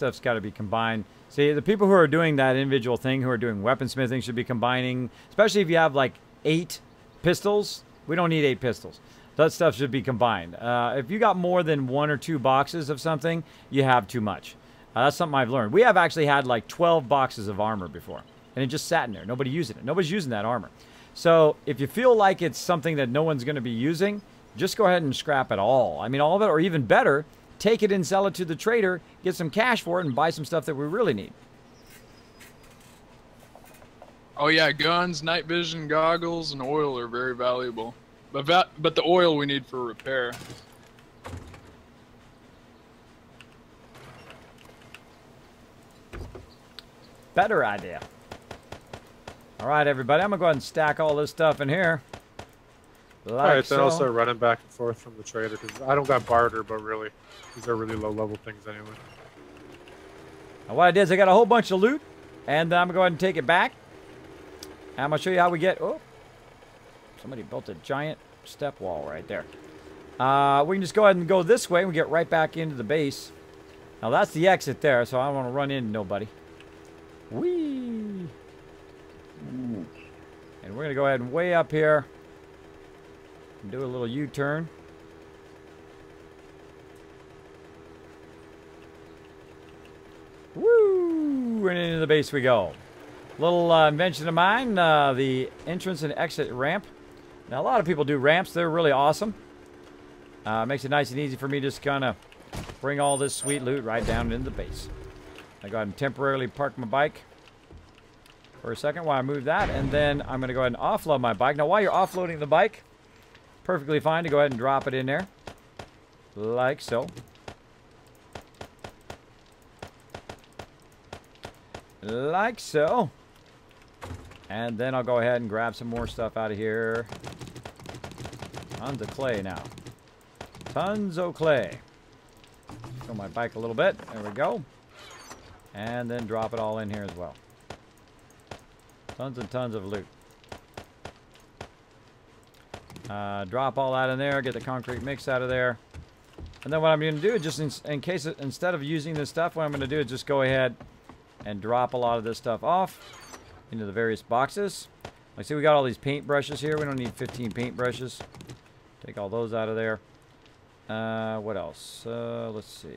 stuff's got to be combined. See, the people who are doing that individual thing, who are doing weaponsmithing, should be combining, especially if you have like 8 pistols. We don't need 8 pistols. That stuff should be combined. If you got more than 1 or 2 boxes of something, you have too much. That's something I've learned. We have actually had like 12 boxes of armor before, and it just sat in there. Nobody using it. Nobody's using that armor. So if you feel like it's something that no one's going to be using, just go ahead and scrap it all. I mean, all of it, or even better, take it and sell it to the trader, get some cash for it, and buy some stuff that we really need. Oh yeah, guns, night vision goggles, and oil are very valuable. But the oil we need for repair. Better idea. All right, everybody, I'm going to go ahead and stack all this stuff in here. Like all right, then so. I'll start running back and forth from the trader, because I don't got barter, but really, these are really low-level things anyway. Now what I did is I got a whole bunch of loot, and I'm going to go ahead and take it back. And I'm going to show you how we get... Oh, somebody built a giant step wall right there. We can just go ahead and go this way, and we get right back into the base. Now that's the exit there, so I don't want to run into nobody. Whee! And we're going to go ahead and way up here and do a little U-turn. Woo! And into the base we go. Little invention of mine, the entrance and exit ramp. Now, a lot of people do ramps. They're really awesome. Makes it nice and easy for me to just kind of bring all this sweet loot right down into the base. I go ahead and temporarily park my bike for a second while I move that, and then I'm going to go ahead and offload my bike. Now, while you're offloading the bike, perfectly fine to go ahead and drop it in there, like so. Like so. And then I'll go ahead and grab some more stuff out of here. Tons of clay now. Tons of clay. Show my bike a little bit. There we go. And then drop it all in here as well. Tons and tons of loot. Drop all that in there. Get the concrete mix out of there. And then what I'm going to do is just in case instead of using this stuff, what I'm going to do is just go ahead and drop a lot of this stuff off into the various boxes. Like, see, we got all these paint brushes here. We don't need 15 paint brushes. Take all those out of there. What else? Let's see.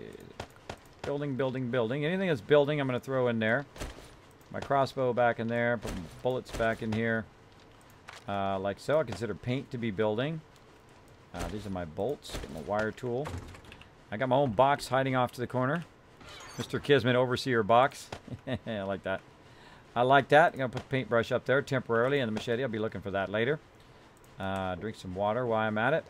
Building, building, building. Anything that's building, I'm going to throw in there. My crossbow back in there. Put my bullets back in here. Like so. I consider paint to be building. These are my bolts. Get my wire tool. I got my own box hiding off to the corner. Mr. Kismet Overseer box. I like that. I like that. I'm going to put the paintbrush up there temporarily and the machete. I'll be looking for that later. Drink some water while I'm at it.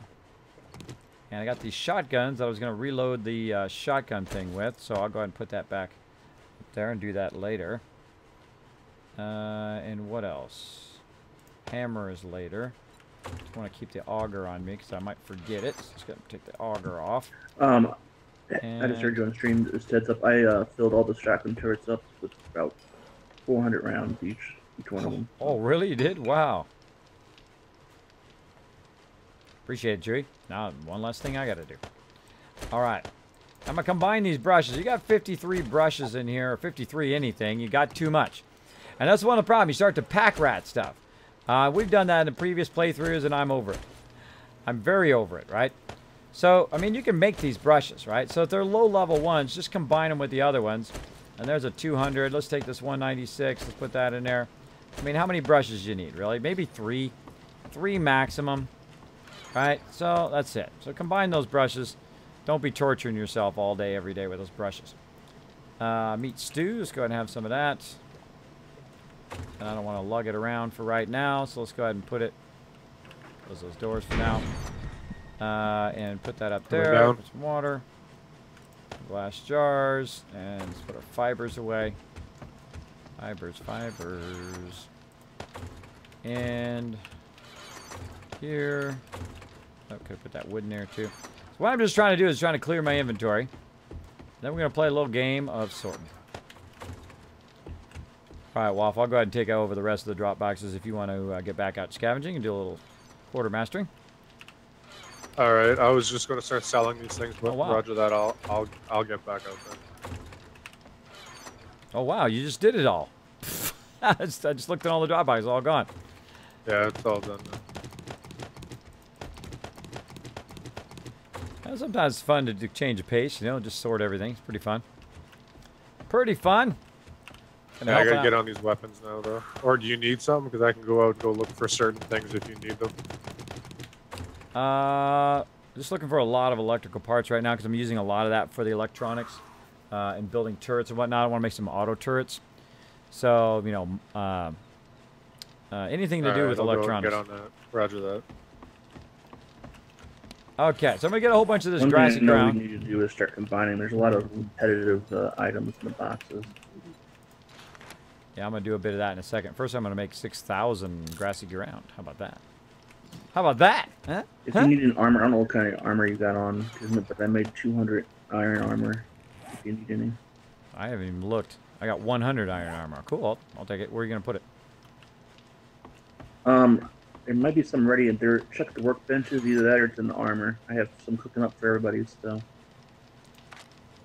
And I got these shotguns that I was going to reload the shotgun thing with. So I'll go ahead and put that back up there and do that later. And what else? Hammer is later. Just want to keep the auger on me because I might forget it. So just going to take the auger off. I just heard you on stream. Just heads up. I filled all the shotgun turrets up with about 400 rounds each one of them. Oh, really? You did? Wow. Appreciate it, Chewy. Now, one last thing I got to do. All right. I'm going to combine these brushes. You got 53 brushes in here, or 53 anything. You got too much. And that's one of the problems. You start to pack rat stuff. We've done that in the previous playthroughs, and I'm over it. I'm very over it, right? So, I mean, you can make these brushes, right? So if they're low-level ones, just combine them with the other ones. And there's a 200. Let's take this 196. Let's put that in there. I mean, how many brushes do you need, really? Maybe 3. 3 maximum. Right? So, that's it. So, combine those brushes. Don't be torturing yourself all day, every day with those brushes. Meat stew. Let's go ahead and have some of that. And I don't want to lug it around for right now. So, let's go ahead and put it. Close those doors for now. And put that up there. Put some water. Glass jars. And let's put our fibers away. Fibers, fibers. And here. Okay, put that wood in there too. So what I'm just trying to do is trying to clear my inventory. Then we're going to play a little game of sorting. Alright, Waff, I'll go ahead and take over the rest of the drop boxes if you want to get back out scavenging and do a little quartermastering. Alright, I was just going to start selling these things, but oh, wow. Roger that, I'll get back out there. Oh, wow, you just did it all. I just looked at all the drop boxes, all gone. Yeah, it's all done now. Well, sometimes it's fun to change a pace, you know, just sort everything. It's pretty fun. Pretty fun. Yeah, I gotta get on these weapons now, though. Or do you need some? Because I can go out and go look for certain things if you need them. Just looking for a lot of electrical parts right now because I'm using a lot of that for the electronics and building turrets and whatnot. I want to make some auto turrets. So, you know, anything to do with electronics. Get on that. Roger that. Okay, so I'm going to get a whole bunch of this One grassy thing I know ground. we need to do is start combining. There's a lot of repetitive items in the boxes. Yeah, I'm going to do a bit of that in a second. First, I'm going to make 6,000 grassy ground. How about that? How about that? Huh? If you need an armor, I don't know what kind of armor you got on, but I made 200 iron armor. If you need any. I haven't even looked. I got 100 iron armor. Cool. I'll take it. Where are you going to put it? There might be some ready in there. Check the workbenches, either that or it's in the armor. I have some cooking up for everybody still.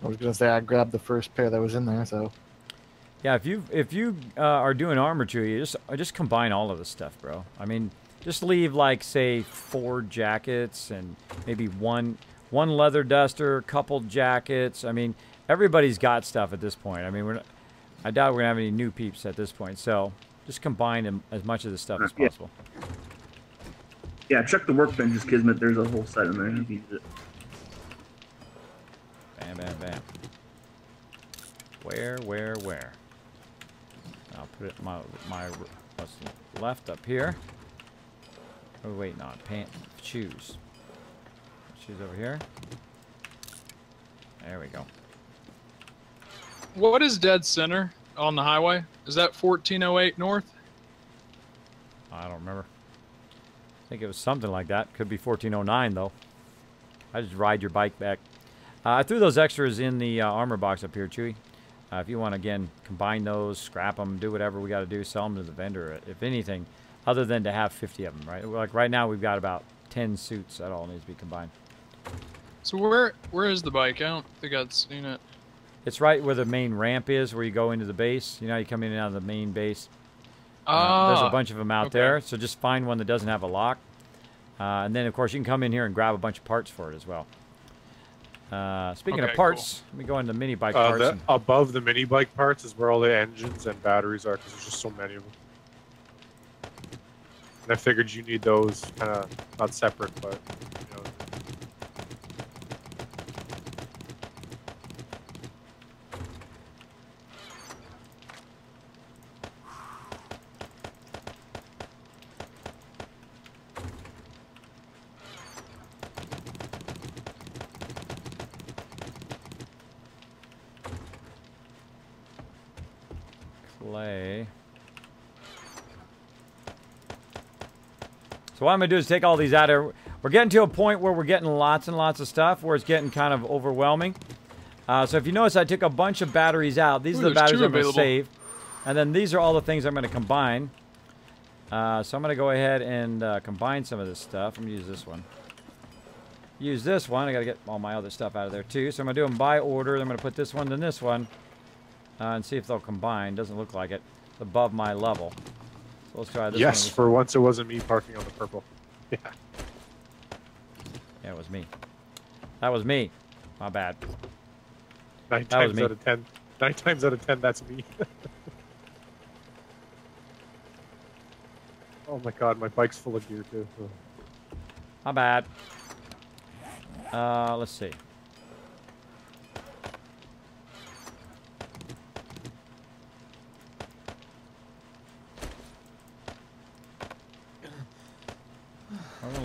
I was gonna say I grabbed the first pair that was in there, so. Yeah, if you are doing armor, Chewie, just combine all of this stuff, bro. I mean, just leave like say 4 jackets and maybe one leather duster, couple jackets. I mean, everybody's got stuff at this point. I mean, I doubt we're gonna have any new peeps at this point. So just combine as much of this stuff as possible. Yeah, check the workbenches, Kismet. There's a whole set in there. Use it. Bam, bam, bam. Where? I'll put it my what's left up here. Oh wait, not pants, shoes. Shoes over here. There we go. What is dead center on the highway? Is that 1408 north? I don't remember. I think it was something like that. Could be 1409 though. I just ride your bike back. I threw those extras in the armor box up here, Chewie. If you want to, again, combine those, scrap them, do whatever we got to do, sell them to the vendor, if anything, other than to have 50 of them, right? Like right now, we've got about 10 suits that all needs to be combined. So where is the bike? I don't think I'd seen it. It's right where the main ramp is, where you go into the base. You know, you come in and out of the main base. There's a bunch of them out there, so just find one that doesn't have a lock. And then, of course, you can come in here and grab a bunch of parts for it as well. Speaking of parts, let me go into mini bike parts. Above the mini bike parts is where all the engines and batteries are, because there's just so many of them. And I figured you need those kind of not separate, but you know. Clay. So what I'm going to do is take all these out of. We're getting to a point where we're getting lots and lots of stuff, where it's getting kind of overwhelming. So if you notice, I took a bunch of batteries out. These are the batteries I'm going to save. And then these are all the things I'm going to combine. So I'm going to go ahead and combine some of this stuff. I'm going to use this one. Use this one. I got to get all my other stuff out of there too. So I'm going to do them by order. I'm going to put this one, then this one. And see if they'll combine. Doesn't look like it. It's above my level. So let's try this one. Yes, for once it wasn't me parking on the purple. Yeah. Yeah, it was me. That was me. My bad. 9 times out of 10. 9 times out of 10, that's me. Oh my god, my bike's full of gear too. My bad. Let's see.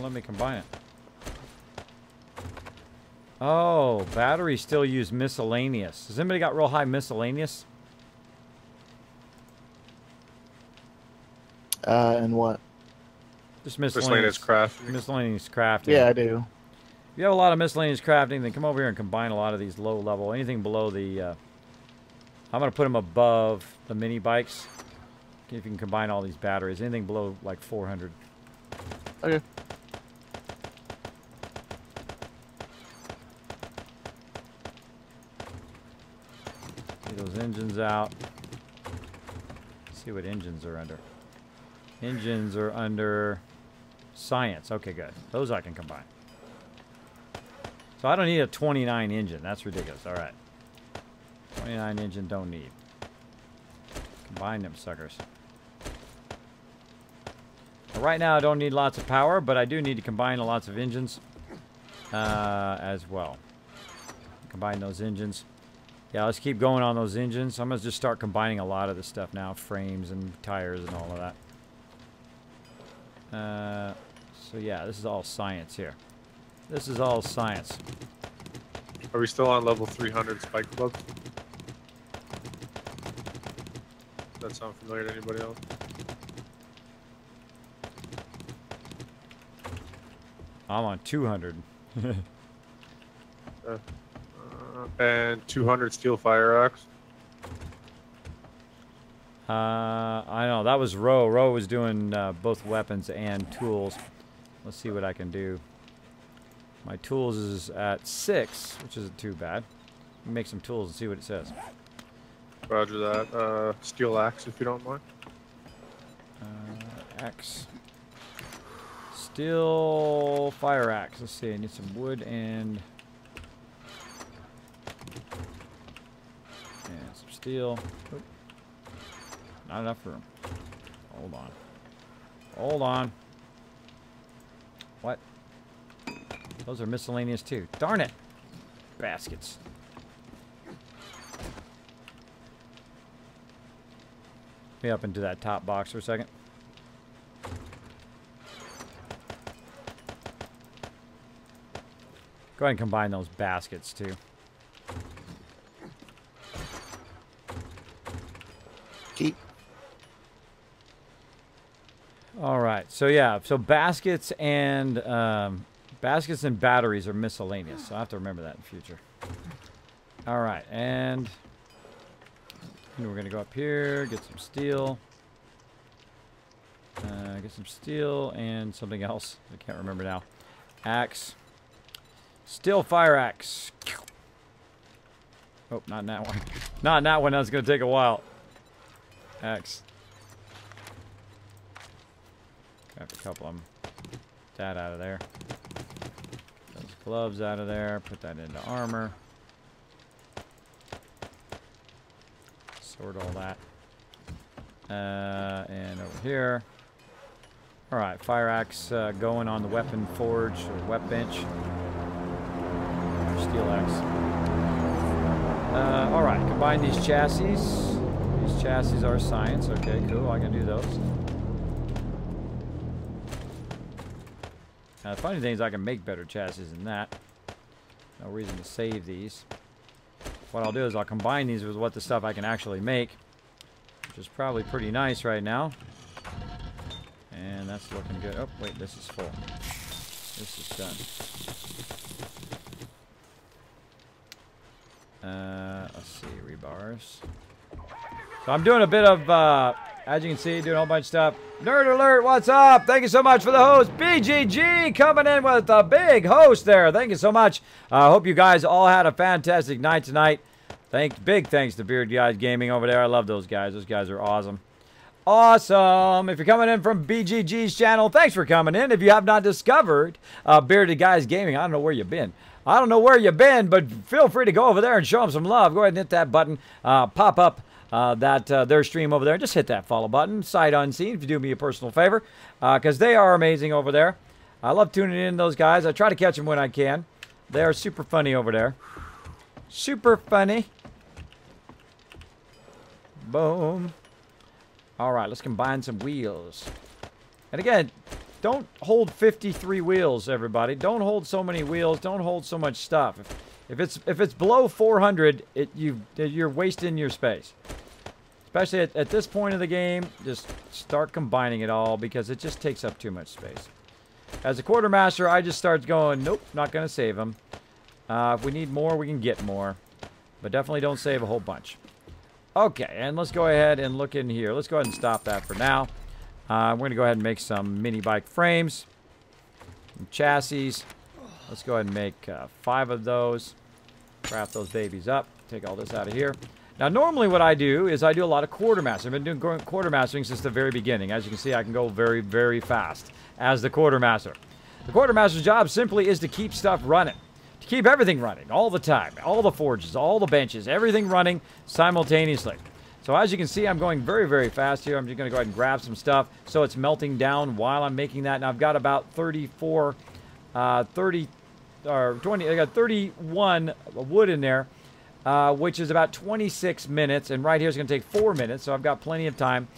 Let me combine it. Oh, batteries still use miscellaneous. Has anybody got real high miscellaneous? And what? Just miscellaneous crafting. Miscellaneous crafting. Yeah, I do. If you have a lot of miscellaneous crafting, then come over here and combine a lot of these low level. Anything below the... I'm going to put them above the mini bikes. If you can combine all these batteries. Anything below like 400. Okay. Those those engines out. Let's see what engines are under. Engines are under science. Okay, good. Those I can combine. So I don't need a 29 engine. That's ridiculous. All right. 29 engine don't need. Combine them suckers. Right now I don't need lots of power, but I do need to combine lots of engines as well. Combine those engines. Yeah, let's keep going on those engines. I'm going to just start combining a lot of this stuff now. Frames and tires and all of that. So yeah, this is all science here. This is all science. Are we still on level 300 Spike Club? Does that sound familiar to anybody else? I'm on 200. And 200 steel fire axe. I know, that was Ro. Ro was doing both weapons and tools. Let's see what I can do. My tools is at 6, which isn't too bad. Make some tools and see what it says. Roger that. Steel axe, if you don't mind. Axe. Steel fire axe. Let's see, I need some wood and some steel. Oop. Not enough room. Hold on. Hold on. What? Those are miscellaneous too. Darn it. Baskets. Let me up into that top box for a second. Go ahead and combine those baskets too. Keep. All right. So yeah. So baskets and batteries are miscellaneous. So I have to remember that in the future. All right, and we're gonna go up here, get some steel. Get some steel and something else. I can't remember now. Axe. Steel fire axe. Oh, not in that one. Not in that one. That's going to take a while. Axe. Grab a couple of them. That out of there. Those gloves out of there. Put that into armor. Sort all that. And over here. Alright, fire axe going on the weapon forge or wep bench. Steel axe. Alright, combine these chassis. These chassis are science. Okay, cool. I can do those. The funny thing is I can make better chassis than that. No reason to save these. What I'll do is I'll combine these with what the stuff I can actually make, which is probably pretty nice right now. And that's looking good. Oh, wait, this is full. This is done. Let's see, rebars. So I'm doing a bit of, as you can see, doing a whole bunch of stuff. Nerd Alert, what's up? Thank you so much for the host. BGG coming in with a big host there. Thank you so much. I hope you guys all had a fantastic night tonight. Big thanks to Beard Guys Gaming over there. I love those guys. Those guys are awesome. Awesome. If you're coming in from BGG's channel, thanks for coming in. If you have not discovered Bearded Guys Gaming, I don't know where you've been. I don't know where you've been, but feel free to go over there and show them some love. Go ahead and hit that button. Pop up their stream over there. Just hit that follow button, sight unseen, if you do me a personal favor, because they are amazing over there. I love tuning in those guys. I try to catch them when I can. They are super funny over there. Super funny. Boom. All right, let's combine some wheels. And again, don't hold 53 wheels, everybody. Don't hold so many wheels. Don't hold so much stuff. If it's below 400, you're wasting your space. Especially at this point of the game, just start combining it all because it just takes up too much space. As a quartermaster, I just start going, nope, not going to save them. If we need more, we can get more. But definitely don't save a whole bunch. Okay, and let's go ahead and look in here. Let's go ahead and stop that for now. We're going to go ahead and make some mini bike frames. Some chassis. Let's go ahead and make 5 of those. Wrap those babies up. Take all this out of here. Now, normally what I do is I do a lot of quartermastering. I've been doing quartermastering since the very beginning. As you can see, I can go very, very fast as the quartermaster. The quartermaster's job simply is to keep stuff running. To keep everything running all the time. All the forges, all the benches, everything running simultaneously. So as you can see, I'm going very, very fast here. I'm just going to go ahead and grab some stuff so it's melting down while I'm making that. And I've got about 31 wood in there. Which is about 26 minutes, and right here is going to take 4 minutes, so I've got plenty of time,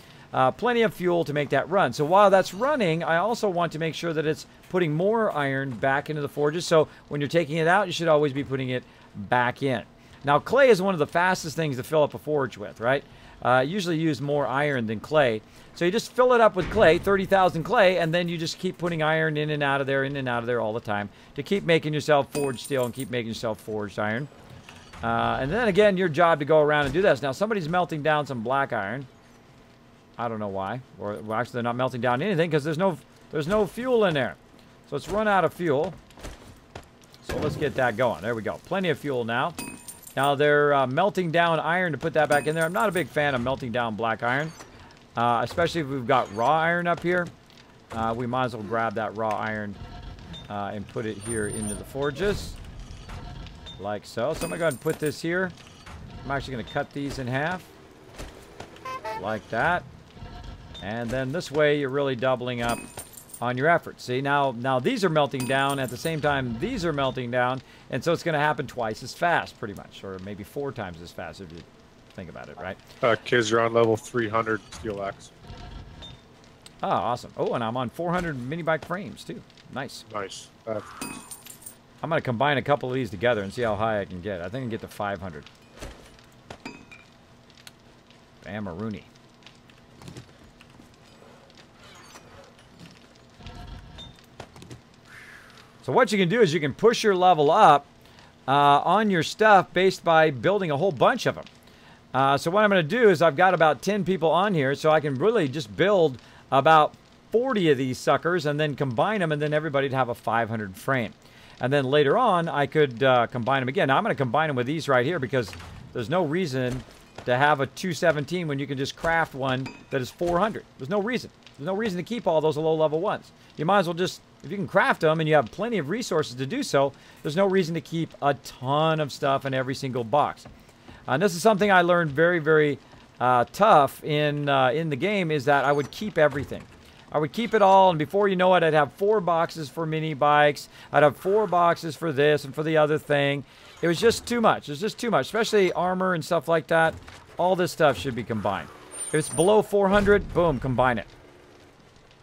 plenty of fuel to make that run. So while that's running, I also want to make sure that it's putting more iron back into the forges, so when you're taking it out, you should always be putting it back in. Now, clay is one of the fastest things to fill up a forge with, right? Usually use more iron than clay. So you just fill it up with clay, 30,000 clay, and then you just keep putting iron in and out of there all the time to keep making yourself forged steel and keep making yourself forged iron. And then again, your job to go around and do this. Now, somebody's melting down some black iron. I don't know why. Or well, actually, they're not melting down anything because there's no fuel in there. So it's run out of fuel. So let's get that going. There we go. Plenty of fuel now. Now they're melting down iron to put that back in there. I'm not a big fan of melting down black iron, especially if we've got raw iron up here. We might as well grab that raw iron and put it here into the forges. Like so. So I'm going to go ahead and put this here. I'm actually going to cut these in half. Like that. And then this way you're really doubling up on your effort. See, now these are melting down at the same time these are melting down. And so it's going to happen twice as fast, pretty much. Or maybe 4 times as fast if you think about it, right? Kids, you're on level 300 steel axe. Oh, awesome. Oh, and I'm on 400 mini bike frames, too. Nice. Nice. I'm going to combine a couple of these together and see how high I can get. I think I can get to 500. Bam-a-rooney. So what you can do is you can push your level up on your stuff based by building a whole bunch of them. So what I'm going to do is I've got about 10 people on here, so I can really just build about 40 of these suckers and then combine them, and then everybody'd have a 500 frame. And then later on, I could combine them again. Now, I'm going to combine them with these right here because there's no reason to have a 217 when you can just craft one that is 400. There's no reason. There's no reason to keep all those low-level ones. You might as well just, if you can craft them and you have plenty of resources to do so, there's no reason to keep a ton of stuff in every single box. And this is something I learned very, very tough in the game, is that I would keep everything. I would keep it all, and before you know it, I'd have 4 boxes for mini bikes. I'd have 4 boxes for this and for the other thing. It was just too much. It was just too much, especially armor and stuff like that. All this stuff should be combined. If it's below 400, boom, combine it.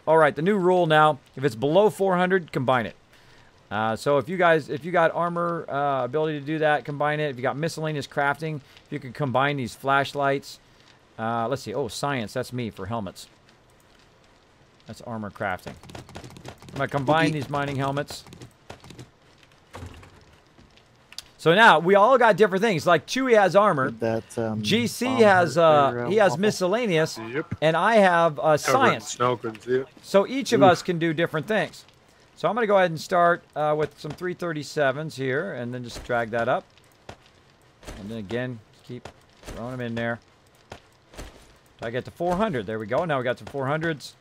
All right, the new rule now, if it's below 400, combine it. So if you got armor ability to do that, combine it. If you got miscellaneous crafting, if you can combine these flashlights. Let's see. Oh, science. That's me for helmets. That's armor crafting. I'm going to combine these mining helmets. So now, we all got different things. Like, Chewy has armor. GC has, he has miscellaneous. Yep. And I have science. Snow, couldn't see it. So each of us can do different things. So I'm going to go ahead and start with some 337s here. And then just drag that up. And then again, keep throwing them in there. Till I get to 400. There we go. Now we got some 400s.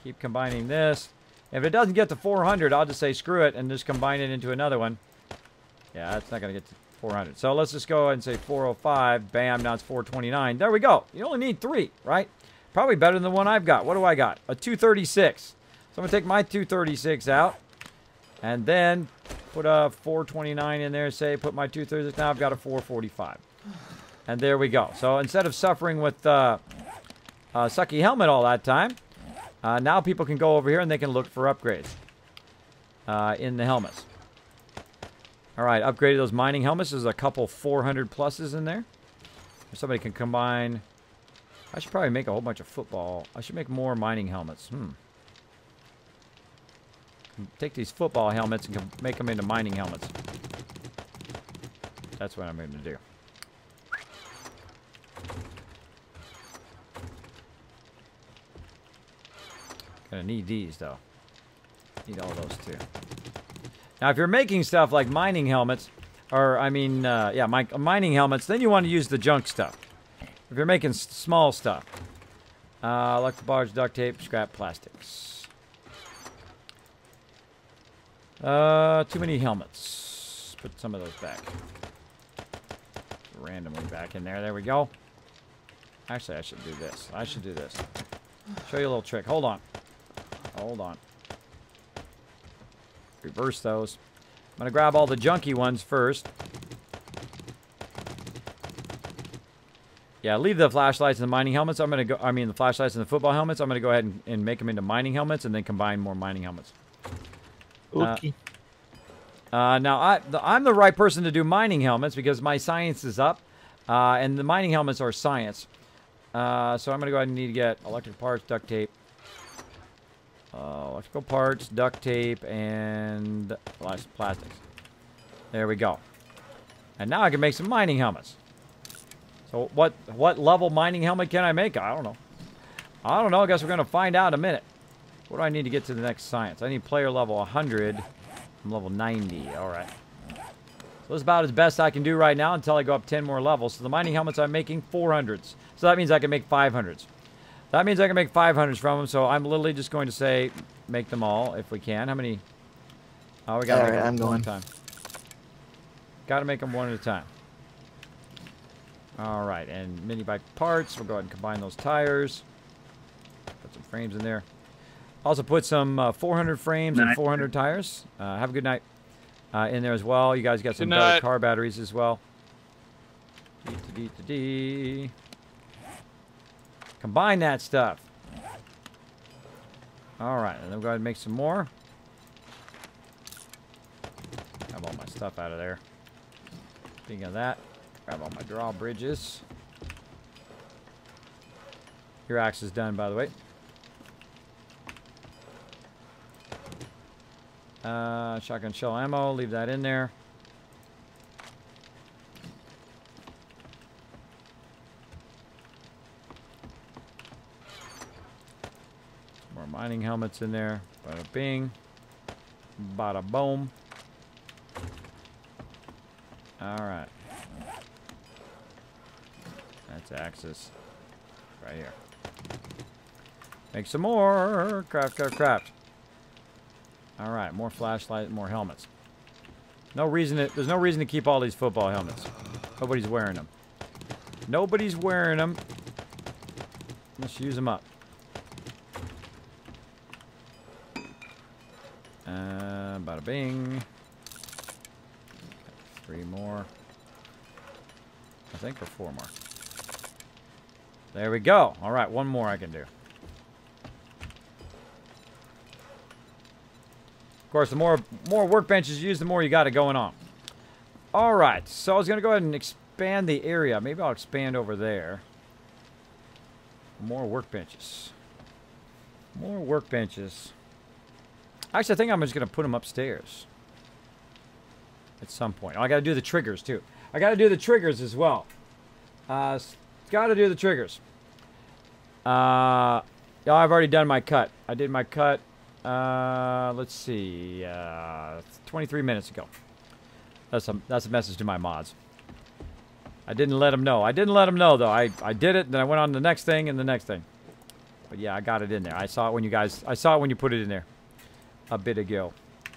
Keep combining this. If it doesn't get to 400, I'll just say screw it and just combine it into another one. Yeah, it's not going to get to 400. So let's just go ahead and say 405. Bam, now it's 429. There we go. You only need 3, right? Probably better than the one I've got. What do I got? A 236. So I'm going to take my 236 out. And then put a 429 in there. Say, put my 236. Now I've got a 445. And there we go. So instead of suffering with sucky helmet all that time, now people can go over here and they can look for upgrades in the helmets. All right, upgraded those mining helmets. There's a couple 400 pluses in there. Somebody can combine. I should probably make a whole bunch of football. I should make more mining helmets. Take these football helmets and make them into mining helmets. That's what I'm going to do. Gonna need these though. Need all those too. Now if you're making stuff like mining helmets, or I mean, yeah, mining helmets, then you want to use the junk stuff. If you're making small stuff. Electric bars, duct tape, scrap plastics. Too many helmets. Put some of those back. Randomly back in there. There we go. Actually, I should do this. I should do this. Show you a little trick. Hold on. Hold on. Reverse those. I'm going to grab all the junky ones first. Yeah, leave the flashlights and the mining helmets. I'm going to go, I mean, the flashlights and the football helmets. I'm going to go ahead and make them into mining helmets and then combine more mining helmets. Okay. Now, I'm the right person to do mining helmets because my science is up. And the mining helmets are science. So I'm going to go ahead and need to get electric parts, duct tape. Electrical parts, duct tape, and plastics. There we go. And now I can make some mining helmets. So what level mining helmet can I make? I don't know. I don't know. I guess we're going to find out in a minute. What do I need to get to the next science? I need player level 100. I'm level 90. All right. So this is about as best I can do right now until I go up 10 more levels. So the mining helmets I'm making 400s. So that means I can make 500s. That means I can make 500s from them. So I'm literally just going to say make them all if we can. How many? Oh, we got to make them one at a time. Got to make them one at a time. All right, and mini bike parts. We'll go ahead and combine those tires. Put some frames in there. Also put some 400 frames and 400 tires. Have a good night in there as well. You guys got some better car batteries as well. Combine that stuff. All right, and then we'll go ahead and make some more. Have all my stuff out of there. Speaking of that, grab all my drawbridges. Your axe is done, by the way. Shotgun shell ammo, leave that in there. More mining helmets in there. Bada bing. Bada boom. Alright. That's axes. Right here. Make some more. Craft, craft, craft. Alright, more flashlight, more helmets. There's no reason to keep all these football helmets. Nobody's wearing them. Nobody's wearing them. Let's use them up. Bada bing. 3 more. I think, or 4 more. There we go. Alright, 1 more I can do. Of course, the more workbenches you use, the more you got it going on. All right, so I was going to go ahead and expand the area. Maybe I'll expand over there. More workbenches. More workbenches. Actually, I think I'm just going to put them upstairs. At some point. Oh, I got to do the triggers, too. I got to do the triggers as well. Got to do the triggers. Yeah, I've already done my cut. I did my cut. Let's see, 23 minutes ago. That's a message to my mods. I didn't let them know. I didn't let them know, though. I did it, then I went on to the next thing and the next thing. But yeah, I got it in there. I saw it when you put it in there a bit ago.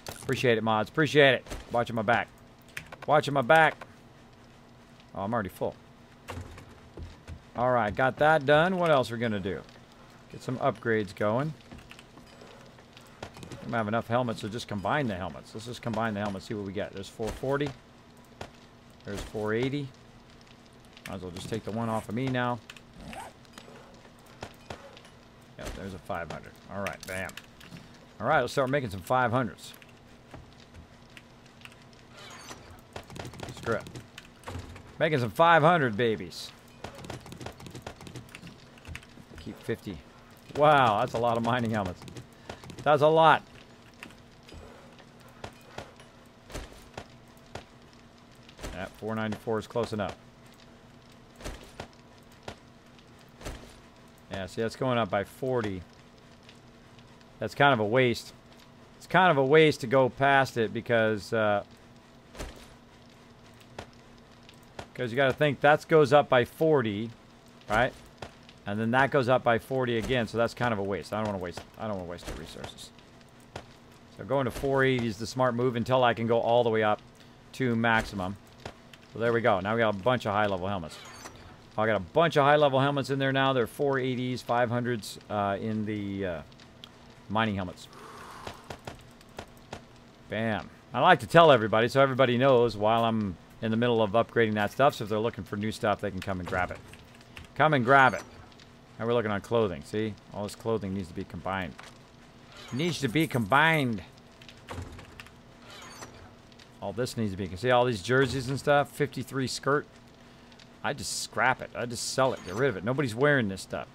Appreciate it, mods. Appreciate it. Watching my back. Watching my back. Oh, I'm already full. All right, got that done. What else are we going to do? Get some upgrades going. I don't have enough helmets, so just combine the helmets. Let's just combine the helmets, see what we get. There's 440. There's 480. Might as well just take the one off of me now. Yep, there's a 500. All right, bam. All right, let's start making some 500s. Screw it. Making some 500 babies. Keep 50. Wow, that's a lot of mining helmets. That's a lot. That 494 is close enough. Yeah, see, that's going up by 40. That's kind of a waste. It's kind of a waste to go past it because Because you got to think that goes up by 40, right? And then that goes up by 40 again, so that's kind of a waste. I don't want to waste the resources. So going to 480 is the smart move until I can go all the way up to maximum. So there we go. Now we got a bunch of high-level helmets. I got a bunch of high-level helmets in there now. They're 480s, 500s in the mining helmets. Bam. I like to tell everybody so everybody knows while I'm in the middle of upgrading that stuff. So if they're looking for new stuff, they can come and grab it. Come and grab it. Now we're looking on clothing. See? All this clothing needs to be combined. It needs to be combined. All this needs to be. See all these jerseys and stuff? 53 skirt. I just scrap it. I just sell it. Get rid of it. Nobody's wearing this stuff.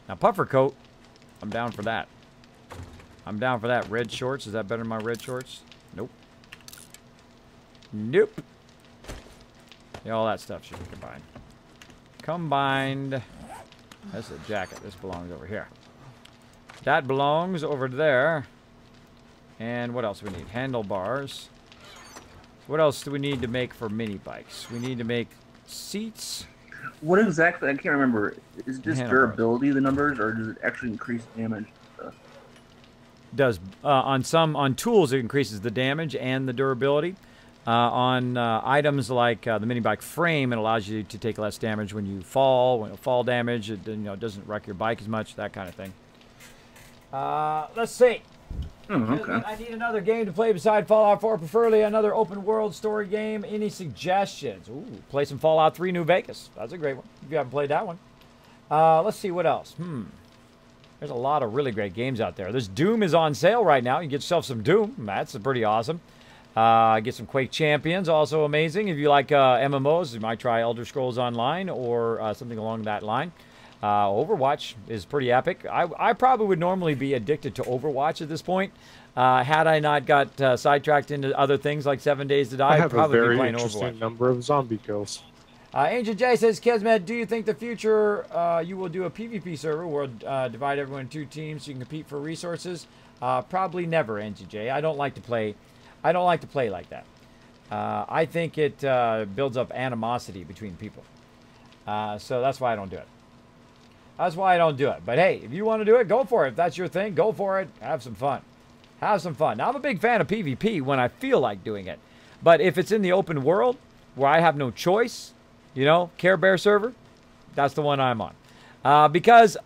Now, puffer coat. I'm down for that. I'm down for that. Red shorts. Is that better than my red shorts? Nope. Nope. Yeah, all that stuff should be combined. Combined. That's a jacket. This belongs over here. That belongs over there. And what else do we need? Handlebars. What else do we need to make for mini bikes? We need to make seats. What exactly? I can't remember. Is this durability the numbers, or does it actually increase damage? Does on tools it increases the damage and the durability. On items like the mini bike frame, it allows you to take less damage when you fall. When fall damage, it doesn't wreck your bike as much. That kind of thing. Let's see. Oh, okay. I need another game to play beside Fallout 4, preferably another open world story game. Any suggestions? Ooh, play some Fallout 3 New Vegas. That's a great one. If you haven't played that one. Let's see what else. There's a lot of really great games out there. This Doom is on sale right now. You can get yourself some Doom. That's pretty awesome. Get some Quake Champions, also amazing. If you like MMOs, you might try Elder Scrolls Online or something along that line. Overwatch is pretty epic. I probably would normally be addicted to Overwatch at this point. Had I not got sidetracked into other things like 7 Days to Die, I have I'd probably a very be playing interesting Overwatch. number of zombie kills. Angel J says, Kismet, do you think the future you will do a PvP server where divide everyone into 2 teams so you can compete for resources? Probably never, Angel J. I don't like to play like that. I think it builds up animosity between people. So that's why I don't do it. That's why I don't do it. But hey, if you want to do it, go for it. If that's your thing, go for it. Have some fun. Have some fun. Now, I'm a big fan of PvP when I feel like doing it. But if it's in the open world where I have no choice, Care Bear server, that's the one I'm on. Because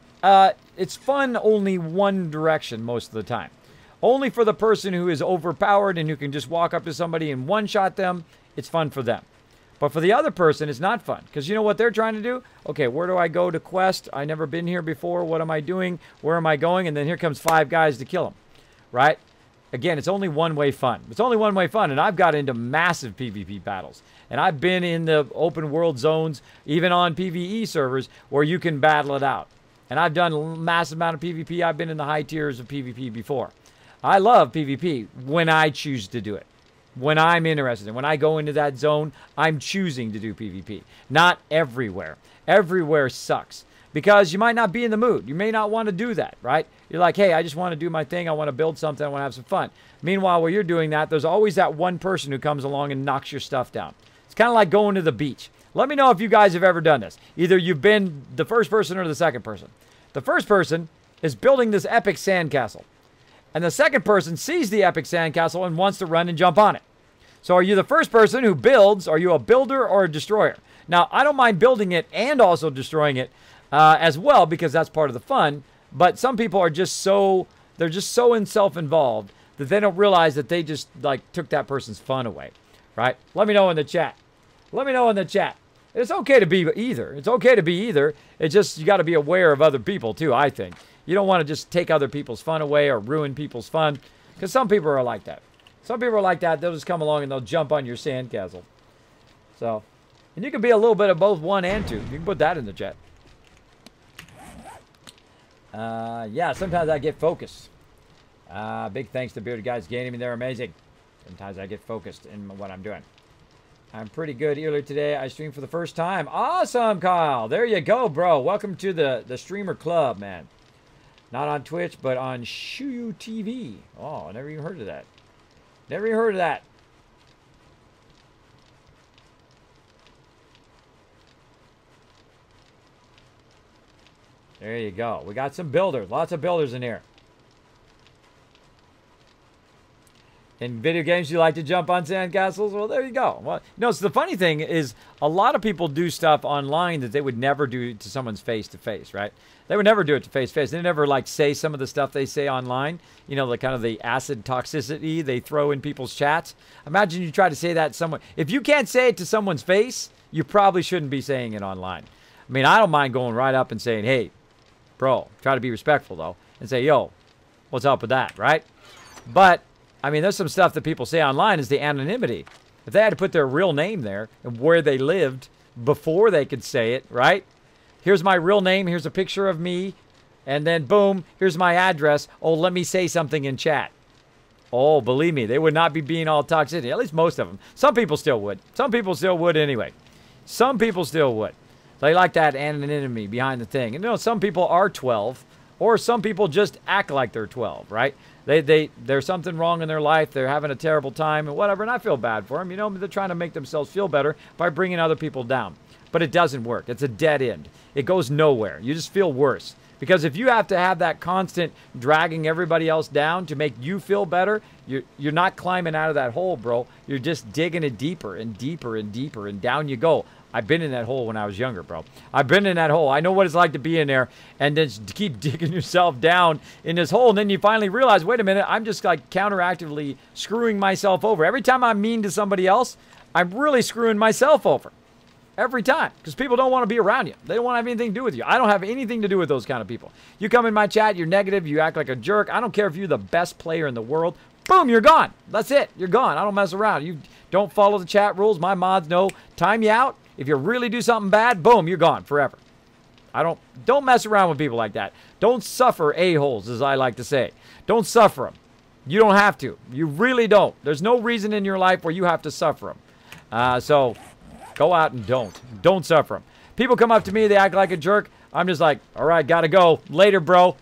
it's fun only one direction most of the time. Only for the person who is overpowered and who can just walk up to somebody and one-shot them, it's fun for them. But for the other person, it's not fun. Because you know what they're trying to do? Okay, where do I go to quest? I've never been here before. What am I doing? Where am I going? And then here comes 5 guys to kill them. Right? Again, it's only one-way fun. It's only one-way fun. And I've got into massive PvP battles. And I've been in the open world zones, even on PvE servers, where you can battle it out. And I've done a massive amount of PvP. I've been in the high tiers of PvP before. I love PvP when I choose to do it. When I'm interested in. When I go into that zone, I'm choosing to do PvP. Not everywhere. Everywhere sucks. Because you might not be in the mood. You may not want to do that, right? You're like, hey, I just want to do my thing. I want to build something. I want to have some fun. Meanwhile, while you're doing that, there's always that one person who comes along and knocks your stuff down. It's kind of like going to the beach. Let me know if you guys have ever done this. Either you've been the first person or the second person. The first person is building this epic sandcastle. And the second person sees the epic sandcastle and wants to run and jump on it. So are you the first person who builds? Are you a builder or a destroyer? Now, I don't mind building it and also destroying it as well because that's part of the fun. But some people are just they're just so self-involved that they don't realize that they just took that person's fun away, right? Let me know in the chat. Let me know in the chat. It's okay to be either. It's okay to be either. It's just you got to be aware of other people too, I think. You don't want to just take other people's fun away or ruin people's fun because some people are like that. Some people are like that. They'll just come along and they'll jump on your sandcastle. So, and you can be a little bit of both 1 and 2. You can put that in the chat. Yeah, sometimes I get focused. Big thanks to Bearded Guys Gaming. They're amazing. Sometimes I get focused in what I'm doing. I'm pretty good. Earlier today, I streamed for the first time. Awesome, Kyle. There you go, bro. Welcome to the streamer club, man. Not on Twitch, but on Shuyu TV. Oh, I never even heard of that. Never even heard of that. There you go. We got some builders. Lots of builders in here. In video games, you like to jump on sandcastles? Well, there you go. Well, no, so the funny thing is a lot of people do stuff online that they would never do to someone's face-to-face, right? They would never do it to face-to-face. They never, like, say some of the stuff they say online. You know, the kind of the acid toxicity they throw in people's chats. Imagine you try to say that to someone. If you can't say it to someone's face, you probably shouldn't be saying it online. I mean, I don't mind going right up and saying, hey, bro, try to be respectful, though, and say, yo, what's up with that, right? But I mean, there's some stuff that people say online is the anonymity. If they had to put their real name there and where they lived before they could say it, right? Here's my real name. Here's a picture of me. And then, boom, here's my address. Oh, let me say something in chat. Oh, believe me, they would not be being all toxicity. At least most of them. Some people still would. Some people still would anyway. Some people still would. They like that anonymity behind the thing. And, you know, some people are 12. Or some people just act like they're 12, right? There's something wrong in their life. They're having a terrible time and whatever. And I feel bad for them. You know, they're trying to make themselves feel better by bringing other people down. But it doesn't work. It's a dead end. It goes nowhere. You just feel worse. Because if you have to have that constant dragging everybody else down to make you feel better, you're not climbing out of that hole, bro. You're just digging it deeper and deeper and deeper, and down you go. I've been in that hole when I was younger, bro. I've been in that hole. I know what it's like to be in there and then keep digging yourself down in this hole. And then you finally realize, wait a minute, I'm just like counteractively screwing myself over. Every time I'm mean to somebody else, I'm really screwing myself over. Every time. Because people don't want to be around you. They don't want to have anything to do with you. I don't have anything to do with those kind of people. You come in my chat, you're negative, you act like a jerk. I don't care if you're the best player in the world. Boom, you're gone. That's it. You're gone. I don't mess around. You don't follow the chat rules. My mods know. Time you out. If you really do something bad, boom, you're gone forever. Don't mess around with people like that. Don't suffer a-holes, as I like to say. Don't suffer them. You don't have to. You really don't. There's no reason in your life where you have to suffer them. So go out and don't suffer them. People come up to me, they act like a jerk. I'm just like, all right, gotta go. Later, bro.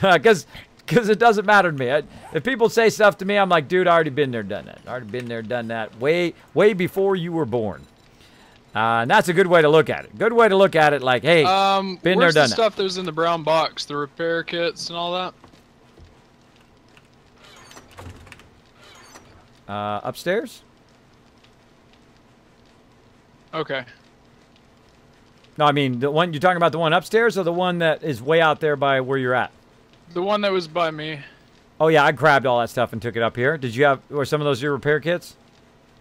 Because it doesn't matter to me. If people say stuff to me, I'm like, dude, I already been there, done that. I already been there, done that way before you were born. And that's a good way to look at it. Good way to look at it, like, hey, been there, done that. Where's the stuff that was in the brown box? The repair kits and all that? Upstairs? Okay. No, I mean, the one you're talking about, the one upstairs or the one that is way out there by where you're at? The one that was by me. Oh, yeah, I grabbed all that stuff and took it up here. Did you have, were some of those your repair kits?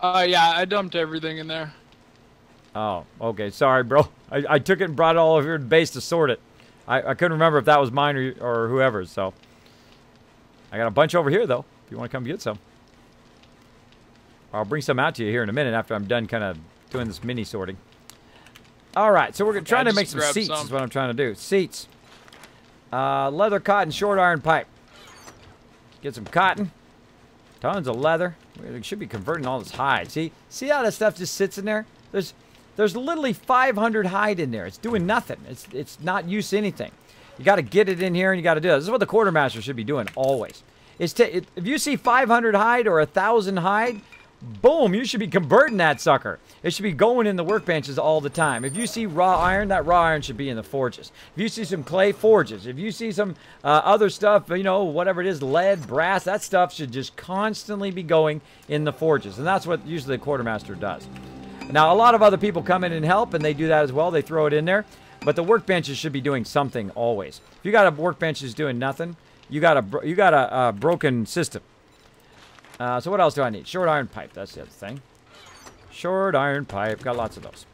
Yeah, I dumped everything in there. Oh, okay. Sorry, bro. I took it and brought it all over here to base to sort it. I couldn't remember if that was mine or whoever's, so. I got a bunch over here, though, if you want to come get some. I'll bring some out to you here in a minute after I'm done kind of doing this mini sorting. All right, so we're trying to make some seats is what I'm trying to do. Seats. Leather, cotton, short iron pipe. Get some cotton. Tons of leather. We should be converting all this hide. See how that stuff just sits in there? There's literally 500 hide in there. It's doing nothing. It's not use anything. You got to get it in here and you got to do it. This is what the quartermaster should be doing always. If you see 500 hide or 1,000 hide, boom, you should be converting that sucker. It should be going in the workbenches all the time. If you see raw iron, that raw iron should be in the forges. If you see some clay, forges. If you see some other stuff, you know, whatever it is, lead, brass, that stuff should just constantly be going in the forges. And that's what usually the quartermaster does. Now, a lot of other people come in and help, and they do that as well. They throw it in there. But the workbenches should be doing something always. If you got a workbench that's doing nothing, you got a broken system. So what else do I need? Short iron pipe. That's the other thing. Short iron pipe. Got lots of those.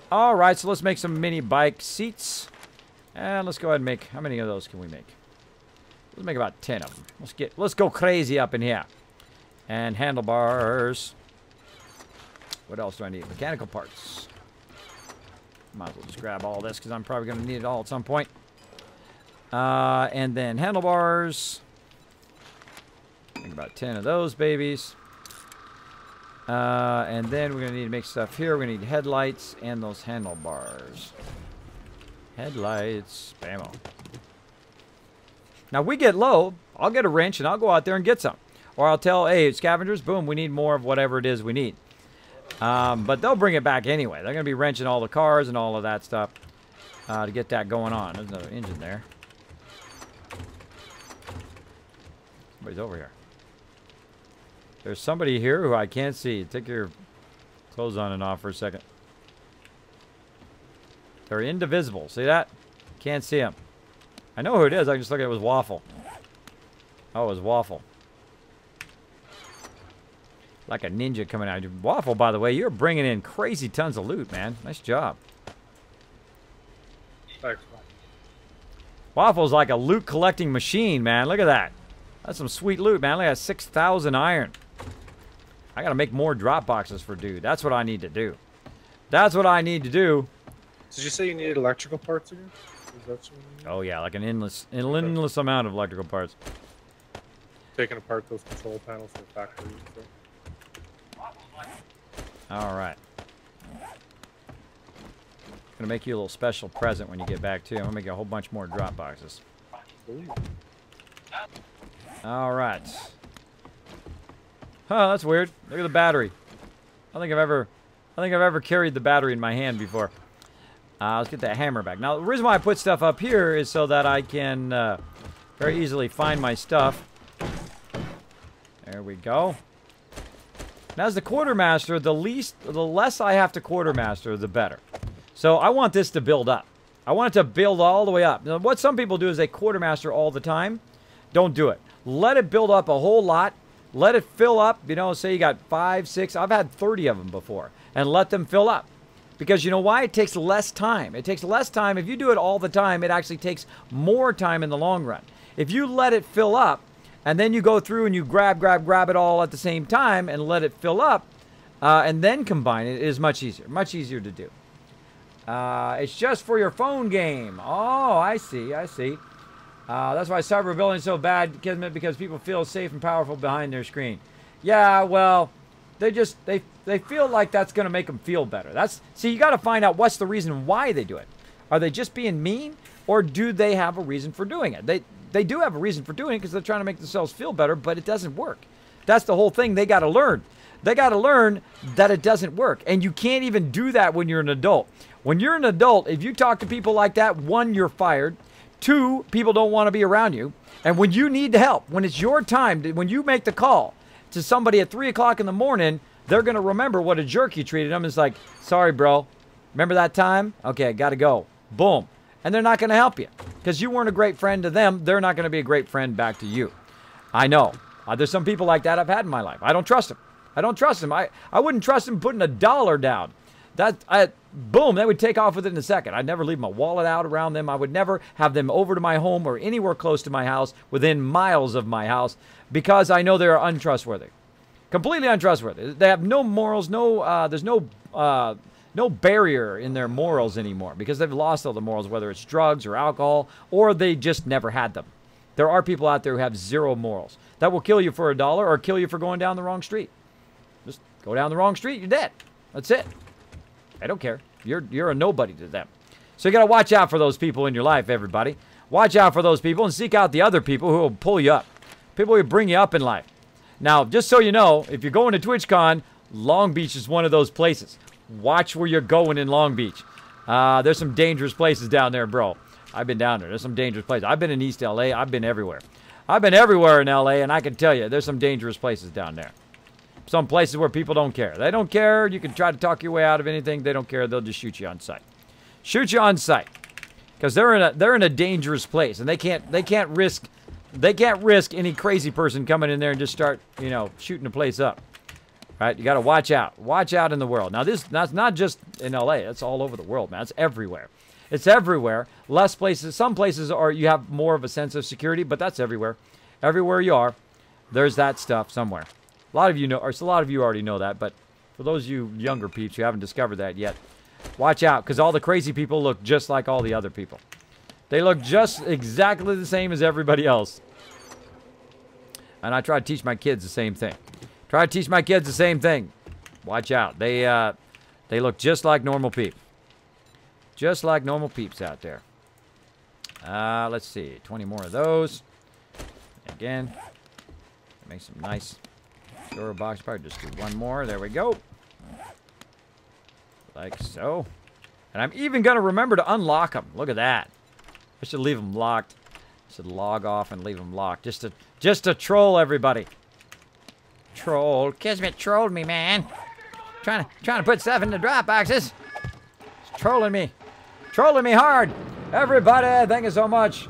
All right, so let's make some mini bike seats. And let's go ahead and make... How many of those can we make? Let's make about 10 of them. Let's go crazy up in here. And handlebars. What else do I need? Mechanical parts. Might as well just grab all this because I'm probably going to need it all at some point. And then handlebars. Make about 10 of those babies. And then we're going to need to make stuff here. We're going to need headlights and those handlebars. Headlights. Bammo. Now, we get low. I'll get a wrench and I'll go out there and get some. Or I'll tell, hey, scavengers, boom, we need more of whatever it is we need. But they'll bring it back anyway. They're going to be wrenching all the cars and all of that stuff. to get that going on. There's another engine there. Somebody's over here. There's somebody here who I can't see. Take your clothes on and off for a second. They're indivisible. See that? Can't see them. I know who it is. I just look at it was Waffle. Oh, it was Waffle. Like a ninja coming out. Waffle, by the way, you're bringing in crazy tons of loot, man. Nice job. Thanks, man. Waffle's like a loot collecting machine, man. Look at that. That's some sweet loot, man. Look at 6,000 iron. I gotta make more drop boxes for dude. That's what I need to do. That's what I need to do. Did you say you needed electrical parts again? Is that what you need? Oh yeah, like an endless amount of electrical parts. Taking apart those control panels for the factory. So. All right. Gonna make you a little special present when you get back too. I'm gonna make you a whole bunch more drop boxes. Ooh. All right. Huh, that's weird. Look at the battery. I don't think I've ever carried the battery in my hand before. Let's get that hammer back. Now, the reason why I put stuff up here is so that I can very easily find my stuff. There we go. Now, as the quartermaster, the less I have to quartermaster, the better. So I want this to build up. I want it to build all the way up. Now, what some people do is they quartermaster all the time. Don't do it. Let it build up a whole lot. Let it fill up. You know, say you got 5, 6. I've had 30 of them before. And let them fill up. Because you know why? It takes less time. It takes less time. If you do it all the time, it actually takes more time in the long run. If you let it fill up, and then you go through and you grab it all at the same time and let it fill up, and then combine it, is much easier. Much easier to do. It's just for your phone game. Oh, I see. I see. That's why cyberbullying is so bad, Kismet, because people feel safe and powerful behind their screen. Yeah, well, they feel like that's going to make them feel better. See, you got to find out what's the reason why they do it. Are they just being mean, or do they have a reason for doing it? They do have a reason for doing it because they're trying to make themselves feel better, but it doesn't work. That's the whole thing they got to learn. They got to learn that it doesn't work, and you can't even do that when you're an adult. When you're an adult, if you talk to people like that, 1, you're fired. 2, people don't want to be around you. And when you need help, when it's your time, when you make the call to somebody at 3 o'clock in the morning, they're going to remember what a jerk you treated them. It's like, sorry, bro. Remember that time? Okay, got to go. Boom. And they're not going to help you because you weren't a great friend to them. They're not going to be a great friend back to you. I know. There's some people like that I've had in my life. I don't trust them. I don't trust them. I wouldn't trust them putting $1 down. Boom, they would take off with it in a second. I'd never leave my wallet out around them. I would never have them over to my home or anywhere close to my house, within miles of my house, because I know they're untrustworthy. Completely untrustworthy. They have no morals, there's no barrier in their morals anymore because they've lost all the morals, whether it's drugs or alcohol, or they just never had them. There are people out there who have 0 morals. That will kill you for $1 or kill you for going down the wrong street. Just go down the wrong street, you're dead. That's it. I don't care. You're a nobody to them. So you got to watch out for those people in your life, everybody. Watch out for those people and seek out the other people who will pull you up. People who bring you up in life. Now, just so you know, if you're going to TwitchCon, Long Beach is one of those places. Watch where you're going in Long Beach. There's some dangerous places down there, bro. I've been down there. There's some dangerous places. I've been in East LA. I've been everywhere. I've been everywhere in LA, and I can tell you, there's some dangerous places down there. Some places where people don't care. They don't care. You can try to talk your way out of anything. They don't care. They'll just shoot you on sight. Shoot you on sight, because they're in a dangerous place, and they can't risk any crazy person coming in there and just start shooting the place up. Right? You got to watch out. Watch out in the world. Now that's not just in LA. It's all over the world, man. It's everywhere. It's everywhere. Less places. Some places you have more of a sense of security, but that's everywhere. Everywhere you are, there's that stuff somewhere. A lot of you know, or a lot of you already know that, but for those of you younger peeps who haven't discovered that yet, watch out, because all the crazy people look just like all the other people. They look just exactly the same as everybody else. And I try to teach my kids the same thing. Try to teach my kids the same thing. Watch out. They look just like normal peeps. Just like normal peeps out there. Let's see. 20 more of those. Again. Make some nice store box. Probably just do one more. There we go. Like so. And I'm even going to remember to unlock them. Look at that. I should leave them locked. I should log off and leave them locked. Just to troll everybody. Troll. Kismet trolled me, man. Trying to put stuff in the drop boxes. It's trolling me. Trolling me hard. Everybody, thank you so much.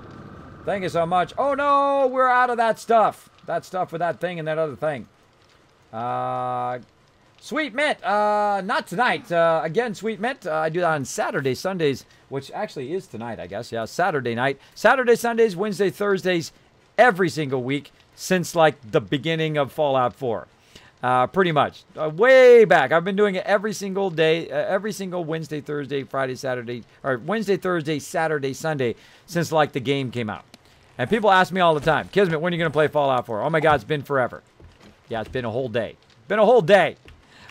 Thank you so much. Oh no, we're out of that stuff. That stuff with that thing and that other thing. Sweet Mint, not tonight. Again, Sweet Mint, I do that on Saturday, Sundays, which actually is tonight, I guess. Yeah, Saturday night. Saturday, Sundays, Wednesday, Thursdays, every single week since like the beginning of Fallout 4. Pretty much. Way back. I've been doing it every single day, every single Wednesday, Thursday, Friday, Saturday, or Wednesday, Thursday, Saturday, Sunday, since like the game came out. And people ask me all the time, Kismet, when are you going to play Fallout 4? Oh my God, it's been forever. Yeah, it's been a whole day. Been a whole day.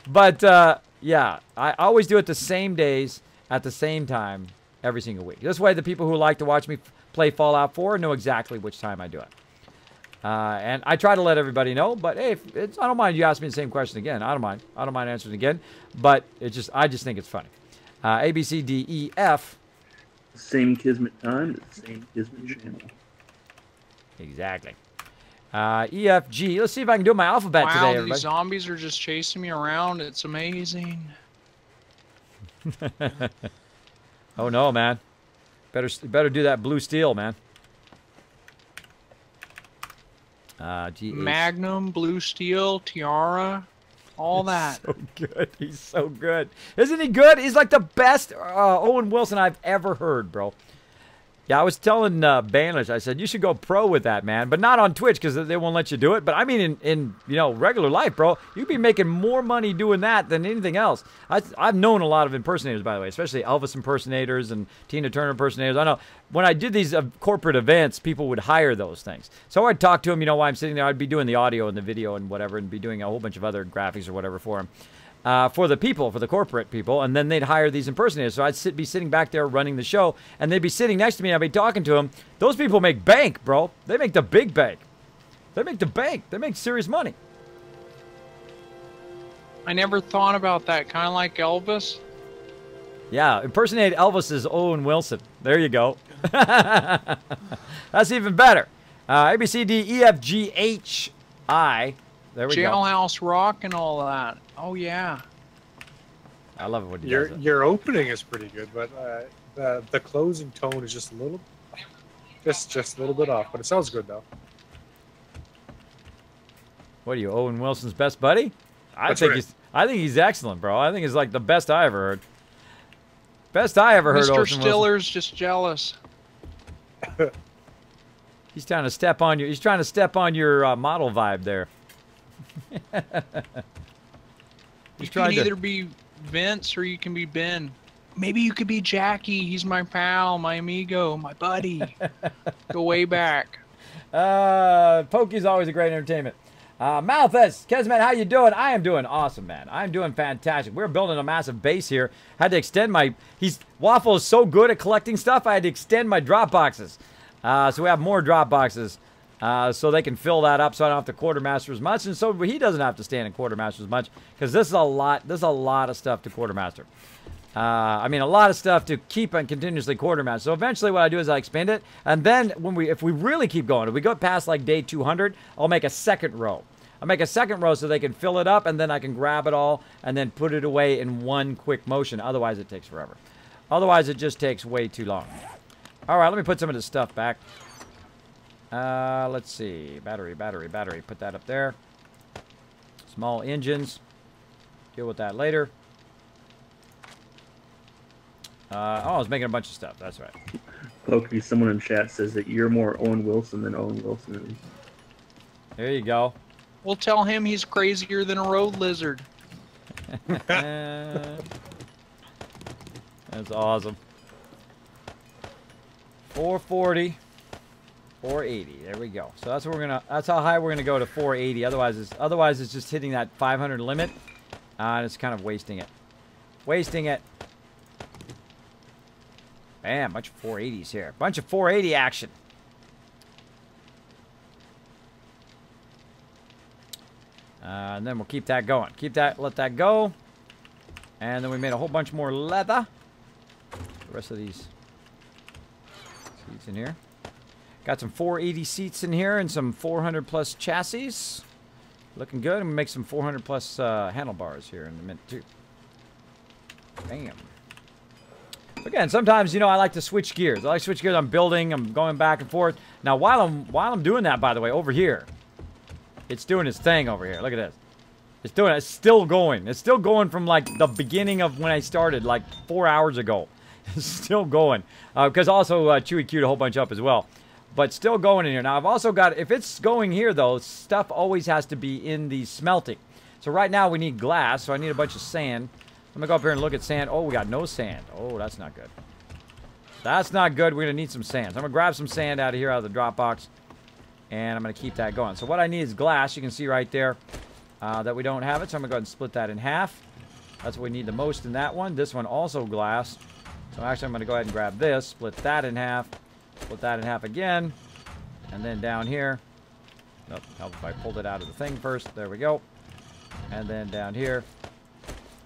But, yeah, I always do it the same days at the same time every single week. This way, the people who like to watch me play Fallout 4 know exactly which time I do it. And I try to let everybody know, but hey, I don't mind you ask me the same question again. I don't mind. I don't mind answering again. But I just think it's funny. A, B, C, D, E, F. Same Kismet time, same Kismet channel. Exactly. E, F, G. Let's see if I can do my alphabet today, everybody. Wow, these zombies are just chasing me around. It's amazing. Oh no, man. Better do that blue steel, man. G, Magnum, blue steel, tiara, all that. So good. He's so good. Isn't he good? He's like the best Owen Wilson I've ever heard, bro. Yeah, I was telling Banish, I said, you should go pro with that, man. But not on Twitch, because they won't let you do it. But I mean, in you know, regular life, bro, you'd be making more money doing that than anything else. I've known a lot of impersonators, by the way, especially Elvis impersonators and Tina Turner impersonators. I know when I did these corporate events, people would hire those things. So I'd talk to them, you know, while I'm sitting there. I'd be doing the audio and the video and whatever, and be doing a whole bunch of other graphics or whatever for them. For the people, for the corporate people, and then they'd hire these impersonators. So I'd be sitting back there running the show, and they'd be sitting next to me, and I'd be talking to them. Those people make bank, bro. They make the big bank. They make the bank. They make serious money. I never thought about that. Kind of like Elvis. Yeah, impersonate Elvis's Owen Wilson. There you go. That's even better. A, B, C, D, E, F, G, H, I. There we go. Jailhouse Rock and all that. Oh yeah. I love it when you does it. Your opening is pretty good, but the closing tone is just a little, just a little bit off. But it sounds good though. What are you, Owen Wilson's best buddy? I think he's excellent, bro. I think he's like the best I ever heard. Best I ever heard. Mr. Stiller's just jealous. He's trying to step on you. He's trying to step on your model vibe there. You can either be Vince or you can be Ben. Maybe you could be Jackie. He's my pal, my amigo, my buddy. Go way back. Pokey's always a great entertainment. Malthus, Kismet, how you doing? I am doing awesome, man. I'm doing fantastic. We're building a massive base here. Had to extend my... Waffle is so good at collecting stuff, I had to extend my drop boxes. So we have more drop boxes. So they can fill that up so I don't have to quartermaster as much. And so he doesn't have to stand in quartermaster as much. Because this is a lot. There's a lot of stuff to quartermaster. I mean, a lot of stuff to keep and continuously quartermaster. So eventually what I do is I expand it. And then if we really keep going, if we go past like day 200, I'll make a second row. I'll make a second row so they can fill it up. And then I can grab it all and then put it away in one quick motion. Otherwise, it takes forever. Otherwise, it just takes way too long. All right, let me put some of this stuff back. Let's see. Battery. Put that up there. Small engines. Deal with that later. I was making a bunch of stuff. That's right. Pokey, someone in chat says that you're more Owen Wilson than Owen Wilson is. There you go. We'll tell him he's crazier than a road lizard. That's awesome. 440. 480. There we go. So that's what that's how high we're gonna go to 480. Otherwise it's just hitting that 500 limit. And it's kind of wasting it. Wasting it. Bam, bunch of 480s here. Bunch of 480 action. And then we'll keep that going. Let that go. And then we made a whole bunch more leather. the rest of these seats in here. Got some 480 seats in here and some 400 plus chassis. Looking good. I'm gonna make some 400 plus handlebars here in a minute too. Bam. Again, sometimes, you know, I like to switch gears. I like to switch gears. I'm building. I'm going back and forth. Now, while I'm doing that, by the way, over here, it's doing its thing over here. Look at this. It's doing it. It's still going. It's still going from, like, the beginning of when I started, like, 4 hours ago. It's still going. Because also Chewy queued a whole bunch up as well. But still going in here. Now, I've also got, if it's going here, though, stuff always has to be in the smelting. So right now, we need glass, so I need a bunch of sand. I'm going to go up here and look at sand. Oh, we got no sand. Oh, that's not good. That's not good. We're going to need some sand. So I'm going to grab some sand out of here, out of the drop box. And I'm going to keep that going. So what I need is glass. You can see right there that we don't have it. So I'm going to go ahead and split that in half. That's what we need the most in that one. This one also glass. So actually, I'm going to go ahead and grab this. Split that in half. Split that in half again. And then down here. Nope, help if I pulled it out of the thing first. There we go. And then down here.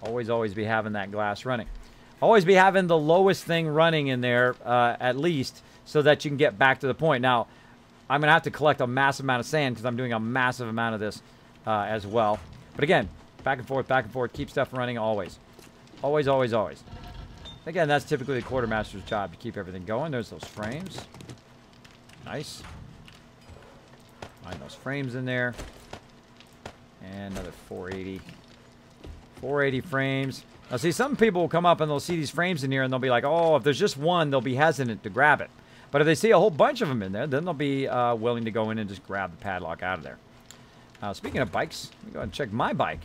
Always be having that glass running. Always be having the lowest thing running in there, at least, so that you can get back to the point. Now, I'm going to have to collect a massive amount of sand because I'm doing a massive amount of this as well. But again, back and forth, keep stuff running always. Always. Again, that's typically the quartermaster's job, to keep everything going. There's those frames. Nice. Find those frames in there. And another 480. 480 frames. Now, see, some people will come up and they'll see these frames in here and they'll be like, oh, if there's just one, they'll be hesitant to grab it. But if they see a whole bunch of them in there, then they'll be willing to go in and just grab the padlock out of there. Speaking of bikes, let me go ahead and check my bike.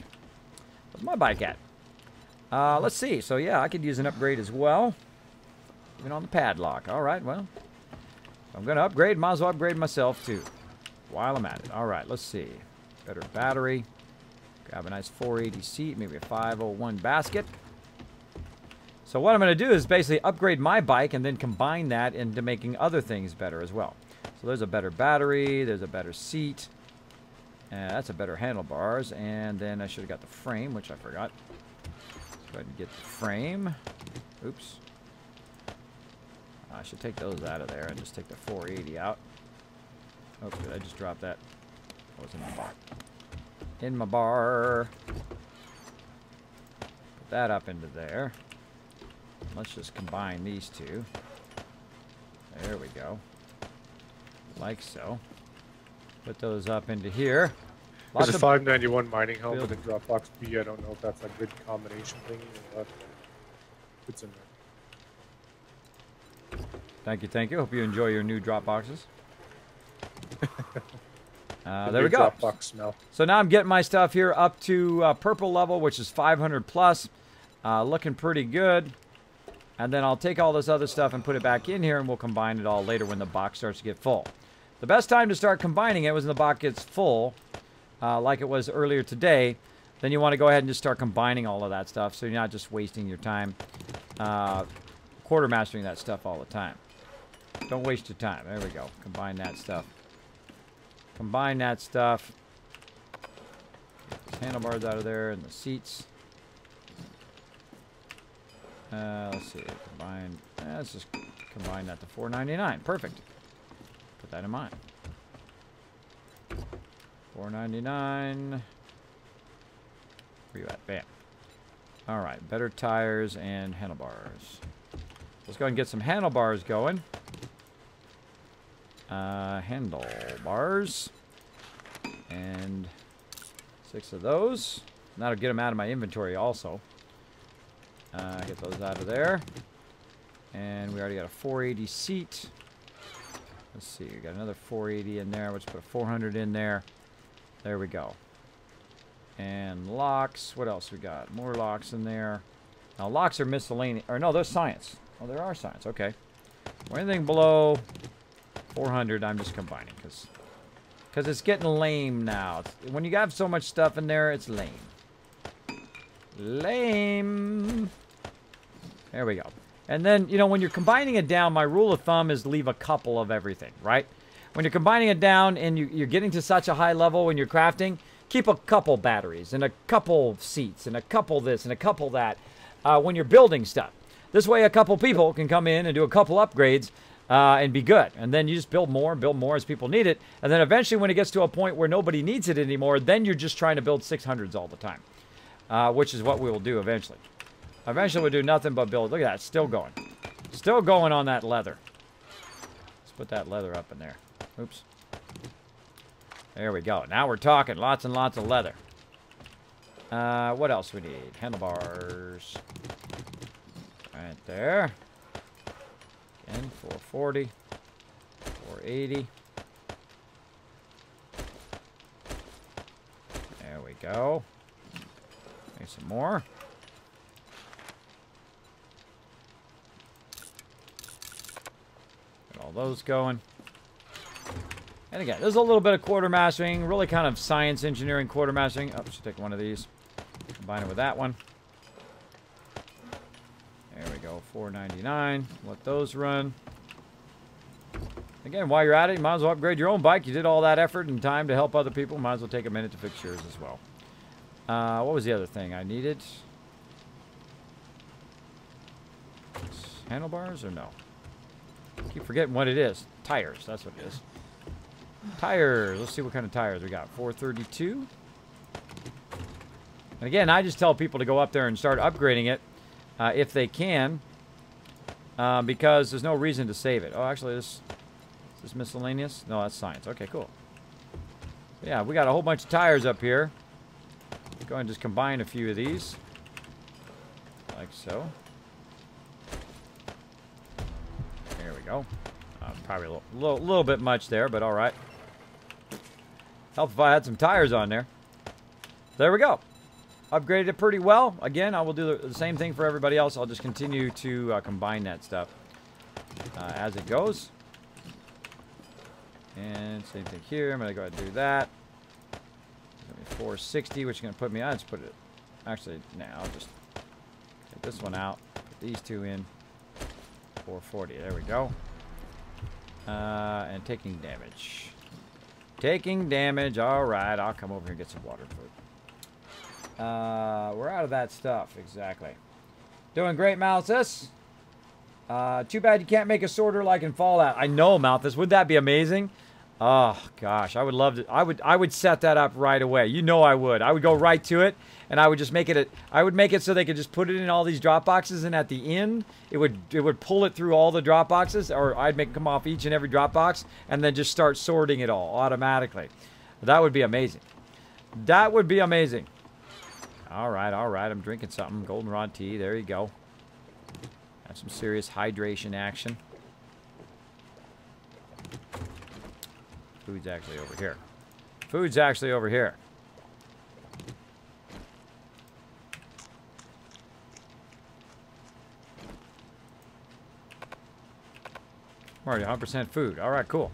Where's my bike at? Let's see. So, yeah, I could use an upgrade as well. Even on the padlock. All right, well, if I'm going to upgrade, might as well upgrade myself, too, while I'm at it. All right, let's see. Better battery. Grab a nice 480 seat, maybe a 501 basket. So what I'm going to do is basically upgrade my bike and then combine that into making other things better as well. So there's a better battery, there's a better seat, that's a better handlebars, and then I should have got the frame, which I forgot. Let's go ahead and get the frame. Oops. I should take those out of there and just take the 480 out. Oh, did I just drop that? That was in my bar. In my bar. Put that up into there. Let's just combine these two. There we go. Like so. Put those up into here. There's a 591 mining helmet in Dropbox B. I don't know if that's a good combination thing or what. It's in there. Thank you. Hope you enjoy your new drop boxes. There we go. Dropbox smell. So now I'm getting my stuff here up to purple level, which is 500 plus. Looking pretty good. And then I'll take all this other stuff and put it back in here, and we'll combine it all later when the box starts to get full. The best time to start combining it was when the box gets full, like it was earlier today. Then you want to go ahead and just start combining all of that stuff, so you're not just wasting your time quartermastering that stuff all the time. Don't waste your time. There we go. Combine that stuff. Combine that stuff. Get these handlebars out of there and the seats. Let's see. Combine. Let's just combine that to $4.99. Perfect. Put that in mind. $4.99. Where you at? Bam. All right. Better tires and handlebars. Let's go ahead and get some handlebars going. Handlebars. And 6 of those. And that'll get them out of my inventory also. Get those out of there. And we already got a 480 seat. Let's see, we got another 480 in there. Let's put a 400 in there. There we go. And locks. What else we got? More locks in there. Now, locks are miscellaneous. Or no, there's science. Oh, there are science. Okay. Well, anything below 400, I'm just combining. Because it's getting lame now. When you have so much stuff in there, it's lame. Lame. There we go. And then, you know, when you're combining it down, my rule of thumb is leave a couple of everything, right? When you're combining it down and you're getting to such a high level when you're crafting, keep a couple batteries and a couple seats and a couple this and a couple that when you're building stuff. This way a couple people can come in and do a couple upgrades and be good. And then you just build more as people need it. And then eventually when it gets to a point where nobody needs it anymore, then you're just trying to build 600s all the time, which is what we will do eventually. Eventually we'll do nothing but build. Look at that, still going. Still going on that leather. Let's put that leather up in there. Oops. There we go. Now we're talking. Lots and lots of leather. What else we need? Handlebars. Right there. Again, 440. 480. There we go. Make some more. Get all those going. And again, there's a little bit of quartermastering, really kind of science engineering quartermastering. Oh, should take one of these. Combine it with that one. There we go, $4.99. Let those run. Again, while you're at it, you might as well upgrade your own bike. You did all that effort and time to help other people. Might as well take a minute to fix yours as well. What was the other thing I needed? Handlebars or no? Keep forgetting what it is. Tires, that's what it is. Tires. Let's see what kind of tires we got. 432. And again, I just tell people to go up there and start upgrading it if they can, because there's no reason to save it. Oh, actually, is this miscellaneous? No, that's science. Okay, cool. Yeah, we got a whole bunch of tires up here. Go ahead and just combine a few of these, like so. There we go. Probably a little bit much there, but all right. Help if I had some tires on there. There we go. Upgraded it pretty well. Again, I will do the same thing for everybody else. I'll just continue to combine that stuff as it goes. And same thing here. I'm going to go ahead and do that. 460, which is going to put me on. Let's put it. Actually, now I'll just take this one out. Put these two in. 440. There we go. And taking damage. Taking damage. All right. I'll come over here and get some water food. We're out of that stuff. Exactly. Doing great, Malthus. Too bad you can't make a sorter like in Fallout. I know, Malthus. Would that be amazing? Oh, gosh. I would love to. I would set that up right away. You know I would. I would go right to it, and I would just make it. I would make it so they could just put it in all these drop boxes, and at the end, it would pull it through all the drop boxes, or I'd make it come off each and every drop box, and then just start sorting it all automatically. That would be amazing. That would be amazing. All right, all right. I'm drinking something. Goldenrod tea. There you go. Have some serious hydration action. Food's actually over here. Food's actually over here. I'm already 100% food. All right, cool.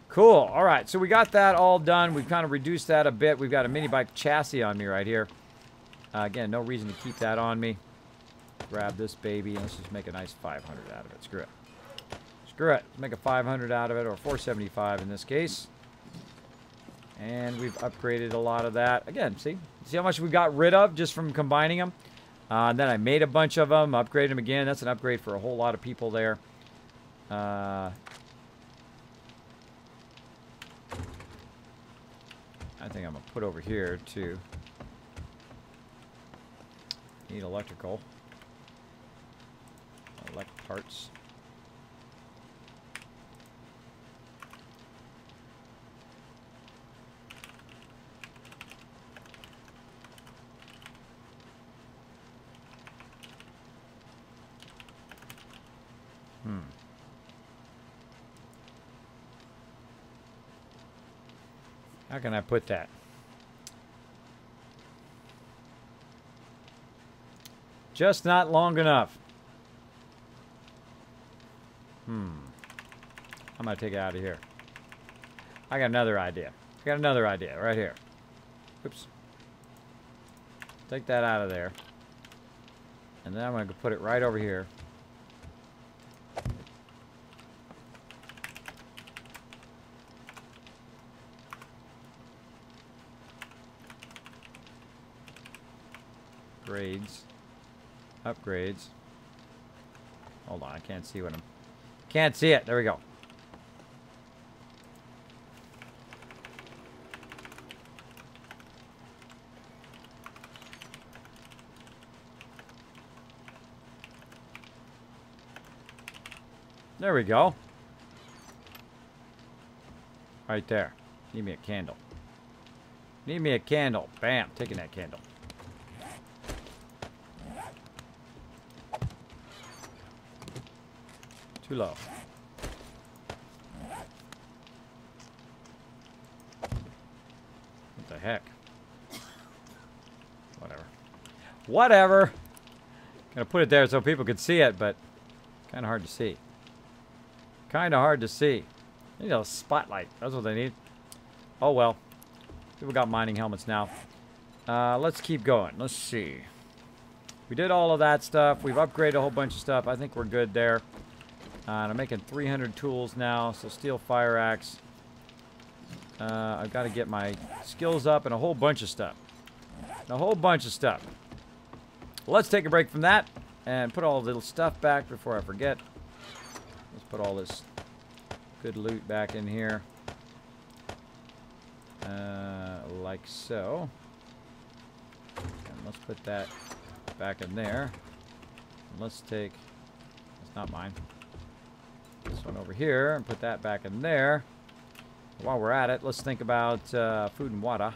Cool. All right, so we got that all done. We've kind of reduced that a bit. We've got a mini bike chassis on me right here. Again, no reason to keep that on me. Grab this baby, and let's just make a nice 500 out of it. Screw it. Screw it. Let's make a 500 out of it, or 475 in this case. And we've upgraded a lot of that. Again, see how much we got rid of just from combining them? And then I made a bunch of them, upgraded them again. That's an upgrade for a whole lot of people there. I think I'm going to put over here, too. Need electrical. Elect parts. How can I put that? Just not long enough. I'm going to take it out of here. I got another idea. I got another idea right here. Oops. Take that out of there. And then I'm going to put it right over here. Upgrades. Hold on, I can't see what I'm... Can't see it. There we go. There we go. Right there. Need me a candle. Need me a candle. Bam. Taking that candle. Too low. What the heck? Whatever. Whatever. Gonna put it there so people could see it, but kind of hard to see. Kind of hard to see. They need a spotlight. That's what they need. Oh well. People got mining helmets now. Let's keep going. Let's see. We did all of that stuff. We've upgraded a whole bunch of stuff. I think we're good there. And I'm making 300 tools now. So steel fire axe. I've got to get my skills up and a whole bunch of stuff. A whole bunch of stuff. Let's take a break from that and put all the little stuff back before I forget. Let's put all this good loot back in here. Like so. And let's put that back in there. And let's take... That's not mine. This one over here and put that back in there. While we're at it, let's think about food and water.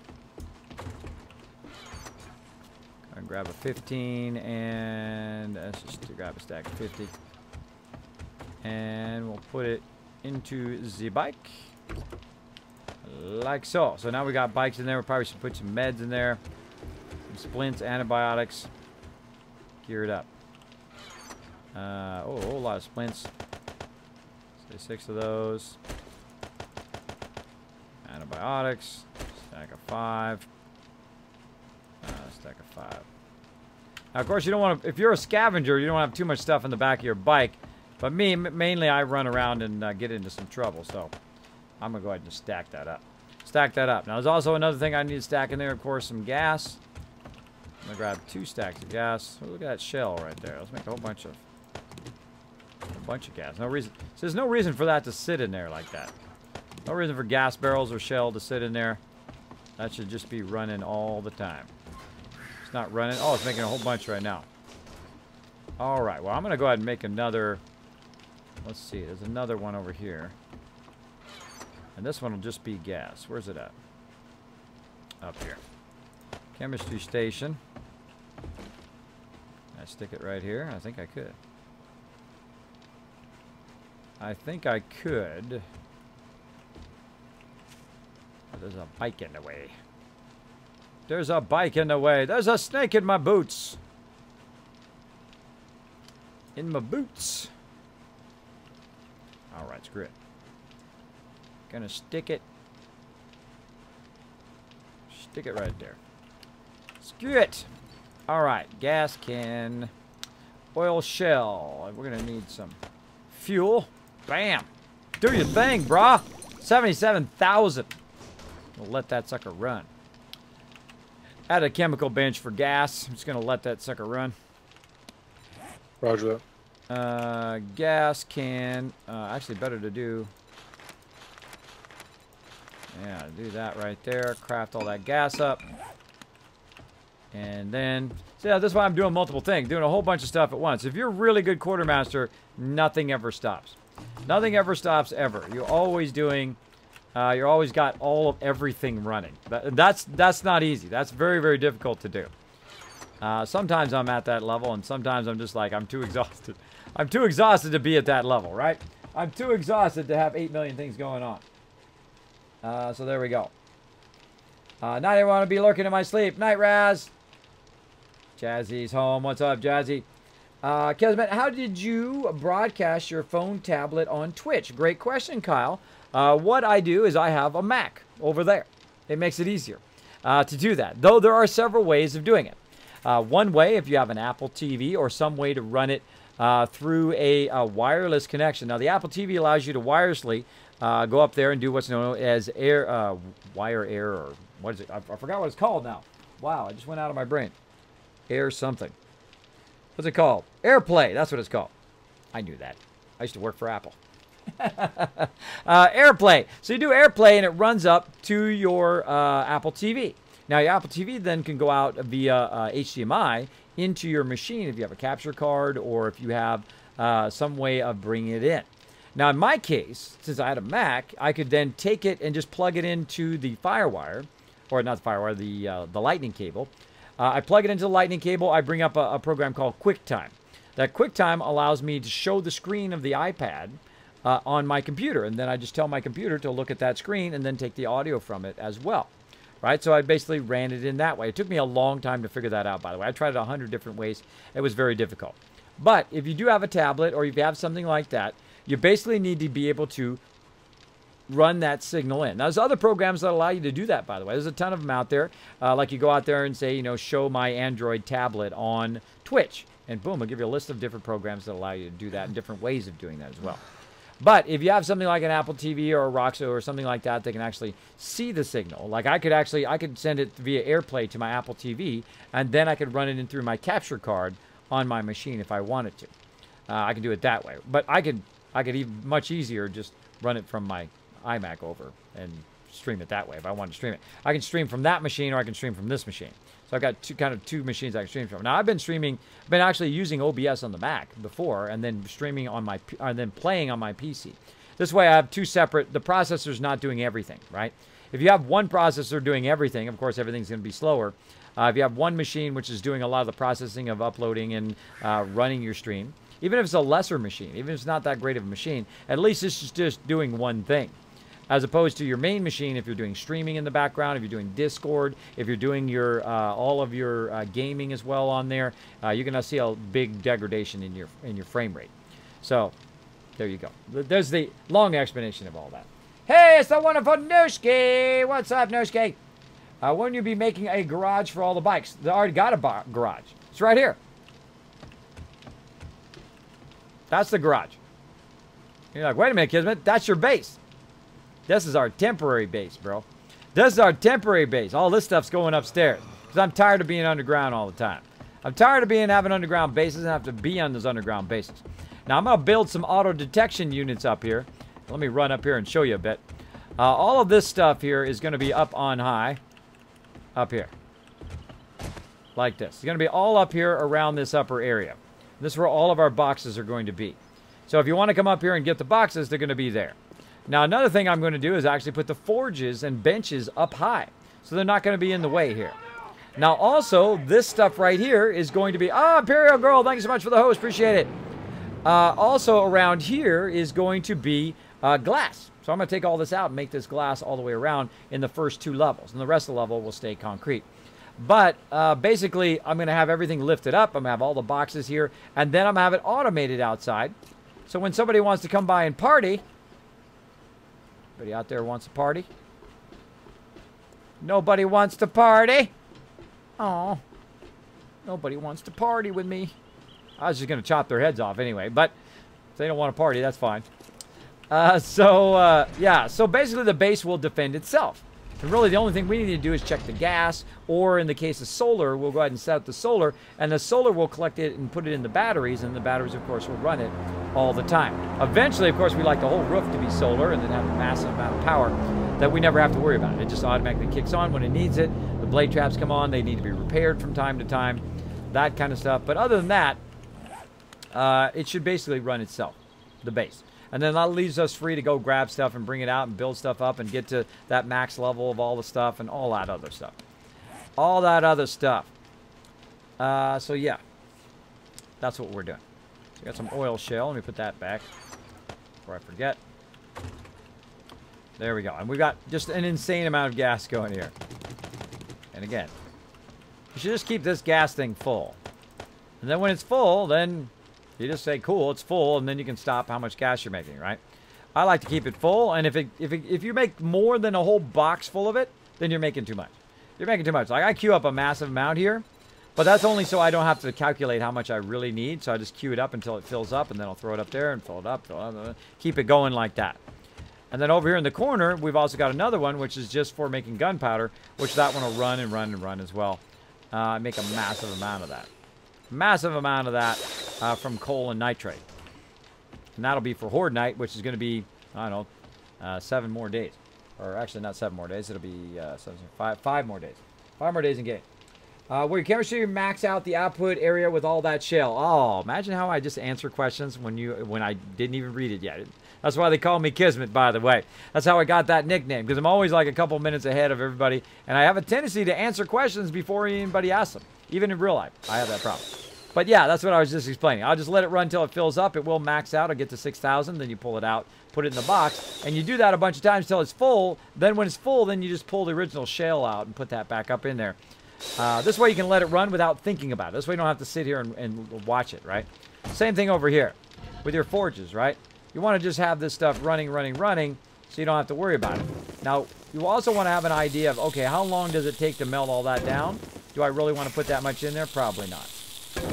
And grab a 15 and let's just grab a stack of 50. And we'll put it into the bike. Like so. So now we got bikes in there. We probably should put some meds in there. Some splints, antibiotics. Gear it up. Oh, a whole lot of splints. Say 6 of those. Antibiotics. Stack of 5. Stack of 5. Now, of course, you don't want to... If you're a scavenger, you don't want to have too much stuff in the back of your bike. But me, mainly, I run around and get into some trouble. So, I'm going to go ahead and just stack that up. Stack that up. Now, there's also another thing I need to stack in there. Of course, some gas. I'm going to grab 2 stacks of gas. Oh, look at that shell right there. Let's make a whole bunch of gas. No reason. So there's no reason for that to sit in there like that. No reason for gas barrels or shell to sit in there. That should just be running all the time. It's not running. Oh, it's making a whole bunch right now. All right. Well, I'm going to go ahead and make another. Let's see. There's another one over here. And this one will just be gas. Where's it at? Up here. Chemistry station. Can I stick it right here? I think I could. I think I could. But there's a bike in the way. There's a bike in the way. There's a snake in my boots. In my boots. Alright, screw it. Gonna stick it. Stick it right there. Screw it. Alright, gas can. Oil shell. We're gonna need some fuel. Bam. Do your thing, brah. 77,000. We'll let that sucker run. Add a chemical bench for gas. I'm just gonna let that sucker run. Roger that. Gas can. Actually, better to do. Yeah, do that right there. Craft all that gas up. And then, so yeah, this is why I'm doing multiple things. Doing a whole bunch of stuff at once. If you're a really good quartermaster, nothing ever stops. Nothing ever stops ever. You're always doing, you're always got all of everything running. That's not easy. That's very, very difficult to do. Sometimes I'm at that level, and sometimes I'm just like, I'm too exhausted. I'm too exhausted to be at that level, right? I'm too exhausted to have 8 million things going on. So there we go. Not even want to be lurking in my sleep. Night, Raz. Jazzy's home. What's up, Jazzy? Kismet, how did you broadcast your phone tablet on Twitch? Great question, Kyle. What I do is I have a Mac over there. It makes it easier to do that, though there are several ways of doing it. One way, if you have an Apple TV or some way to run it through a wireless connection. Now, the Apple TV allows you to wirelessly go up there and do what's known as wire air, or what is it? I forgot what it's called now. Wow, I just went out of my brain. Air something. What's it called? AirPlay. That's what it's called. I knew that. I used to work for Apple. AirPlay. So you do AirPlay and it runs up to your Apple TV. Now your Apple TV then can go out via HDMI into your machine if you have a capture card or if you have some way of bringing it in. Now in my case, since I had a Mac, I could then take it and just plug it into the FireWire, or not the FireWire, the Lightning cable. I plug it into the Lightning cable. I bring up a program called QuickTime. That QuickTime allows me to show the screen of the iPad on my computer, and then I just tell my computer to look at that screen and then take the audio from it as well. Right? So I basically ran it in that way. It took me a long time to figure that out, by the way. I tried it 100 different ways. It was very difficult. But if you do have a tablet or if you have something like that, you basically need to be able to run that signal in. Now, there's other programs that allow you to do that, by the way. There's a ton of them out there. Like you go out there and say, you know, show my Android tablet on Twitch. And boom, it'll give you a list of different programs that allow you to do that and different ways of doing that as well. But if you have something like an Apple TV or a Roxo or something like that, they can actually see the signal. Like I could send it via AirPlay to my Apple TV, and then I could run it in through my capture card on my machine if I wanted to. I can do it that way. But I could even much easier just run it from my iMac over and stream it that way if I want to stream it. I can stream from that machine or I can stream from this machine. So I've got two machines I can stream from. Now I've been actually using OBS on the Mac before, and then streaming on then playing on my PC. This way I have two separate. The processor's not doing everything, right? If you have one processor doing everything, of course everything's going to be slower. If you have one machine which is doing a lot of the processing of uploading and running your stream, even if it's a lesser machine, even if it's not that great of a machine, at least it's just doing one thing. As opposed to your main machine, if you're doing streaming in the background, if you're doing Discord, if you're doing your all of your gaming as well on there, you're gonna see a big degradation in your frame rate. So there you go. There's the long explanation of all that. Hey, it's the wonderful Nooski. What's up, Nooski? Wouldn't you be making a garage for all the bikes? They already got a garage. It's right here. That's the garage. You're like, wait a minute, Kismet. That's your base. This is our temporary base, bro. This is our temporary base. All this stuff's going upstairs because I'm tired of being underground all the time. I'm tired of having underground bases and have to be on those underground bases. Now, I'm going to build some auto detection units up here. Let me run up here and show you a bit. All of this stuff here is going to be up on high. Up here. Like this. It's going to be all up here around this upper area. This is where all of our boxes are going to be. So if you want to come up here and get the boxes, they're going to be there. Now, another thing I'm going to do is actually put the forges and benches up high. So they're not going to be in the way here. Now, also, this stuff right here is going to be... Ah, Imperial Girl, thank you so much for the host. Appreciate it. Also, around here is going to be glass. So I'm going to take all this out and make this glass all the way around in the first two levels. And the rest of the level will stay concrete. But basically, I'm going to have everything lifted up. I'm going to have all the boxes here. And then I'm going to have it automated outside. So when somebody wants to come by and party... Anybody out there wants to party? Nobody wants to party? Oh, nobody wants to party with me. I was just going to chop their heads off anyway, but if they don't want to party, that's fine. Yeah, so basically the base will defend itself. And really the only thing we need to do is check the gas, or in the case of solar, we'll go ahead and set up the solar, and the solar will collect it and put it in the batteries, and the batteries, of course, will run it all the time. Eventually, of course, we like the whole roof to be solar and then have a massive amount of power that we never have to worry about. It just automatically kicks on when it needs it. The blade traps come on. They need to be repaired from time to time, that kind of stuff. But other than that, it should basically run itself, the base. And then that leaves us free to go grab stuff and bring it out and build stuff up and get to that max level of all the stuff and all that other stuff. All that other stuff. So yeah, that's what we're doing. So got some oil shell. Let me put that back before I forget. There we go. And we've got just an insane amount of gas going here. And again, you should just keep this gas thing full. And then when it's full, then... you just say, cool, it's full, and then you can stop how much gas you're making, right? I like to keep it full, and if you make more than a whole box full of it, then you're making too much. You're making too much. Like, I queue up a massive amount here, but that's only so I don't have to calculate how much I really need, so I just queue it up until it fills up, and then I'll throw it up there and fill it up, keep it going like that. And then over here in the corner, we've also got another one, which is just for making gunpowder, which that one will run and run and run as well. Make a massive amount of that. Massive amount of that from coal and nitrate. And that'll be for Horde Night, which is going to be, I don't know, 7 more days. Or actually, not 7 more days. It'll be 5 more days. 5 more days in game. Where you can show you max out the output area with all that shell. Oh, imagine how I just answer questions when I didn't even read it yet. That's why they call me Kismet, by the way. That's how I got that nickname, because I'm always like a couple minutes ahead of everybody, and I have a tendency to answer questions before anybody asks them. Even in real life, I have that problem. But yeah, that's what I was just explaining. I'll just let it run until it fills up. It will max out. It'll get to 6,000. Then you pull it out, put it in the box. And you do that a bunch of times until it's full. Then when it's full, then you just pull the original shell out and put that back up in there. This way you can let it run without thinking about it. This way you don't have to sit here and watch it, right? Same thing over here with your forges, right? You want to just have this stuff running, so you don't have to worry about it. Now, you also want to have an idea of, okay, how long does it take to melt all that down? Do I really want to put that much in there? Probably not.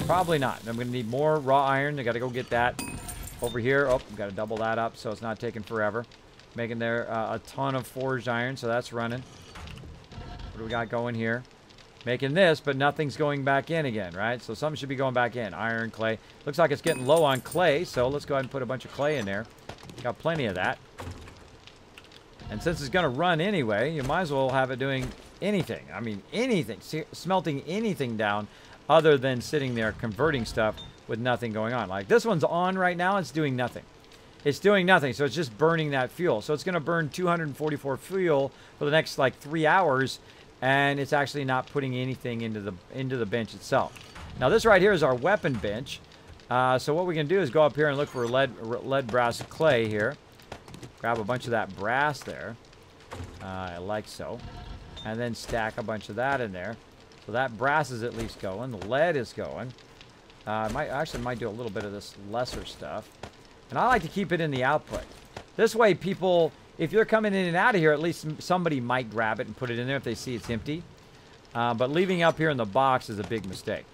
Probably not. I'm going to need more raw iron. I got to go get that over here. Oh, got to double that up so it's not taking forever. Making there a ton of forged iron, so that's running. What do we got going here? Making this, but nothing's going back in again, right? So something should be going back in. Iron, clay. Looks like it's getting low on clay, so let's go ahead and put a bunch of clay in there. Got plenty of that. And since it's going to run anyway, you might as well have it doing anything. I mean, anything. Smelting anything down other than sitting there converting stuff with nothing going on. Like this one's on right now, it's doing nothing. It's doing nothing, so it's just burning that fuel. So it's going to burn 244 fuel for the next like 3 hours, and it's actually not putting anything into the bench itself. Now this right here is our weapon bench. So what we can do is go up here and look for lead, brass, clay here. Grab a bunch of that brass there, like so, and then stack a bunch of that in there. So that brass is at least going. The lead is going. I might do a little bit of this lesser stuff. And I like to keep it in the output. This way people, if you're coming in and out of here, at least somebody might grab it and put it in there if they see it's empty. But leaving it up here in the box is a big mistake.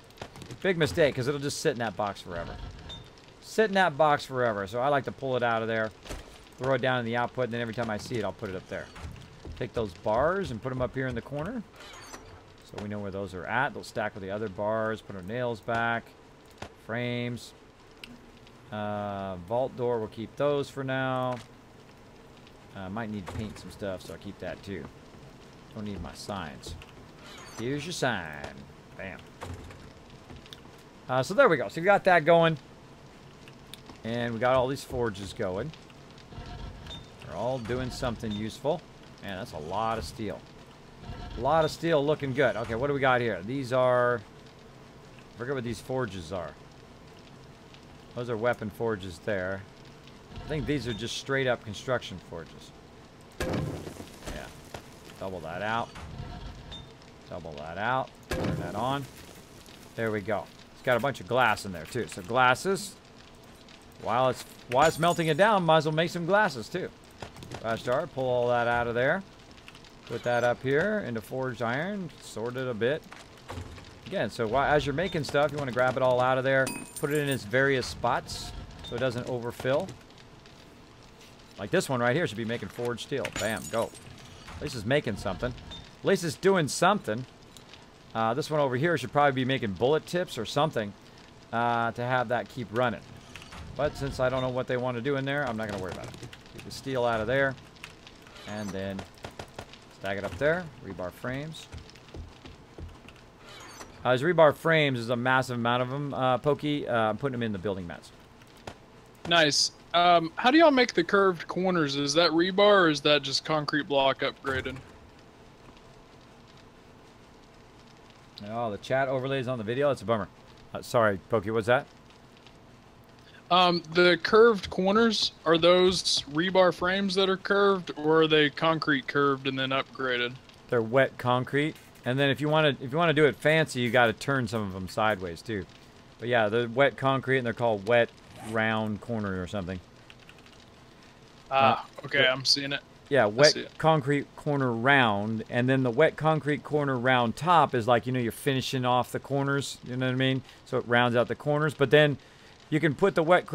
Big mistake, because it'll just sit in that box forever. Sit in that box forever. So I like to pull it out of there, throw it down in the output, and then every time I see it, I'll put it up there. Take those bars and put them up here in the corner. So we know where those are at. They'll stack with the other bars. Put our nails back. Frames. Vault door, we'll keep those for now. Might need to paint some stuff, so I'll keep that too. Don't need my signs. Here's your sign. Bam. So there we go. So we got that going. And we got all these forges going. They're all doing something useful. Man, that's a lot of steel. A lot of steel looking good. Okay, what do we got here? These are... I forget what these forges are. Those are weapon forges there. I think these are just straight up construction forges. Yeah. Double that out. Double that out. Turn that on. There we go. It's got a bunch of glass in there too. So glasses. While it's melting it down, might as well make some glasses too. Flash dart, pull all that out of there. Put that up here into forged iron. Sort it a bit. Again, so as you're making stuff, you want to grab it all out of there. Put it in its various spots so it doesn't overfill. Like this one right here should be making forged steel. Bam, go. At least it's making something. At least it's doing something. This one over here should probably be making bullet tips or something to have that keep running. But since I don't know what they want to do in there, I'm not going to worry about it. Keep the steel out of there. And then stack it up there. Rebar frames. These rebar frames is a massive amount of them, Pokey. I'm putting them in the building mats. Nice. How do y'all make the curved corners? Is that rebar or is that just concrete block upgraded? Oh, the chat overlays on the video? That's a bummer. Sorry, Pokey, what's that? The curved corners, are those rebar frames that are curved, or are they concrete curved and then upgraded? They're wet concrete. And then if you want to do it fancy, you got to turn some of them sideways too. But yeah, they're wet concrete and they're called wet round corner or something. Okay, I'm seeing it. Yeah, wet concrete corner round, and then the wet concrete corner round top is like, you know, you're finishing off the corners, you know what I mean? So it rounds out the corners, but then you can put the wet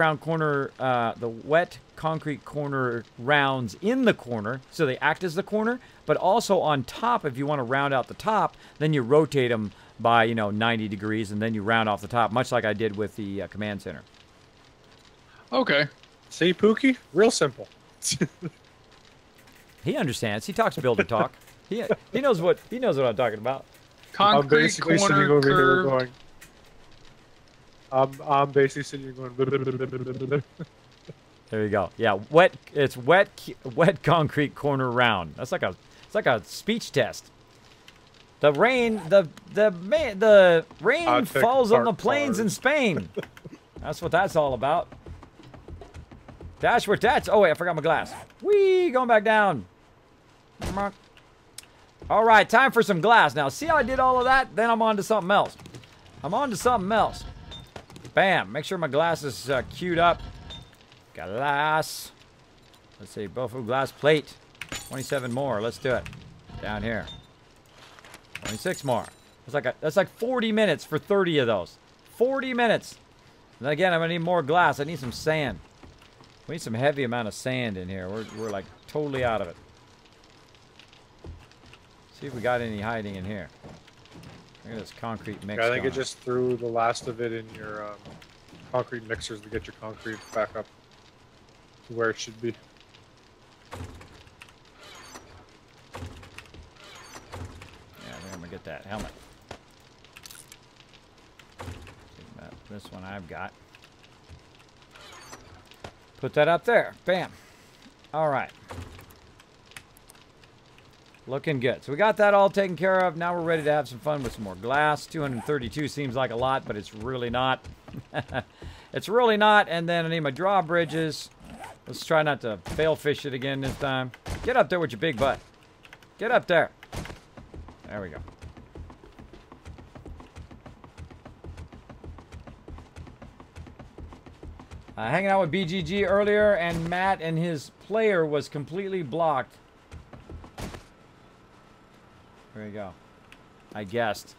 concrete corner rounds in the corner, so they act as the corner, but also on top, if you want to round out the top, then you rotate them by, 90 degrees, and then you round off the top, much like I did with the command center. Okay. See, Pookie? Real simple. He understands. He talks builder talk. He knows what I'm talking about. I'm Concrete basically sitting corner over here curved. going. I'm basically sitting here going. There you go. Yeah, it's wet concrete corner round. It's like a speech test. The rain falls on the plains in Spain. That's what that's all about. Dash where that's. Oh wait, I forgot my glass. Whee, going back down. All right, time for some glass. Now, see how I did all of that? Then I'm on to something else. Bam. Make sure my glass is queued up. Glass. Let's see, Bofu glass plate. 27 more. Let's do it. Down here. 26 more. That's like 40 minutes for 30 of those. 40 minutes. And again, I'm gonna need more glass. I need some sand. We need some heavy amount of sand in here. We're like totally out of it. See if we got any hiding in here. Look at this concrete mix. I think it just threw the last of it in your concrete mixers to get your concrete back up to where it should be. Yeah, I think I'm gonna get that helmet. This one I've got. Put that up there. Bam. All right. Looking good. So we got that all taken care of. Now we're ready to have some fun with some more glass. 232 seems like a lot, but it's really not. It's really not. And then I need my drawbridges. Let's try not to fail fish it again this time. Get up there with your big butt. Get up there. There we go. Hanging out with BGG earlier, and Matt and his player was completely blocked. There you go. I guessed.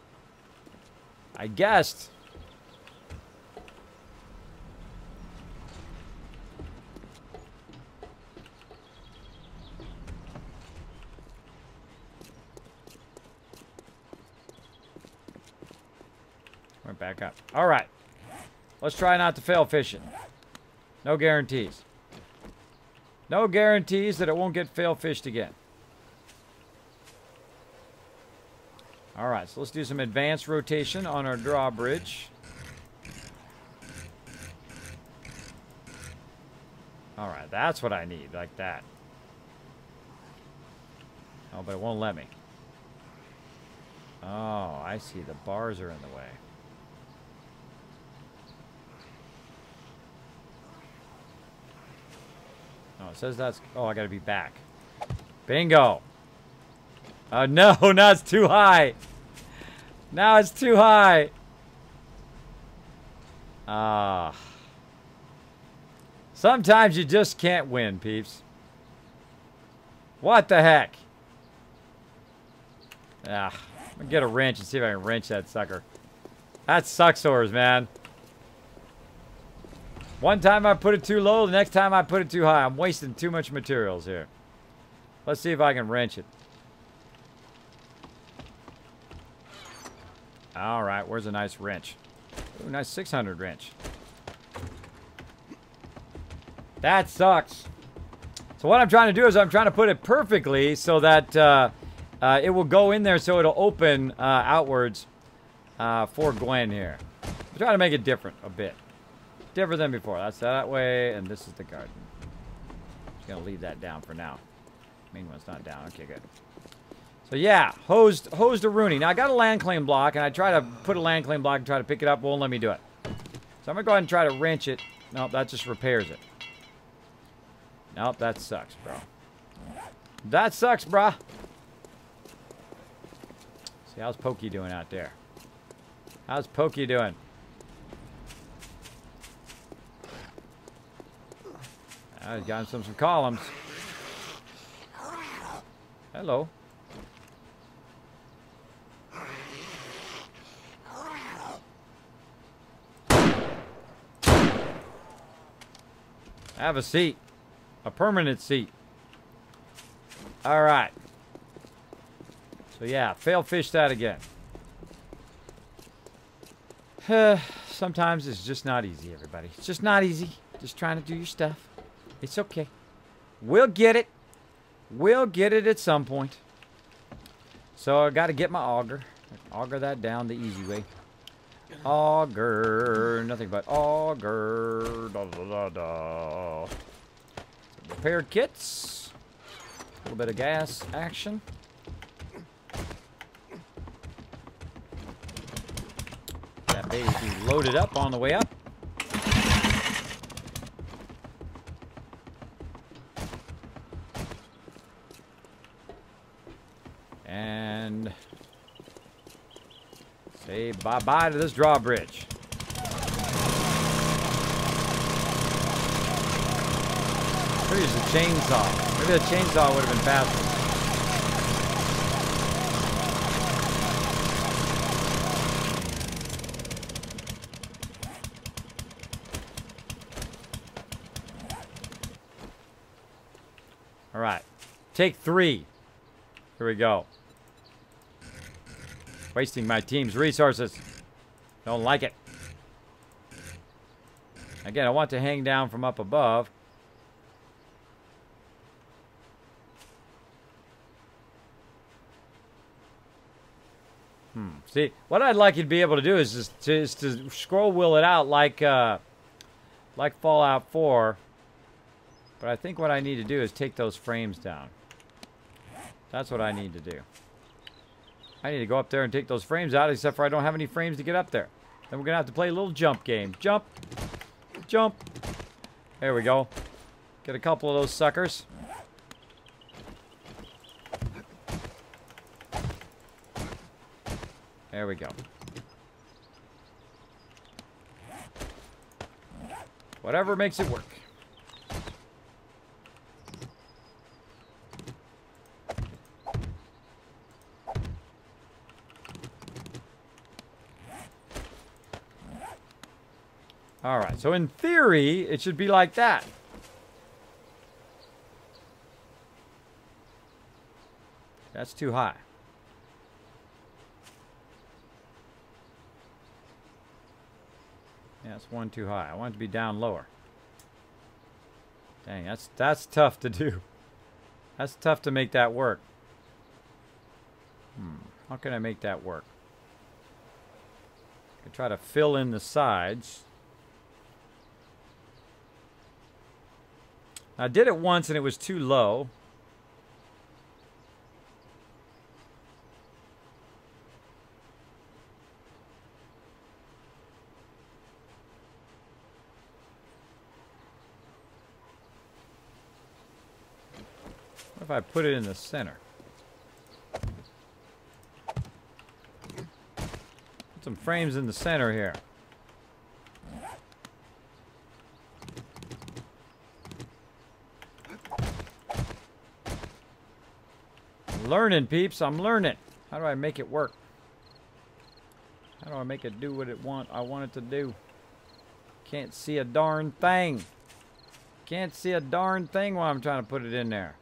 We're back up. All right. Let's try not to fail fishing. No guarantees. No guarantees that it won't get fail fished again. All right, so let's do some advanced rotation on our drawbridge. All right, that's what I need, like that. Oh, but it won't let me. Oh, I see. The bars are in the way. Oh, it says that's... Oh, I gotta be back. Bingo! Oh, no, now it's too high. Now it's too high. Sometimes you just can't win, peeps. What the heck? I'm gonna get a wrench and see if I can wrench that sucker. That sucksores, man. One time I put it too low, the next time I put it too high. I'm wasting too much materials here. Let's see if I can wrench it. All right, where's a nice wrench? Ooh, nice 600 wrench. That sucks. So what I'm trying to do is I'm trying to put it perfectly so that it will go in there so it'll open outwards for Gwen here. I'm trying to make it different a bit. Different than before. That's that way, and this is the garden. Just gonna leave that down for now. Main one's not down. Okay, good. So yeah, hosed a Rooney. Now I got a land claim block, and I try to put a land claim block and try to pick it up. Won't let me do it. So I'm gonna go ahead and try to wrench it. Nope, that just repairs it. Nope, that sucks, bro. That sucks, brah. See, how's Pokey doing out there? How's Pokey doing? I've got some columns. Hello. Have a seat. A permanent seat. All right. So yeah, fail fish that again. Sometimes it's just not easy, everybody. It's just not easy. Just trying to do your stuff. It's okay. We'll get it. We'll get it at some point. So I got to get my auger. Auger that down the easy way. Auger. Nothing but auger. Da, da, da, da. Repair kits. A little bit of gas action. That baby loaded up on the way up. And say bye-bye to this drawbridge. Maybe it's a chainsaw. Maybe the chainsaw would have been faster. All right. Take 3. Here we go. Wasting my team's resources. Don't like it. Again, I want to hang down from up above. See, what I'd like you to be able to do is just to scroll wheel it out like Fallout 4. But I think what I need to do is take those frames down. That's what I need to do. I need to go up there and take those frames out, except for I don't have any frames to get up there. Then we're going to have to play a little jump game. Jump. Jump. There we go. Get a couple of those suckers. There we go. Whatever makes it work. All right, so in theory, it should be like that. That's too high. Yeah, that's one too high. I want it to be down lower. Dang, that's tough to do. That's tough to make that work. How can I make that work? I could try to fill in the sides. I did it once and it was too low. What if I put it in the center? Put some frames in the center here. Learning, peeps. I'm learning. How do I make it work? How do I make it do what I want it to do? Can't see a darn thing. Can't see a darn thing while I'm trying to put it in there.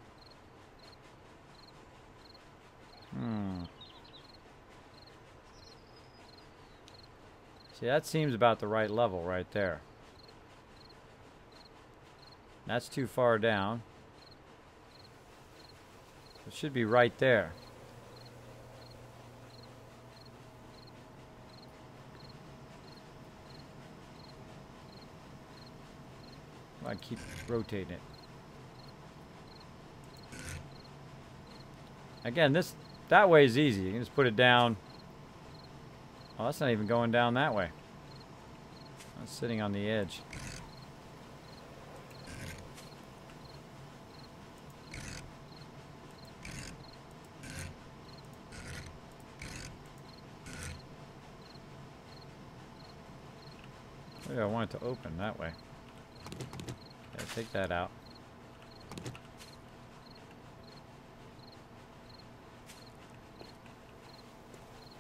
See, that seems about the right level right there. That's too far down. It should be right there. I keep rotating it. Again, that way is easy. You can just put it down. Oh, that's not even going down that way. That's sitting on the edge. Maybe I want it to open that way. Yeah, take that out.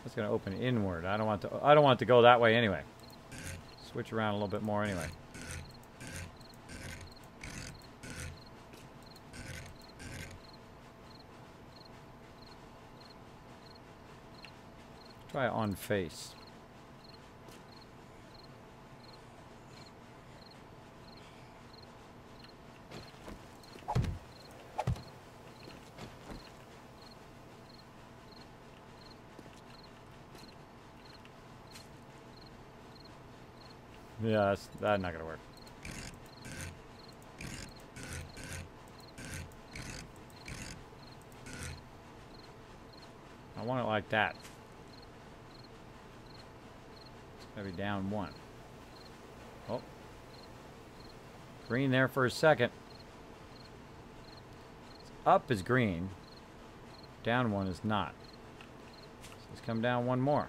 It's going to open inward. I don't want it to go that way anyway. Switch around a little bit more anyway. Try on face. Yeah, that's not gonna work. I want it like that. It's gotta be down 1. Oh. Green there for a second. Up is green. Down 1 is not. So let's come down 1 more.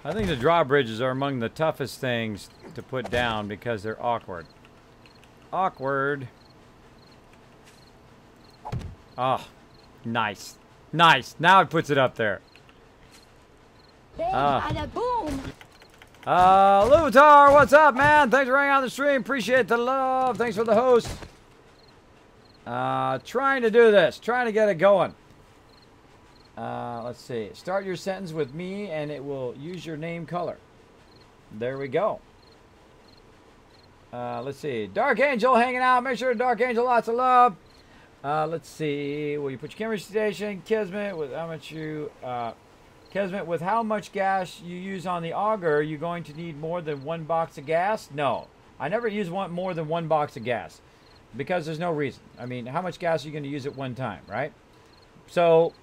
I think the drawbridges are among the toughest things to put down because they're awkward. Awkward. Oh, nice. Nice. Now it puts it up there. Luvitar, what's up, man? Thanks for hanging on the stream. Appreciate the love. Thanks for the host. Trying to do this. Trying to get it going. Let's see. Start your sentence with me and it will use your name color. There we go. Let's see. Dark Angel hanging out. Make sure Dark Angel, lots of love. Let's see. Will you put your camera station? Kismet with how much you Kismet with how much gas you use on the auger, are you going to need more than 1 box of gas? No. I never use more than 1 box of gas. Because there's no reason. I mean, how much gas are you going to use at one time, right? So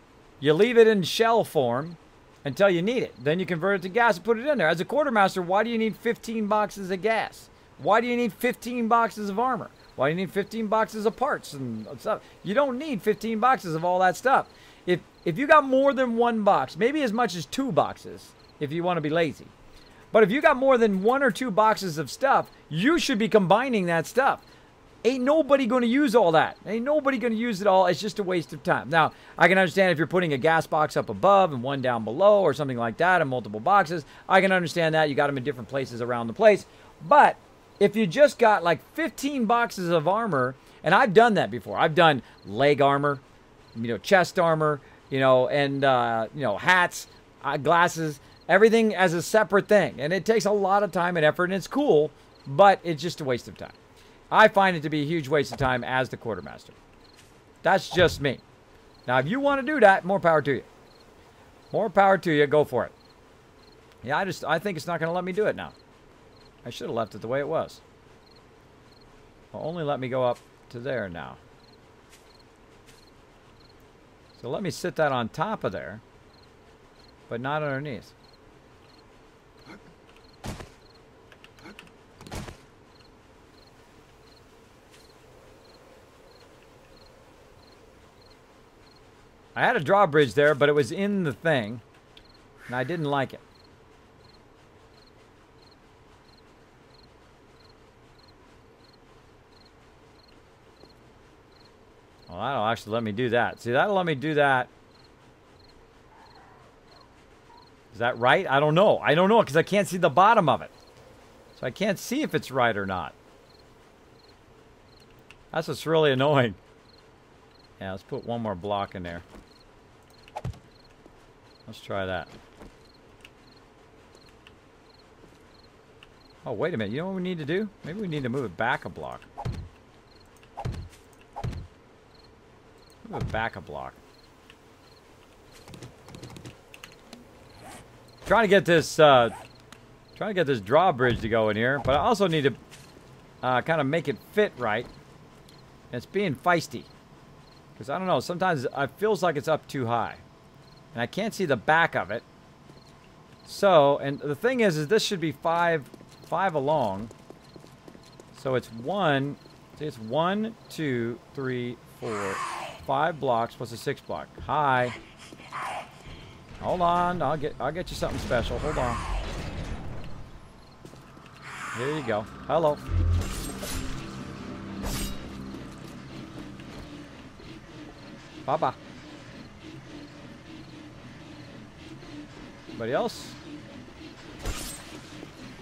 you leave it in shell form until you need it. Then you convert it to gas and put it in there. As a quartermaster, why do you need 15 boxes of gas? Why do you need 15 boxes of armor? Why do you need 15 boxes of parts and stuff? You don't need 15 boxes of all that stuff. If you got more than 1 box, maybe as much as 2 boxes, if you want to be lazy. But if you got more than 1 or 2 boxes of stuff, you should be combining that stuff. Ain't nobody going to use all that. Ain't nobody going to use it all. It's just a waste of time. Now, I can understand if you're putting a gas box up above and 1 down below or something like that and multiple boxes. I can understand that. You got them in different places around the place. But if you just got like 15 boxes of armor, and I've done that before. I've done leg armor, chest armor, and, hats, glasses, everything as a separate thing. And it takes a lot of time and effort, and it's cool, but it's just a waste of time. I find it to be a huge waste of time as the quartermaster. That's just me. Now, if you want to do that, more power to you. More power to you. Go for it. Yeah, I think it's not going to let me do it now. I should have left it the way it was. Well, only let me go up to there now. So let me sit that on top of there, but not underneath. I had a drawbridge there, but it was in the thing, and I didn't like it. Well, that'll actually let me do that. See, that'll let me do that. Is that right? I don't know. I don't know because I can't see the bottom of it. So I can't see if it's right or not. That's what's really annoying. Yeah, let's put 1 more block in there. Let's try that. Oh, wait a minute. You know what we need to do? Maybe we need to move it back a block. Move it back a block. Trying to get this drawbridge to go in here, but I also need to kind of make it fit right. And it's being feisty. Because I don't know, sometimes it feels like it's up too high. And I can't see the back of it. So, and the thing is this should be 5 along. So it's 1, it's 1, 2, 3, 4, 5 blocks plus a 6 block. Hi. Hold on, I'll get you something special. Hold on. Here you go. Hello. Bye-bye. Anybody else?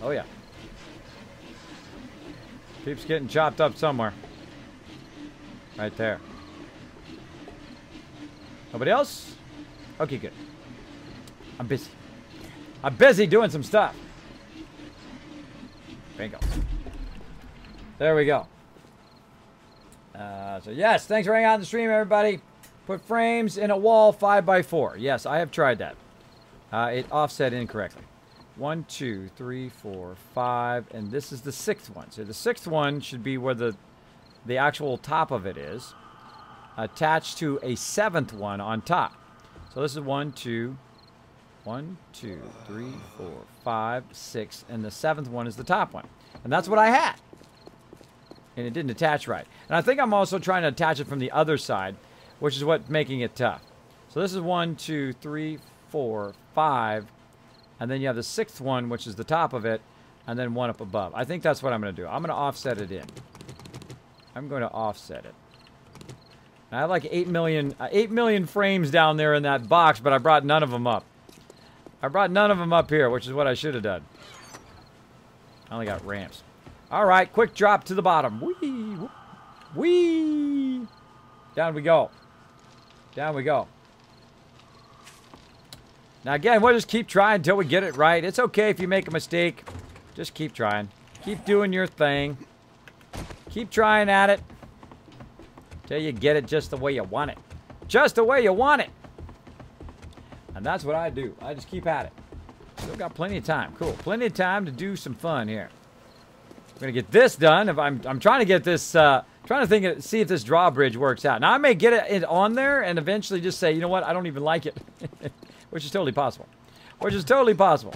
Oh, yeah. Keeps getting chopped up somewhere. Right there. Nobody else? Okay, good. I'm busy. I'm busy doing some stuff. Bingo. There we go. So yes, thanks for hanging out on the stream, everybody. Put frames in a wall 5x4. Yes, I have tried that. It offset incorrectly. 1, 2, 3, 4, 5, and this is the 6th one. So the 6th one should be where the actual top of it is, attached to a 7th one on top. So this is 1, 2, 3, 4, 5, 6, and the 7th one is the top one. And that's what I had. And it didn't attach right. And I think I'm also trying to attach it from the other side, which is what's making it tough. So this is 1, 2, 3, 4, 5, and then you have the 6th one, which is the top of it, and then one up above. I think that's what I'm going to do. I'm going to offset it in. I'm going to offset it. I have like 8 million frames down there in that box, but I brought none of them up. I brought none of them up here, which is what I should have done. I only got ramps. All right, quick drop to the bottom. Whee! Whee! Down we go. Down we go. Now again, we'll just keep trying until we get it right. It's okay if you make a mistake. Just keep trying. Keep doing your thing. Keep trying at it till you get it just the way you want it. Just the way you want it. And that's what I do. I just keep at it. Still got plenty of time. Cool. Plenty of time to do some fun here. I'm gonna get this done. If I'm trying to get this. Trying to see if this drawbridge works out. Now I may get it on there and eventually just say, you know what? I don't even like it, which is totally possible. Which is totally possible.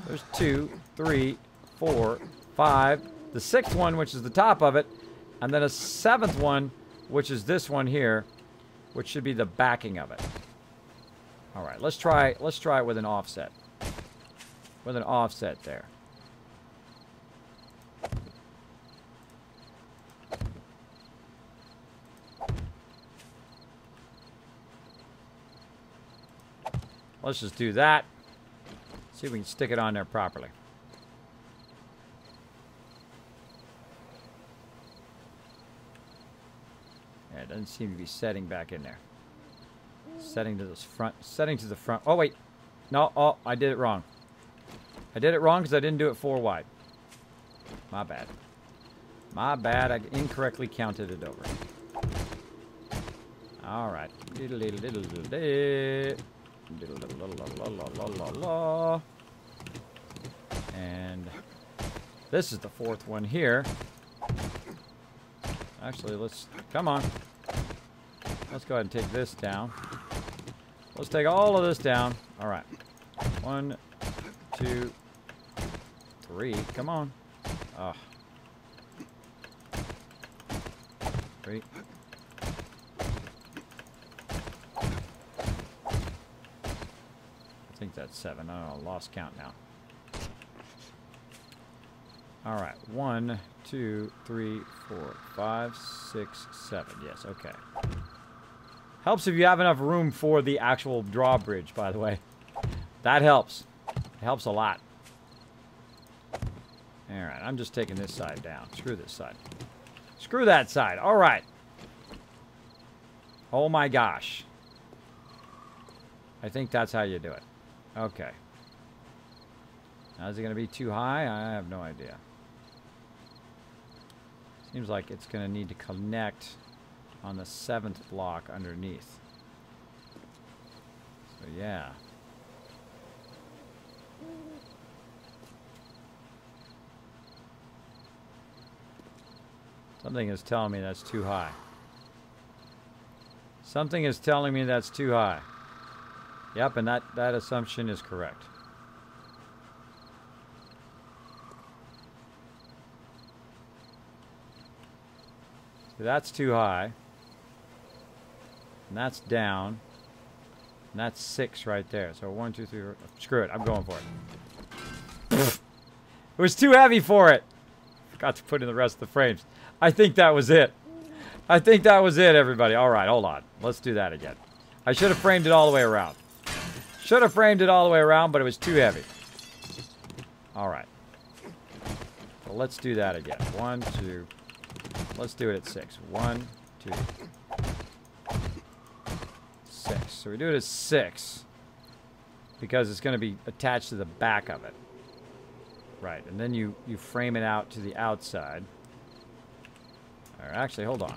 There's 2, 3, 4, 5. The 6th one, which is the top of it, and then a 7th one, which is this one here, which should be the backing of it. All right, let's try it with an offset. With an offset there. Let's just do that. See if we can stick it on there properly. Yeah, it doesn't seem to be setting back in there. Setting to this front. Setting to the front. Oh, wait. No, oh, I did it wrong. I did it wrong because I didn't do it 4 wide. My bad. My bad. I incorrectly counted it over. All right. And this is the 4th one here. Actually, come on. Let's go ahead and take this down. Let's take all of this down. All right. 1, 2, 3. Come on. 3. I think that's 7. I don't know. Lost count now. All right. 1, 2, 3, 4, 5, 6, 7. Yes. Okay. Helps if you have enough room for the actual drawbridge, by the way. That helps. It helps a lot. All right. I'm just taking this side down. Screw this side. Screw that side. All right. Oh my gosh. I think that's how you do it. Okay. Now, is it going to be too high? I have no idea. Seems like it's going to need to connect on the 7th block underneath. So, yeah. Something is telling me that's too high. Something is telling me that's too high. Yep, and that assumption is correct. So that's too high. And that's down. And that's 6 right there. So 1, 2, 3. Screw it. I'm going for it. It was too heavy for it. Forgot to put in the rest of the frames. I think that was it. I think that was it, everybody. All right, hold on. Let's do that again. I should have framed it all the way around. Should have framed it all the way around, but it was too heavy. All right. So let's do that again. 1, 2. Let's do it at 6. 1, 2, 6. So we do it at 6 because it's going to be attached to the back of it. Right, and then you frame it out to the outside. Or actually, hold on.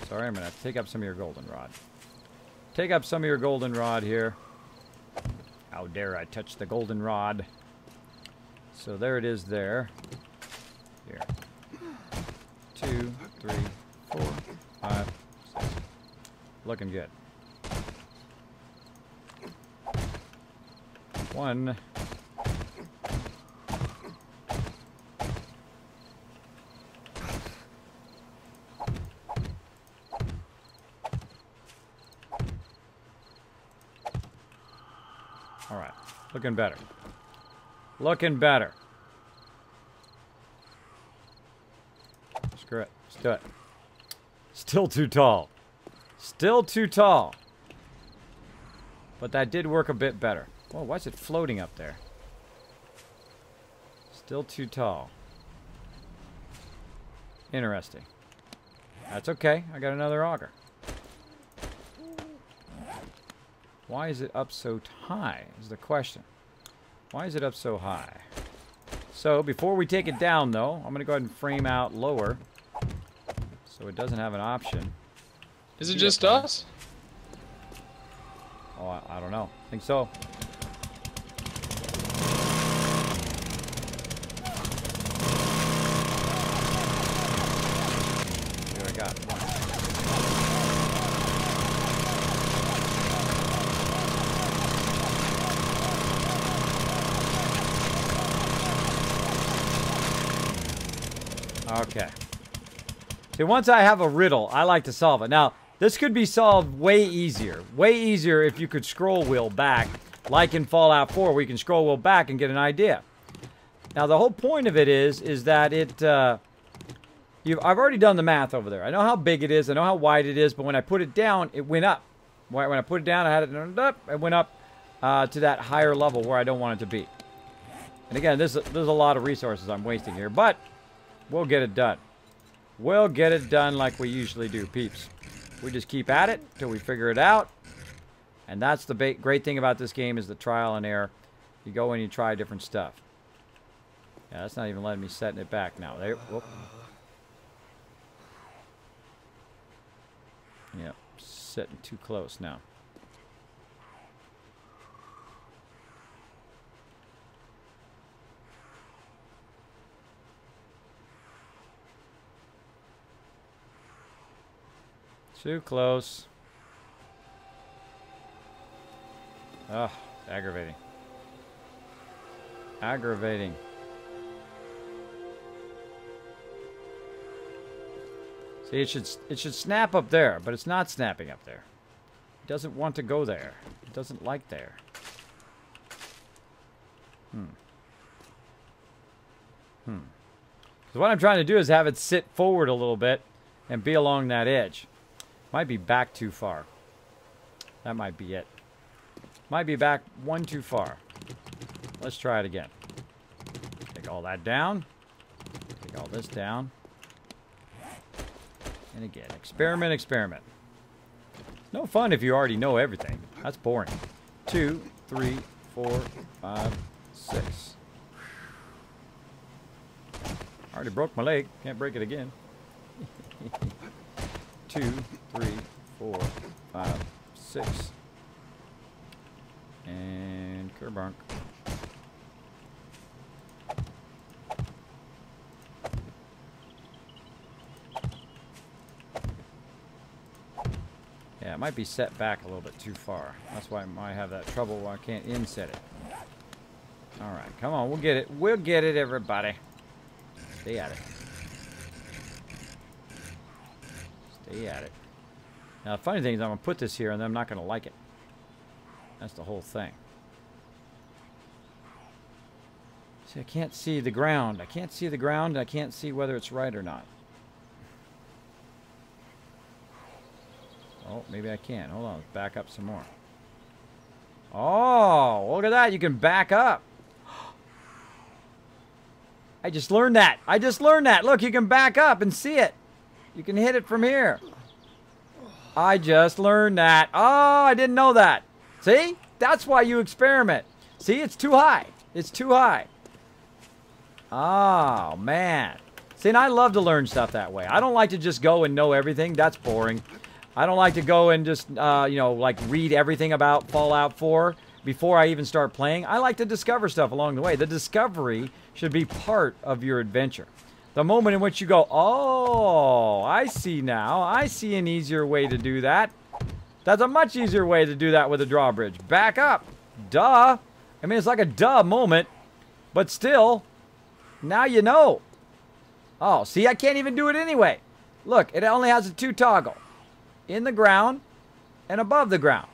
Sorry, I'm going to take up some of your goldenrod. Take up some of your goldenrod here. How dare I touch the goldenrod? So there it is there. Here. 2, 3, 4, 5, 6. Looking good. 1. All right, looking better. Looking better. Screw it. Let's do it. Still too tall. Still too tall. But that did work a bit better. Whoa, why is it floating up there? Still too tall. Interesting. That's okay. I got another auger. Why is it up so high is the question. Why is it up so high? So before we take it down though, I'm going to go ahead and frame out lower so it doesn't have an option. Is it just us? Oh, I don't know. I think so. Here I got one. Okay. See, once I have a riddle, I like to solve it. Now, this could be solved way easier. Way easier if you could scroll wheel back, like in Fallout 4, where you can scroll wheel back and get an idea. Now, the whole point of it is that it... I've already done the math over there. I know how big it is. I know how wide it is. But when I put it down, it went up. When I put it down, I had it up. It went up to that higher level where I don't want it to be. And again, there's a lot of resources I'm wasting here. But we'll get it done. We'll get it done like we usually do, peeps. We just keep at it till we figure it out. And that's the great thing about this game is the trial and error. You go and you try different stuff. Yeah, that's not even letting me setting it back now. There. Whoop. Yep, sitting too close now. Too close. Ugh, aggravating. Aggravating. See, it should snap up there, but it's not snapping up there. It doesn't want to go there. It doesn't like there. So what I'm trying to do is have it sit forward a little bit and be along that edge. Might be back too far. That might be it. Might be back one too far. Let's try it again. Take all that down. Take all this down. And again, experiment, experiment. No fun if you already know everything. That's boring. 2, 3, 4, 5, 6. Already broke my leg. Can't break it again. 2, 3, 4, 5, 6. And kerbunk. Yeah, it might be set back a little bit too far. That's why I might have that trouble where I can't inset it. Alright, come on, we'll get it. We'll get it, everybody. Stay at it. Stay at it. Now, the funny thing is I'm going to put this here and I'm not going to like it. That's the whole thing. See, I can't see the ground. I can't see the ground and I can't see whether it's right or not. Oh, maybe I can. Hold on, let's back up some more. Oh, look at that. You can back up. I just learned that. I just learned that. Look, you can back up and see it. You can hit it from here. I just learned that. Oh, I didn't know that. See? That's why you experiment. See, it's too high. It's too high. Oh, man. See, and I love to learn stuff that way. I don't like to just go and know everything. That's boring. I don't like to go and just, you know, like read everything about Fallout 4 before I even start playing. I like to discover stuff along the way. The discovery should be part of your adventure. The moment in which you go, oh, I see now. I see an easier way to do that. That's a much easier way to do that with a drawbridge. Back up. Duh. I mean, it's like a duh moment. But still, now you know. Oh, see, I can't even do it anyway. Look, it only has a 2 toggle. In the ground and above the ground.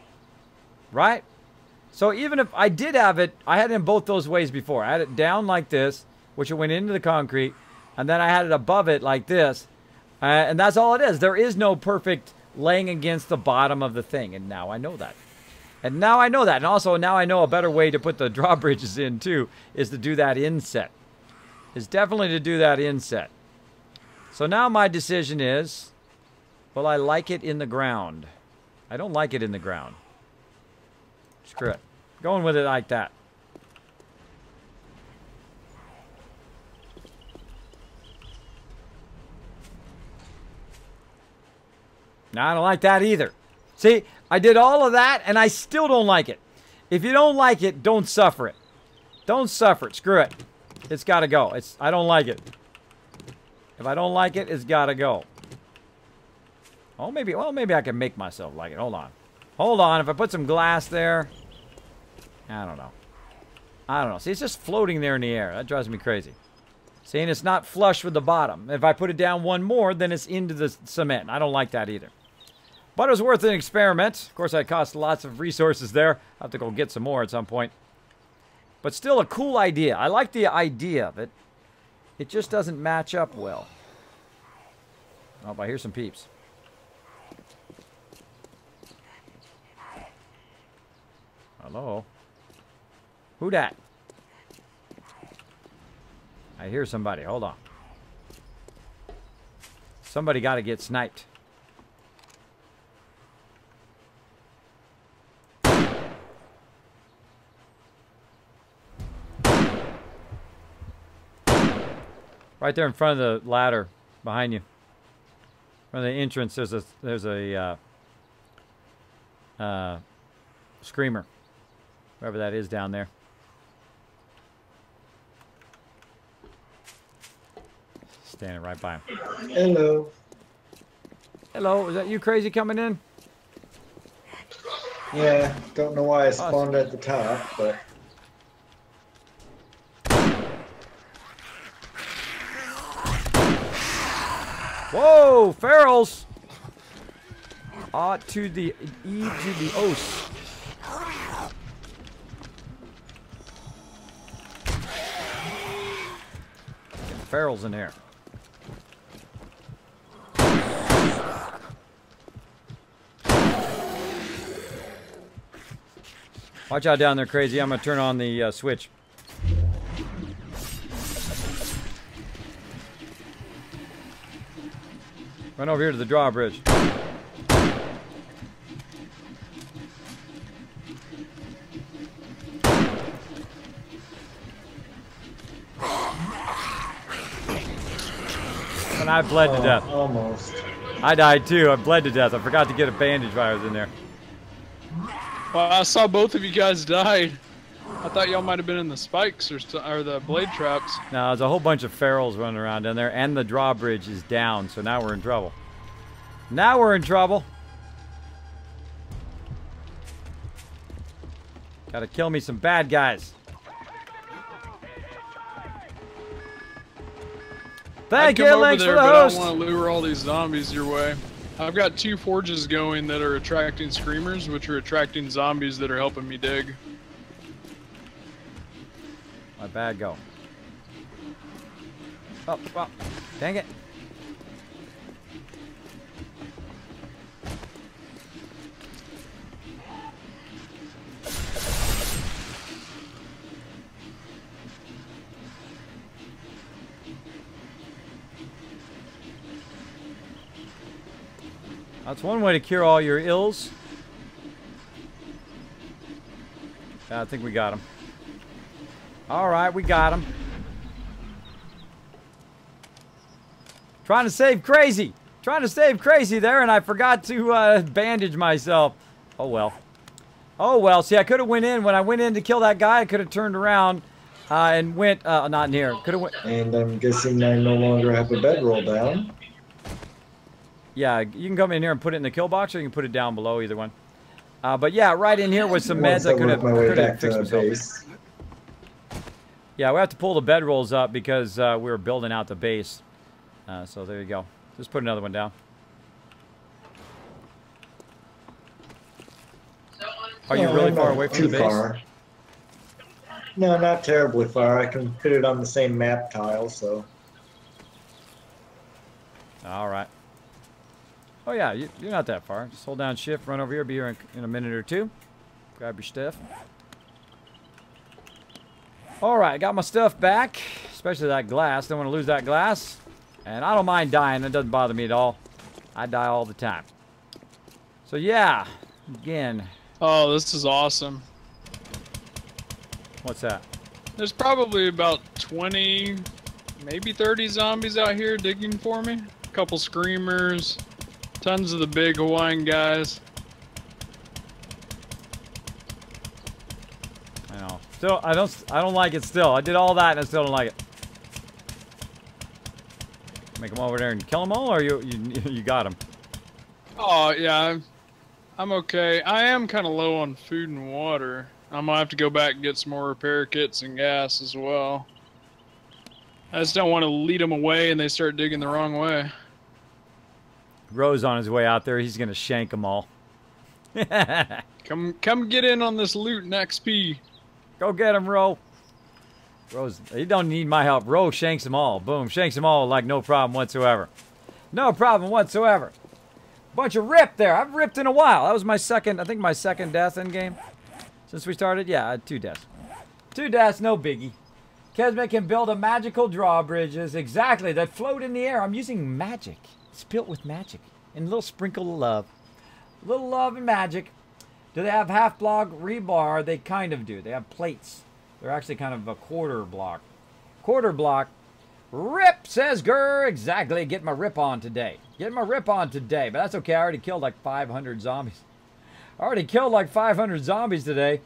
Right? So even if I did have it, I had it in both those ways before. I had it down like this, which it went into the concrete. And then I had it above it like this. And that's all it is. There is no perfect laying against the bottom of the thing. And now I know that. And now I know that. And also now I know a better way to put the drawbridges in too is to do that inset. Is definitely to do that inset. So now my decision is, well, I like it in the ground. I don't like it in the ground. Screw it. Going with it like that. No, I don't like that either. See, I did all of that, and I still don't like it. If you don't like it, don't suffer it. Don't suffer it. Screw it. It's got to go. I don't like it. If I don't like it, it's got to go. Oh, maybe I can make myself like it. Hold on. Hold on. If I put some glass there, I don't know. I don't know. See, it's just floating there in the air. That drives me crazy. See, and it's not flush with the bottom. If I put it down one more, then it's into the cement. I don't like that either. But it was worth an experiment. Of course, I cost lots of resources there. I'll have to go get some more at some point. But still a cool idea. I like the idea of it. It just doesn't match up well. Oh, I hear some peeps. Hello? Who dat? I hear somebody. Hold on. Somebody got to get sniped. Right there in front of the ladder, behind you. In front of the entrance, there's a screamer. Whoever that is down there. Standing right by him. Hello. Hello, is that you crazy coming in? Yeah, don't know why I spawned at the top, but... Whoa, ferals! A to the E to the os. Getting ferals in here. Watch out down there, crazy. I'm gonna turn on the switch. Run over here to the drawbridge. And I bled to death. Almost. I died too. I bled to death. I forgot to get a bandage while I was in there. Well, I saw both of you guys died. I thought y'all might have been in the spikes or the blade traps. No, there's a whole bunch of ferals running around down there, and the drawbridge is down, so now we're in trouble. Now we're in trouble. Gotta kill me some bad guys. Thank you, Links, for the host. I don't want to lure all these zombies your way. I've got 2 forges going that are attracting screamers, which are attracting zombies that are helping me dig. My bad go. Oh, well, dang it. That's one way to cure all your ills. I think we got him. All right, we got him. Trying to save Crazy. Trying to save Crazy there, and I forgot to bandage myself. Oh, well. Oh, well. See, I could have went in. When I went in to kill that guy, I could have turned around and went... not in here. Could have went... And I'm guessing I no longer have a bedroll down. Yeah, you can come in here and put it in the kill box, or you can put it down below, either one. But yeah, right in here with some meds, I could have fixed myself. Yeah, we have to pull the bedrolls up because we were building out the base. So there you go. Just put another one down. Are you really far away from the base? Far. No, not terribly far. I can put it on the same map tile, so. All right. Oh, yeah, you're not that far. Just hold down shift, run over here, be here in a minute or two. Grab your stuff. All right, got my stuff back, especially that glass. Don't want to lose that glass. And I don't mind dying. It doesn't bother me at all. I die all the time. So, yeah, again. Oh, this is awesome. What's that? There's probably about 20, maybe 30 zombies out here digging for me. A couple screamers. Tons of the big Hawaiian guys. I know. Still, I don't like it still. I did all that and I still don't like it. Make them over there and kill them all, or you got them? Oh, yeah. I'm okay. I am kind of low on food and water. I'm gonna have to go back and get some more repair kits and gas as well. I just don't want to lead them away and they start digging the wrong way. Ro's on his way out there. He's gonna shank them all. Come get in on this loot and XP. Go get him, Ro. Ro's, he don't need my help. Ro shanks them all. Boom, shanks them all like no problem whatsoever. No problem whatsoever. Bunch of rip there. I've ripped in a while. That was my second, I think my second death in game. Since we started, yeah, I had 2 deaths. 2 deaths, no biggie. Kismet can build a magical drawbridges, exactly, that float in the air. I'm using magic. It's built with magic and a little sprinkle of love. A little love and magic. Do they have half block rebar? They kind of do. They have plates. They're actually kind of a quarter block. Quarter block. Rip, says Gurr. Exactly. Getting my rip on today. Getting my rip on today. But that's okay. I already killed like 500 zombies. I already killed like 500 zombies today.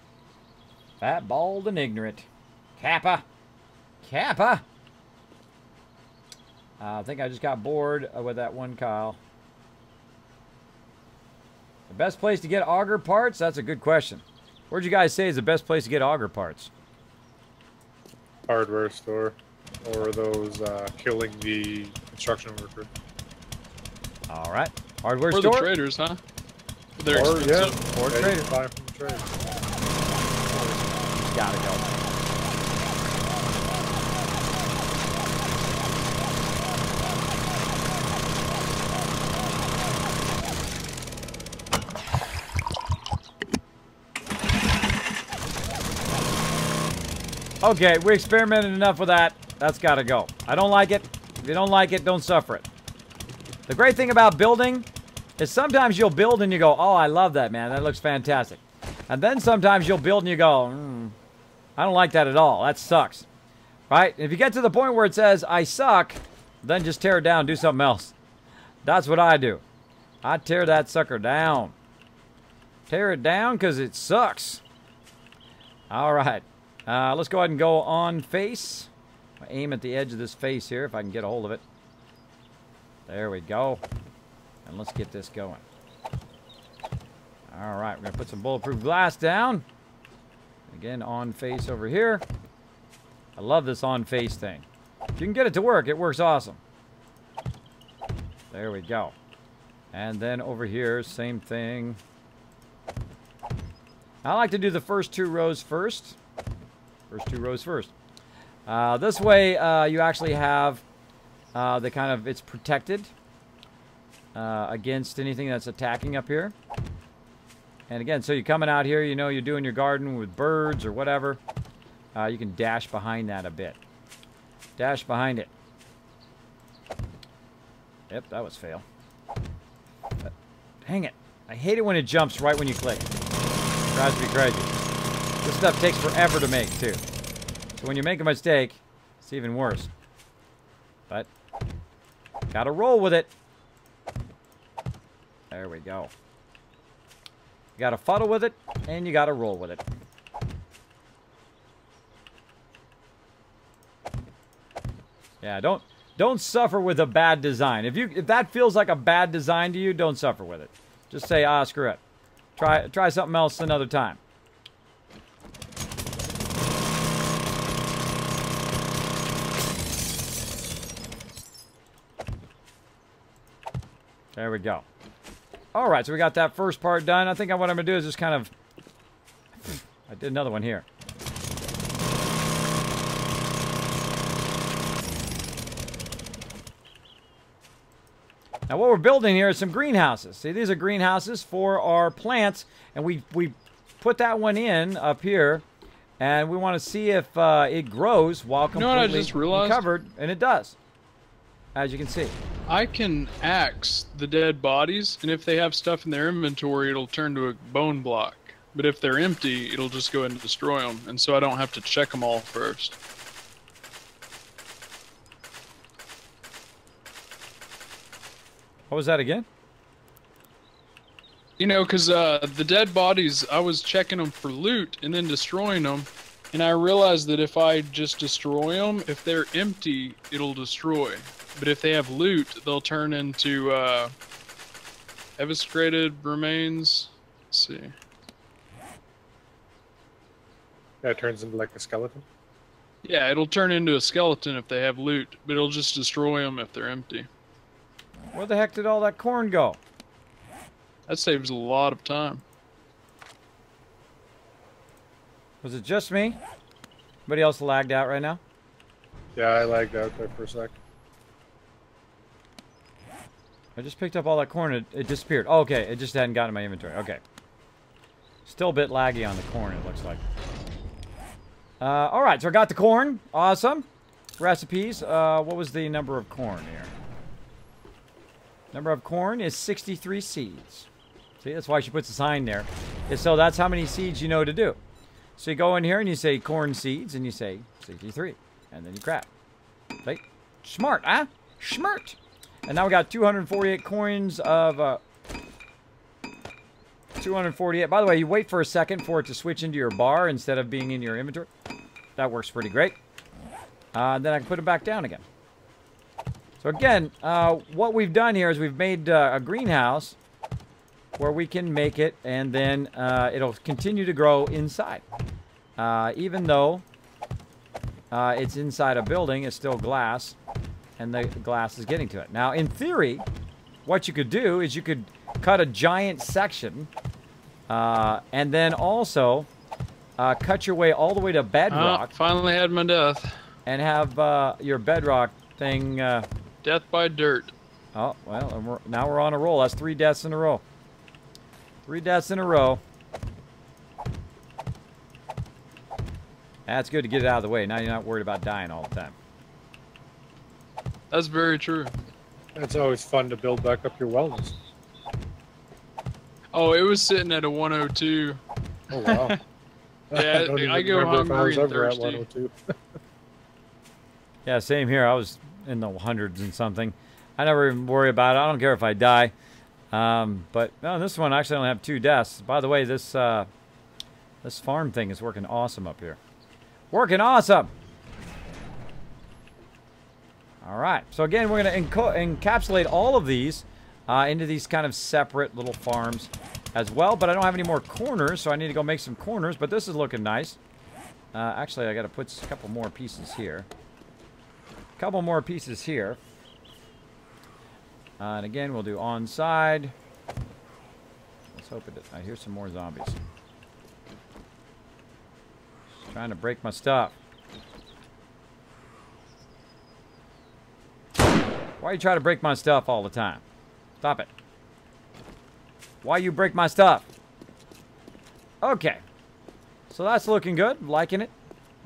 Fat, bald, and ignorant. Kappa. Kappa. I think I just got bored with that one Kyle. The best place to get auger parts? That's a good question. Where'd you guys say is the best place to get auger parts? Hardware store. Or those killing the construction worker. All right. Hardware or store? Or the traders, huh? They're or, expensive. Yeah. Or traders. Buy from the trade. Gotta go. Okay, we experimented enough with that. That's got to go. I don't like it. If you don't like it, don't suffer it. The great thing about building is sometimes you'll build and you go, oh, I love that, man. That looks fantastic. And then sometimes you'll build and you go, I don't like that at all. That sucks. Right? If you get to the point where it says, I suck, then just tear it down, do something else. That's what I do. I tear that sucker down. Tear it down because it sucks. All right. Let's go ahead and go on face. Aim at the edge of this face here if I can get a hold of it. There we go. And let's get this going. All right, we're going to put some bulletproof glass down. Again, on face over here. I love this on face thing. If you can get it to work, it works awesome. There we go. And then over here, same thing. I like to do the first 2 rows first. First 2 rows first. This way, you actually have the kind of, it's protected against anything that's attacking up here. And again, so you're coming out here, you know, you're doing your garden with birds or whatever. You can dash behind that a bit. Dash behind it. Yep, that was fail. But, dang it. I hate it when it jumps right when you click. It drives me crazy. This stuff takes forever to make, too. So when you make a mistake, it's even worse. But Gotta roll with it. There we go. You gotta fuddle with it, and you gotta roll with it. Yeah, don't suffer with a bad design. If that feels like a bad design to you, don't suffer with it. Just say, ah, screw it. Try something else another time. There we go. All right, so we got that first part done. I think what I'm going to do is just kind of... I did another one here. Now what we're building here is some greenhouses. See, these are greenhouses for our plants, and we put that one in up here, and we want to see if it grows while completely You know what I just realized? covered, and it does, as you can see. I can axe the dead bodies, and if they have stuff in their inventory, it'll turn to a bone block. But if they're empty, it'll just go ahead and destroy them, and so I don't have to check them all first. What was that again? You know, because the dead bodies, I was checking them for loot and then destroying them, and I realized that if I just destroy them, if they're empty, it'll destroy. But if they have loot, they'll turn into eviscerated remains. Let's see. Yeah, it turns into like a skeleton. Yeah, it'll turn into a skeleton if they have loot, but it'll just destroy them if they're empty. Where the heck did all that corn go? That saves a lot of time. Was it just me? Anybody else lagged out right now? Yeah, I lagged out there for a sec. I just picked up all that corn. It disappeared. Oh, okay, it just hadn't gotten in my inventory. Okay. Still a bit laggy on the corn, it looks like. All right, so I got the corn. Awesome. Recipes. What was the number of corn here? Number of corn is 63 seeds. See, that's why she puts a sign there. So that's how many seeds you know to do. So you go in here and you say corn seeds, and you say 63. And then you crap. See? Smart, huh? Smart. And now we got 248 coins of... 248. By the way, you wait for a second for it to switch into your bar instead of being in your inventory. That works pretty great. Then I can put it back down again. So again, what we've done here is we've made a greenhouse where we can make it, and then it'll continue to grow inside. Even though it's inside a building, it's still glass, and the glass is getting to it. Now, in theory, what you could do is you could cut a giant section, and then also cut your way all the way to bedrock. Finally had my death. And have your bedrock thing... Death by dirt. Oh, well, now we're on a roll. That's 3 deaths in a row. 3 deaths in a row. That's good to get it out of the way. Now you're not worried about dying all the time. That's very true. It's always fun to build back up your wellness. Oh, it was sitting at a 102. Oh, wow. Yeah, don't even I go remember if I hungry was and ever at thirsty. 102. Yeah, same here. I was in the hundreds and something. I never even worry about it. I don't care if I die. But no, this one actually only have 2 deaths. By the way, this this farm thing is working awesome up here. Working awesome. All right. So again, we're going to encapsulate all of these into these kind of separate little farms as well. But I don't have any more corners, so I need to go make some corners. But this is looking nice. Actually, I got to put a couple more pieces here. Couple more pieces here. And again, we'll do on side. Let's hope it does. I hear some more zombies. Just trying to break my stuff. Why you try to break my stuff all the time? Stop it. Why you break my stuff? Okay. So that's looking good. Liking it.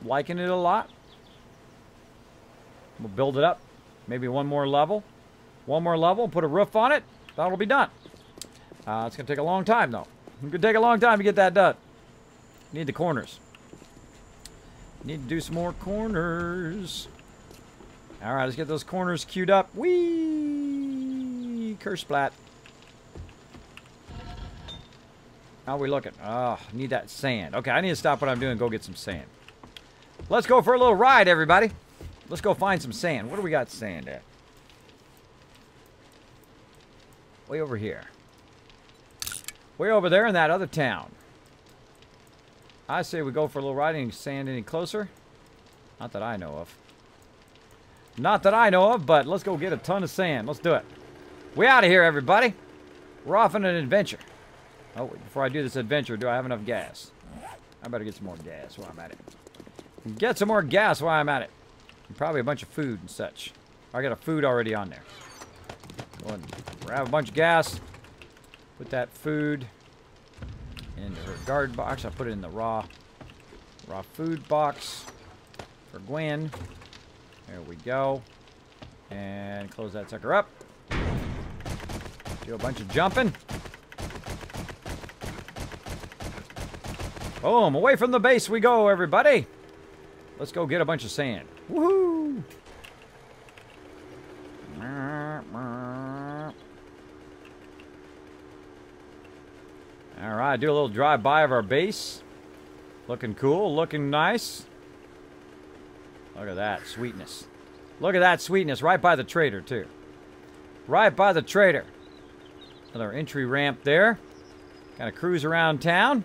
Liking it a lot. We'll build it up. Maybe one more level. One more level. Put a roof on it. That'll be done. It's going to take a long time, though. It's going to take a long time to get that done. Need the corners. Need to do some more corners. All right, let's get those corners queued up. Whee! Curse splat. How are we looking? Oh, need that sand. Okay, I need to stop what I'm doing and go get some sand. Let's go for a little ride, everybody. Let's go find some sand. Where do we got sand at? Way over here. Way over there in that other town. I say we go for a little ride. Any sand any closer? Not that I know of. Not that I know of, but let's go get a ton of sand. Let's do it. We out of here, everybody. We're off on an adventure. Oh, before I do this adventure, do I have enough gas? I better get some more gas while I'm at it. Get some more gas while I'm at it. And probably a bunch of food and such. I got a food already on there. Go ahead and grab a bunch of gas. Put that food into her guard box. I put it in the raw food box for Gwen. There we go. And close that sucker up. Do a bunch of jumping. Boom, away from the base we go, everybody. Let's go get a bunch of sand. Woohoo! All right, do a little drive-by of our base. Looking cool, looking nice. Look at that sweetness. Look at that sweetness right by the trader, too. Right by the trader. Another entry ramp there. Kind of cruise around town.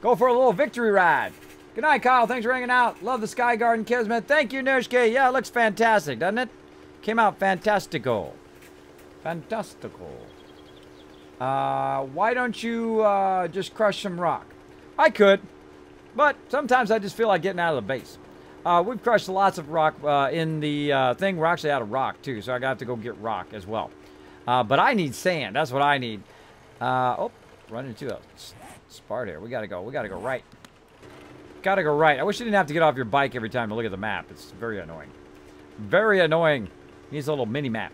Go for a little victory ride. Good night, Kyle. Thanks for hanging out. Love the Sky Garden Kismet. Thank you, Nurshke. Yeah, it looks fantastic, doesn't it? Came out fantastical. Fantastical. Why don't you just crush some rock? I could, but sometimes I just feel like getting out of the base. We've crushed lots of rock in the thing. We're actually out of rock, too, so I got to go get rock as well. But I need sand. That's what I need. Oh, run into a Spart here. We gotta go. We gotta go right. Gotta go right. I wish you didn't have to get off your bike every time to look at the map. It's very annoying. Very annoying. Needs a little mini map.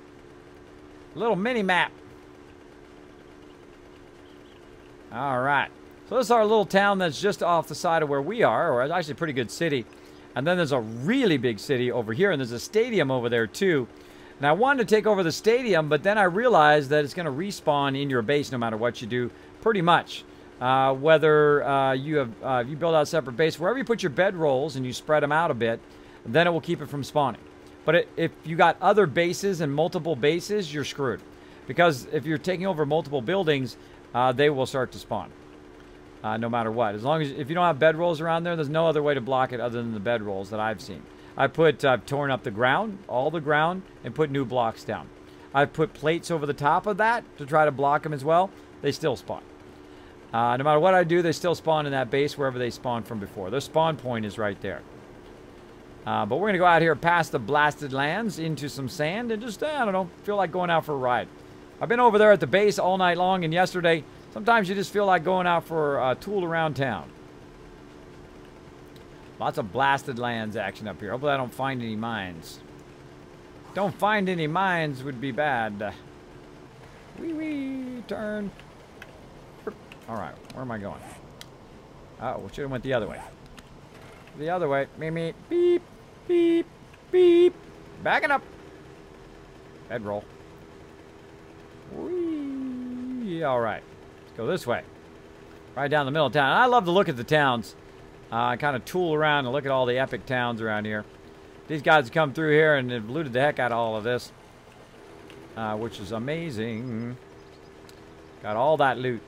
Little mini map. All right. So this is our little town that's just off the side of where we are, or it's actually a pretty good city. And then there's a really big city over here, and there's a stadium over there too. And I wanted to take over the stadium, but then I realized that it's going to respawn in your base no matter what you do, pretty much. Whether you build out a separate base, wherever you put your bedrolls and you spread them out a bit, then it will keep it from spawning. But if you got other bases and multiple bases, you're screwed. Because if you're taking over multiple buildings, they will start to spawn. No matter what. As long as, if you don't have bedrolls around there, there's no other way to block it other than the bedrolls that I've seen. I've torn up the ground, all the ground, and put new blocks down. I've put plates over the top of that to try to block them as well. They still spawn. No matter what I do, they still spawn in that base wherever they spawned from before. Their spawn point is right there. But we're going to go out here past the blasted lands into some sand and just, I don't know, feel like going out for a ride. I've been over there at the base all night long, and yesterday, sometimes you just feel like going out for a tool around town. Lots of blasted lands action up here. Hopefully I don't find any mines. Don't find any mines would be bad. Wee, turn. Alright, where am I going? Oh, we should have went the other way. The other way. Beep, beep, beep, beep. Backing up. Bedroll. Wee. Alright. Let's go this way. Right down the middle of town. I love to look at the towns. I kind of tool around and look at all the epic towns around here. These guys come through here and have looted the heck out of all of this. Which is amazing. Got all that loot.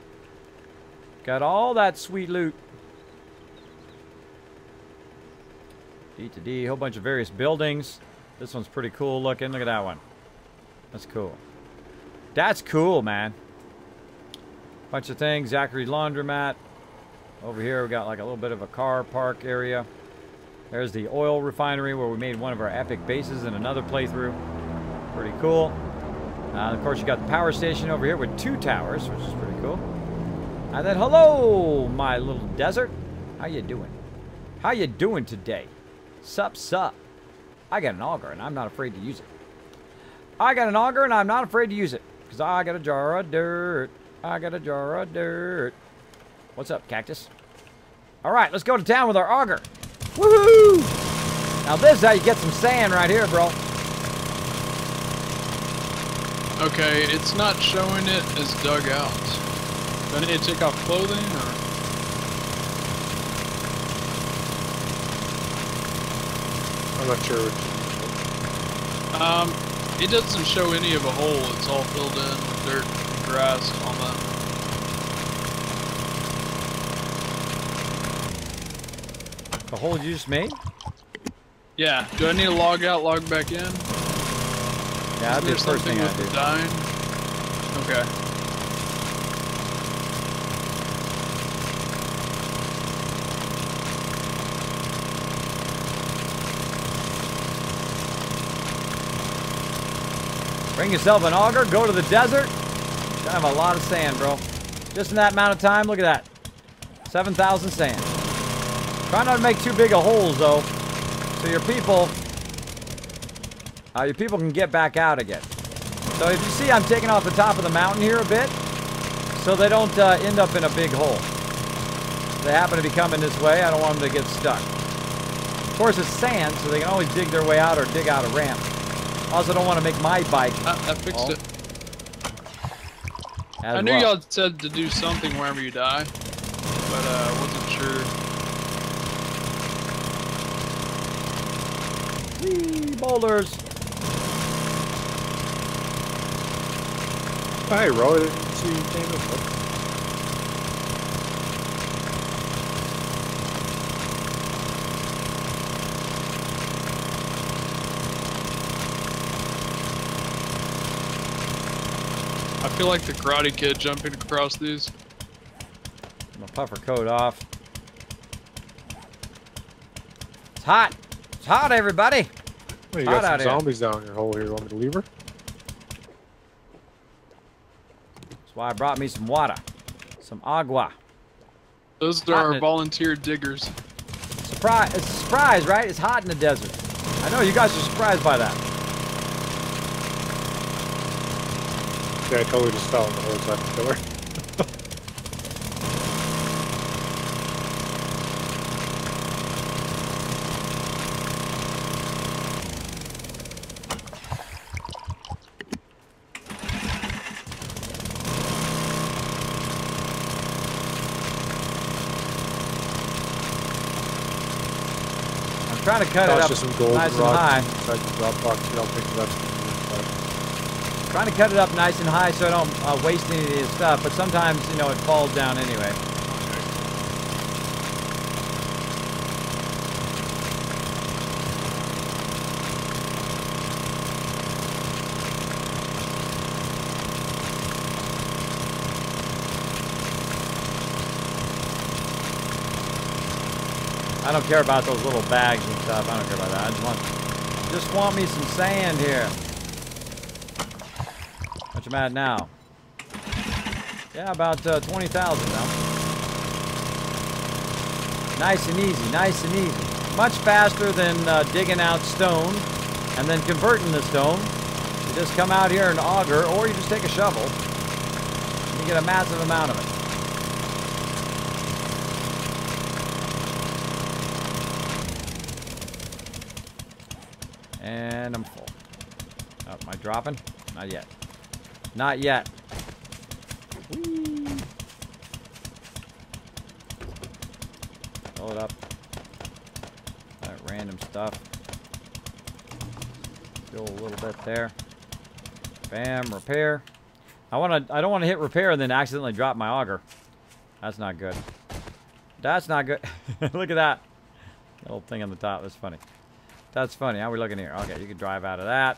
Got all that sweet loot. D2D, a whole bunch of various buildings. This one's pretty cool looking. Look at that one. That's cool. That's cool, man. Bunch of things. Zachary's Laundromat. Over here we got like a little bit of a car park area. There's the oil refinery where we made one of our epic bases in another playthrough. Pretty cool. Of course, you got the power station over here with 2 towers, which is pretty cool. And then, hello, my little desert. How you doing? How you doing today? Sup. I got an auger, and I'm not afraid to use it. I got an auger, and I'm not afraid to use it. Because I got a jar of dirt. I got a jar of dirt. What's up, cactus? All right, let's go to town with our auger. Woohoo! Now, this is how you get some sand right here, bro. Okay, it's not showing it as dug out. Do I need to take off clothing, or? I'm not sure what It doesn't show any of a hole. It's all filled in with dirt and grass and all that. The hole you just made? Yeah. Do I need to log out, log back in? Yeah, that'd be the first thing I'd do. Dying? Okay. Bring yourself an auger, go to the desert. Gonna have a lot of sand, bro. Just in that amount of time, look at that. 7,000 sand. Try not to make too big of holes, though, so your people can get back out again. So if you see, I'm taking off the top of the mountain here a bit, so they don't end up in a big hole. If they happen to be coming this way, I don't want them to get stuck. Of course, it's sand, so they can always dig their way out or dig out a ramp. Also, don't want to make my bike. I fixed it. As I knew well. y'all said to do something wherever you die, but wasn't sure. Whee, boulders. Hey, Ro, I didn't see you came in. I feel like the Karate Kid jumping across these. My puffer coat off. It's hot. It's hot, everybody. Well, you Hot got out some here. zombies down your hole here. You want me to leave her? That's why I brought me some water. Some agua. Those Hot are in it. volunteer diggers. Surprise. It's a surprise, right? It's hot in the desert. I know you guys are surprised by that. Yeah, I totally just fell in the hole, so I have to kill her. I'm trying to cut it Toss up you some golden nice and rods high. inside the drop box. You don't think that's Trying to cut it up nice and high so I don't waste any of this stuff, but sometimes, you know, it falls down anyway. I don't care about those little bags and stuff. I don't care about that. I just want me some sand here. What you at now? Yeah, about 20,000 now. Nice and easy, nice and easy. Much faster than digging out stone and then converting the stone. You just come out here and auger, or you just take a shovel. And you get a massive amount of it. And I'm full. Oh, am I dropping? Not yet. Not yet. Whee. Fill it up. That random stuff. Fill a little bit there. Bam, repair. I don't want to hit repair and then accidentally drop my auger. That's not good. That's not good. Look at that. Little thing on the top. That's funny. That's funny. How are we looking here? Okay, you can drive out of that.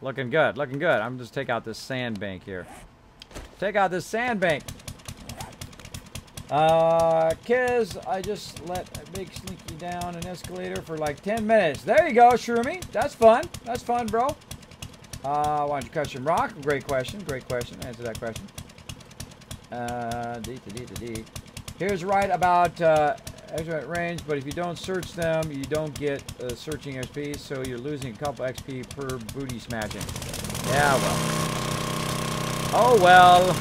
Looking good, looking good. I'm just take out this sandbank here. Take out this sandbank. Kiz, I just let a big sneaky down an escalator for like 10 minutes. There you go, Shroomy. That's fun. That's fun, bro. Why don't you cut some rock? Great question. Great question. Answer that question. D. Here's right about excellent range, but if you don't search them, you don't get searching XP, so you're losing a couple XP per booty smashing. Yeah, well. Oh, well.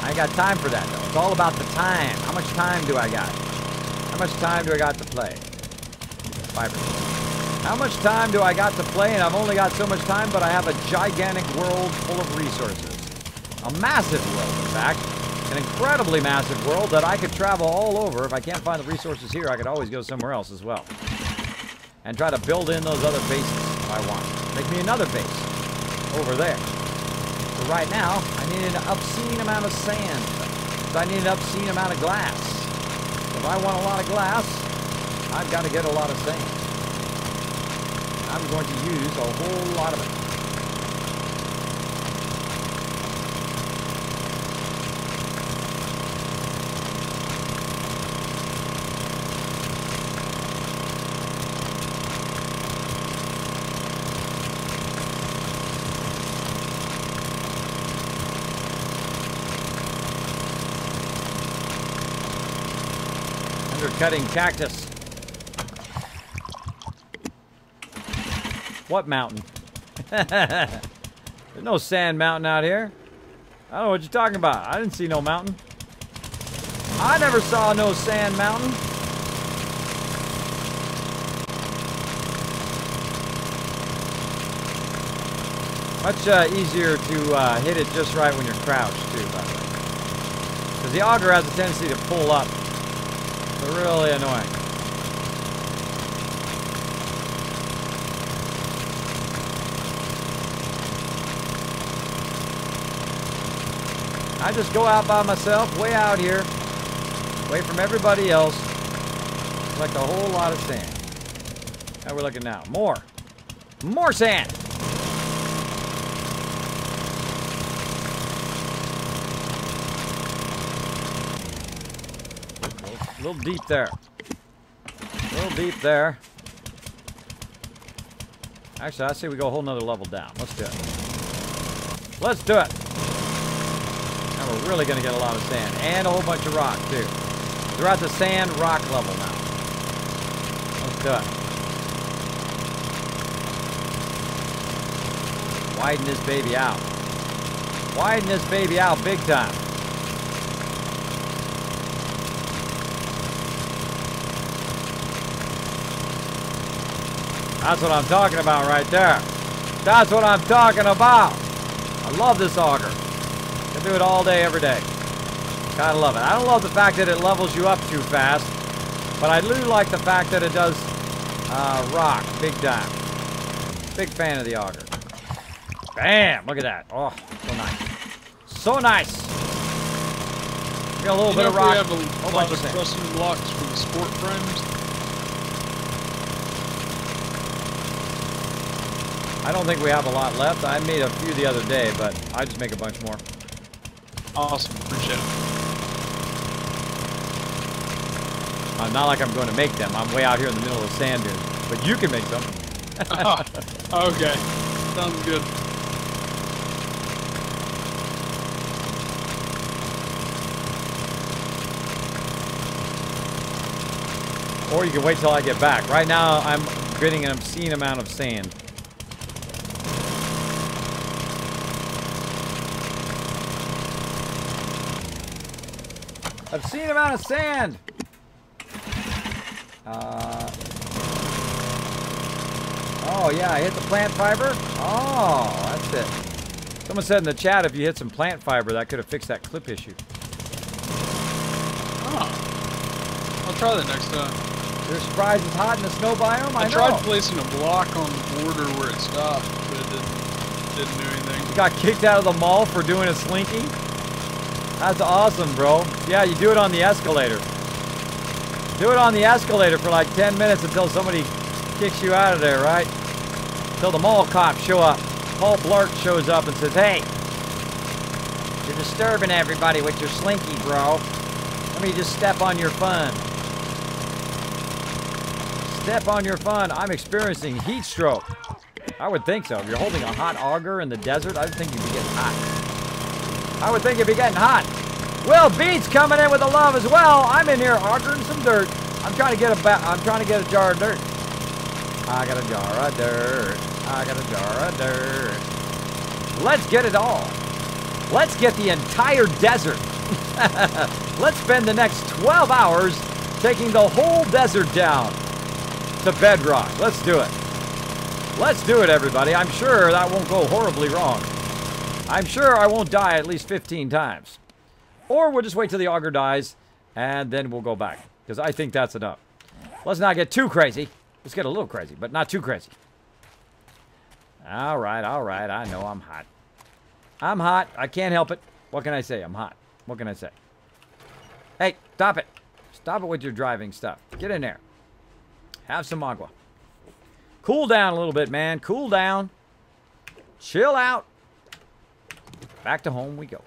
I ain't got time for that, though. It's all about the time. How much time do I got? How much time do I got to play? 5%. How much time do I got to play? And I've only got so much time, but I have a gigantic world full of resources. A massive world, in fact. An incredibly massive world that I could travel all over. If I can't find the resources here, I could always go somewhere else as well. And try to build in those other bases if I want. Make me another base over there. So right now, I need an obscene amount of sand. So I need an obscene amount of glass. If I want a lot of glass, I've got to get a lot of sand. I'm going to use a whole lot of it. Undercutting cactus. What mountain? There's no sand mountain out here. I don't know what you're talking about. I didn't see no mountain. I never saw no sand mountain. Much easier to hit it just right when you're crouched, too, by the way. Because the auger has a tendency to pull up. It's really annoying. I just go out by myself, way out here, away from everybody else, collect a whole lot of sand. How we're looking now? More sand. A little deep there. A little deep there. Actually, I say we go a whole nother level down. Let's do it. Let's do it. Now we're really going to get a lot of sand. And a whole bunch of rock, too. We're at the sand rock level now. Let's do it. Widen this baby out. Widen this baby out big time. That's what I'm talking about right there. That's what I'm talking about. I love this auger. I do it all day, every day. Gotta love it. I don't love the fact that it levels you up too fast, but I do like the fact that it does rock big time. Big fan of the auger. Bam! Look at that. Oh, so nice. So nice. Got a little bit of rock. We have a lot of sand. trussing blocks for the sport frames. I don't think we have a lot left. I made a few the other day, but I just make a bunch more. Awesome, appreciate it. Not like I'm going to make them. I'm way out here in the middle of the sand dunes. But you can make them. Okay, sounds good. Or you can wait till I get back. Right now, I'm getting an obscene amount of sand. Obscene amount of sand! Oh, yeah, I hit the plant fiber? Oh, that's it. Someone said in the chat if you hit some plant fiber, that could have fixed that clip issue. Oh. I'll try that next time. You're surprised it's hot in the snow biome? I tried placing a block on the border where it stopped, but it didn't do anything. You got kicked out of the mall for doing a slinky? That's awesome, bro. Yeah, you do it on the escalator. Do it on the escalator for like 10 minutes until somebody kicks you out of there, right? Until the mall cops show up. Paul Blart shows up and says, hey, you're disturbing everybody with your slinky, bro. Let me just step on your fun. Step on your fun. I'm experiencing heat stroke. I would think so. If you're holding a hot auger in the desert, I would think you'd be getting hot. I would think you'd be getting hot. Will Beats coming in with the love as well. I'm in here augering some dirt. I'm trying to get a jar of dirt. I got a jar of dirt. I got a jar of dirt. Let's get it all. Let's get the entire desert. Let's spend the next 12 hours taking the whole desert down to bedrock. Let's do it. Let's do it, everybody. I'm sure that won't go horribly wrong. I'm sure I won't die at least 15 times. Or we'll just wait till the auger dies, and then we'll go back. Because I think that's enough. Let's not get too crazy. Let's get a little crazy, but not too crazy. All right, all right. I know I'm hot. I'm hot. I can't help it. What can I say? I'm hot. What can I say? Hey, stop it. Stop it with your driving stuff. Get in there. Have some agua. Cool down a little bit, man. Cool down. Chill out. Back to home we go.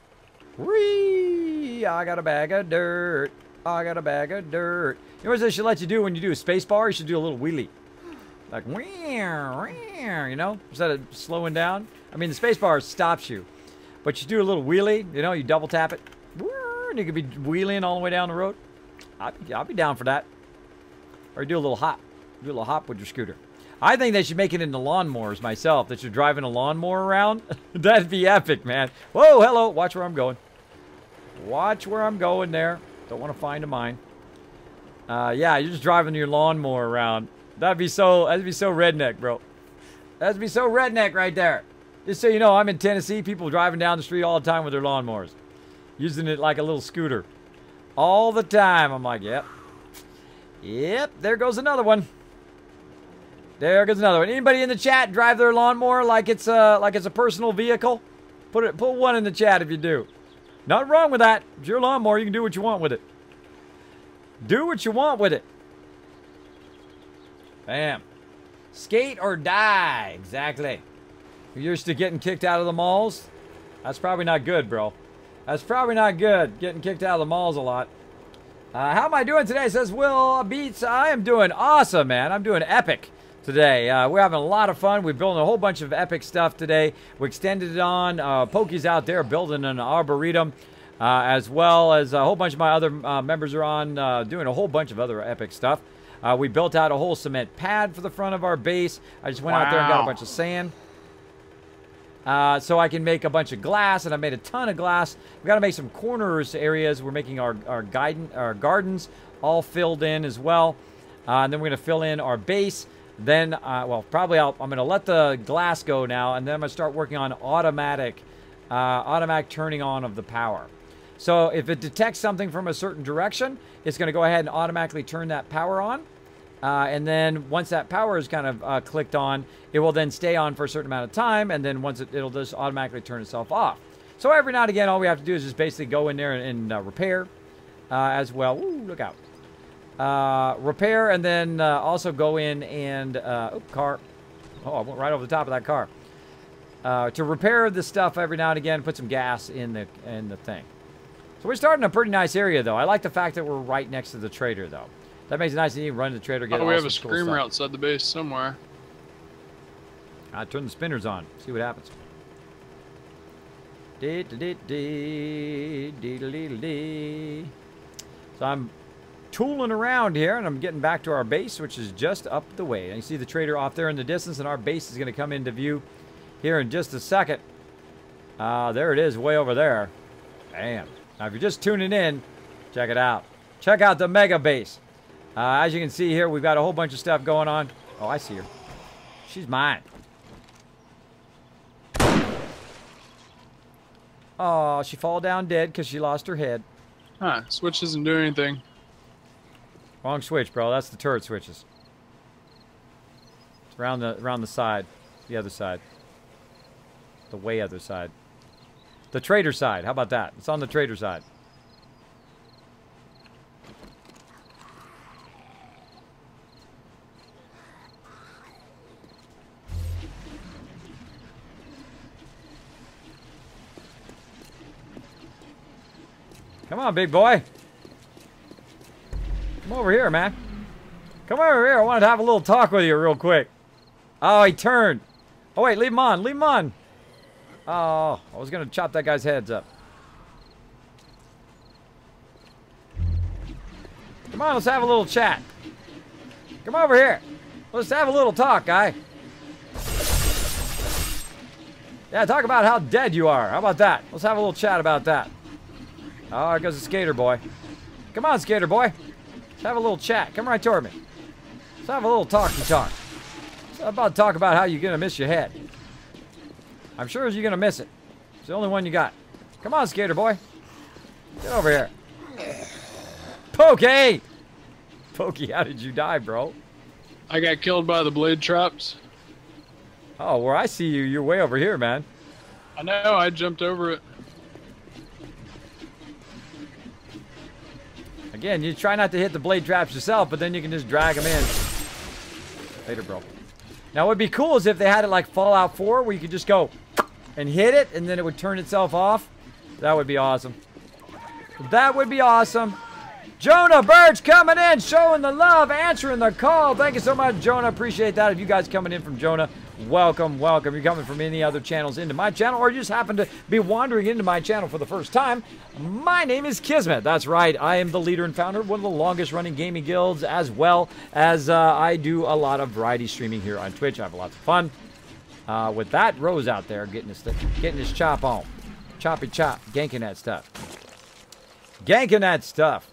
Whee! I got a bag of dirt. I got a bag of dirt. You know what they should let you do when you do a space bar? You should do a little wheelie. Like, you know, instead of slowing down. I mean, the space bar stops you. But you do a little wheelie, you know, you double tap it. And you could be wheeling all the way down the road. I'll be down for that. Or do a little hop. Do a little hop with your scooter. I think they should make it into lawnmowers myself. That you're driving a lawnmower around. That'd be epic, man. Whoa, hello. Watch where I'm going. Watch where I'm going there. Don't want to find a mine. Yeah, you're just driving your lawnmower around. That'd be so redneck, bro. That'd be so redneck right there. Just so you know, I'm in Tennessee. People driving down the street all the time with their lawnmowers. Using it like a little scooter. All the time. I'm like, yep. Yep, there goes another one. There goes another one. Anybody in the chat drive their lawnmower like it's a personal vehicle? Put one in the chat if you do. Nothing wrong with that. It's your lawnmower. You can do what you want with it. Do what you want with it. Bam. Skate or die. Exactly. You're used to getting kicked out of the malls? That's probably not good, bro. That's probably not good, getting kicked out of the malls a lot. How am I doing today? Says Will Beats. I am doing awesome, man. I'm doing epic today. We're having a lot of fun. We're building a whole bunch of epic stuff today. We extended it on. Pokey's out there building an arboretum, as well as a whole bunch of my other members are on doing a whole bunch of other epic stuff. We built out a whole cement pad for the front of our base. I just went out there and got a bunch of sand. So I can make a bunch of glass, and I made a ton of glass. We've got to make some corners areas. We're making our gardens all filled in as well. And then we're going to fill in our base. Then, well, probably I'm going to let the glass go now, and then I'm going to start working on automatic turning on of the power. So if it detects something from a certain direction, it's going to go ahead and automatically turn that power on. And then once that power is kind of clicked on, it will then stay on for a certain amount of time, and then once it'll just automatically turn itself off. So every now and again, all we have to do is just basically go in there and repair as well. Ooh, look out. Repair, and then also go in and... car. Oh, I went right over the top of that car. To repair the stuff every now and again, put some gas in the thing. So we're starting a pretty nice area, though. I like the fact that we're right next to the trader, though. That makes it nice that you can run to the trader, get we have a cool screamer stuff outside the base somewhere. Turn the spinners on. See what happens. So I'm tooling around here, and I'm getting back to our base, which is just up the way. And you see the trader off there in the distance, and our base is going to come into view here in just a second. There it is, way over there. Bam. Now, if you're just tuning in, check it out. Check out the mega base. As you can see here, we've got a whole bunch of stuff going on. Oh, I see her. She's mine. Oh, she fall down dead because she lost her head. Huh, switch doesn't do anything. Wrong switch, bro. That's the turret switches. It's around the side. The other side. The way other side. The trader side. How about that? It's on the trader side. Come on, big boy. Come over here, man. Come over here. I wanted to have a little talk with you real quick. Oh, he turned. Oh, wait. Leave him on. Leave him on. Oh, I was going to chop that guy's heads up. Come on, let's have a little chat. Come over here. Let's have a little talk, guy. Yeah, talk about how dead you are. How about that? Let's have a little chat about that. Oh, there goes the skater boy. Come on, skater boy. Let's have a little chat. Come right toward me. Let's have a little talky talk. Let's I'm about to talk about how you're going to miss your head. I'm sure you're going to miss it. It's the only one you got. Come on, skater boy. Get over here. Pokey! Pokey, how did you die, bro? I got killed by the blade traps. Oh, where I see you, you're way over here, man. I know, I jumped over it. Again, you try not to hit the blade traps yourself, but then you can just drag them in. Later, bro. Now, what would be cool is if they had it like Fallout 4, where you could just go and hit it, and then it would turn itself off. That would be awesome. That would be awesome. Jonah Birch coming in, showing the love, answering the call. Thank you so much, Jonah. Appreciate that. If you guys coming in from Jonah, welcome, welcome. You're coming from any other channels into my channel, or you just happen to be wandering into my channel for the first time. My name is Kismet. That's right. I am the leader and founder of one of the longest running gaming guilds, as well as I do a lot of variety streaming here on Twitch. I have lots of fun. With that, Rose out there getting his chop on. Choppy chop. Ganking that stuff. Ganking that stuff.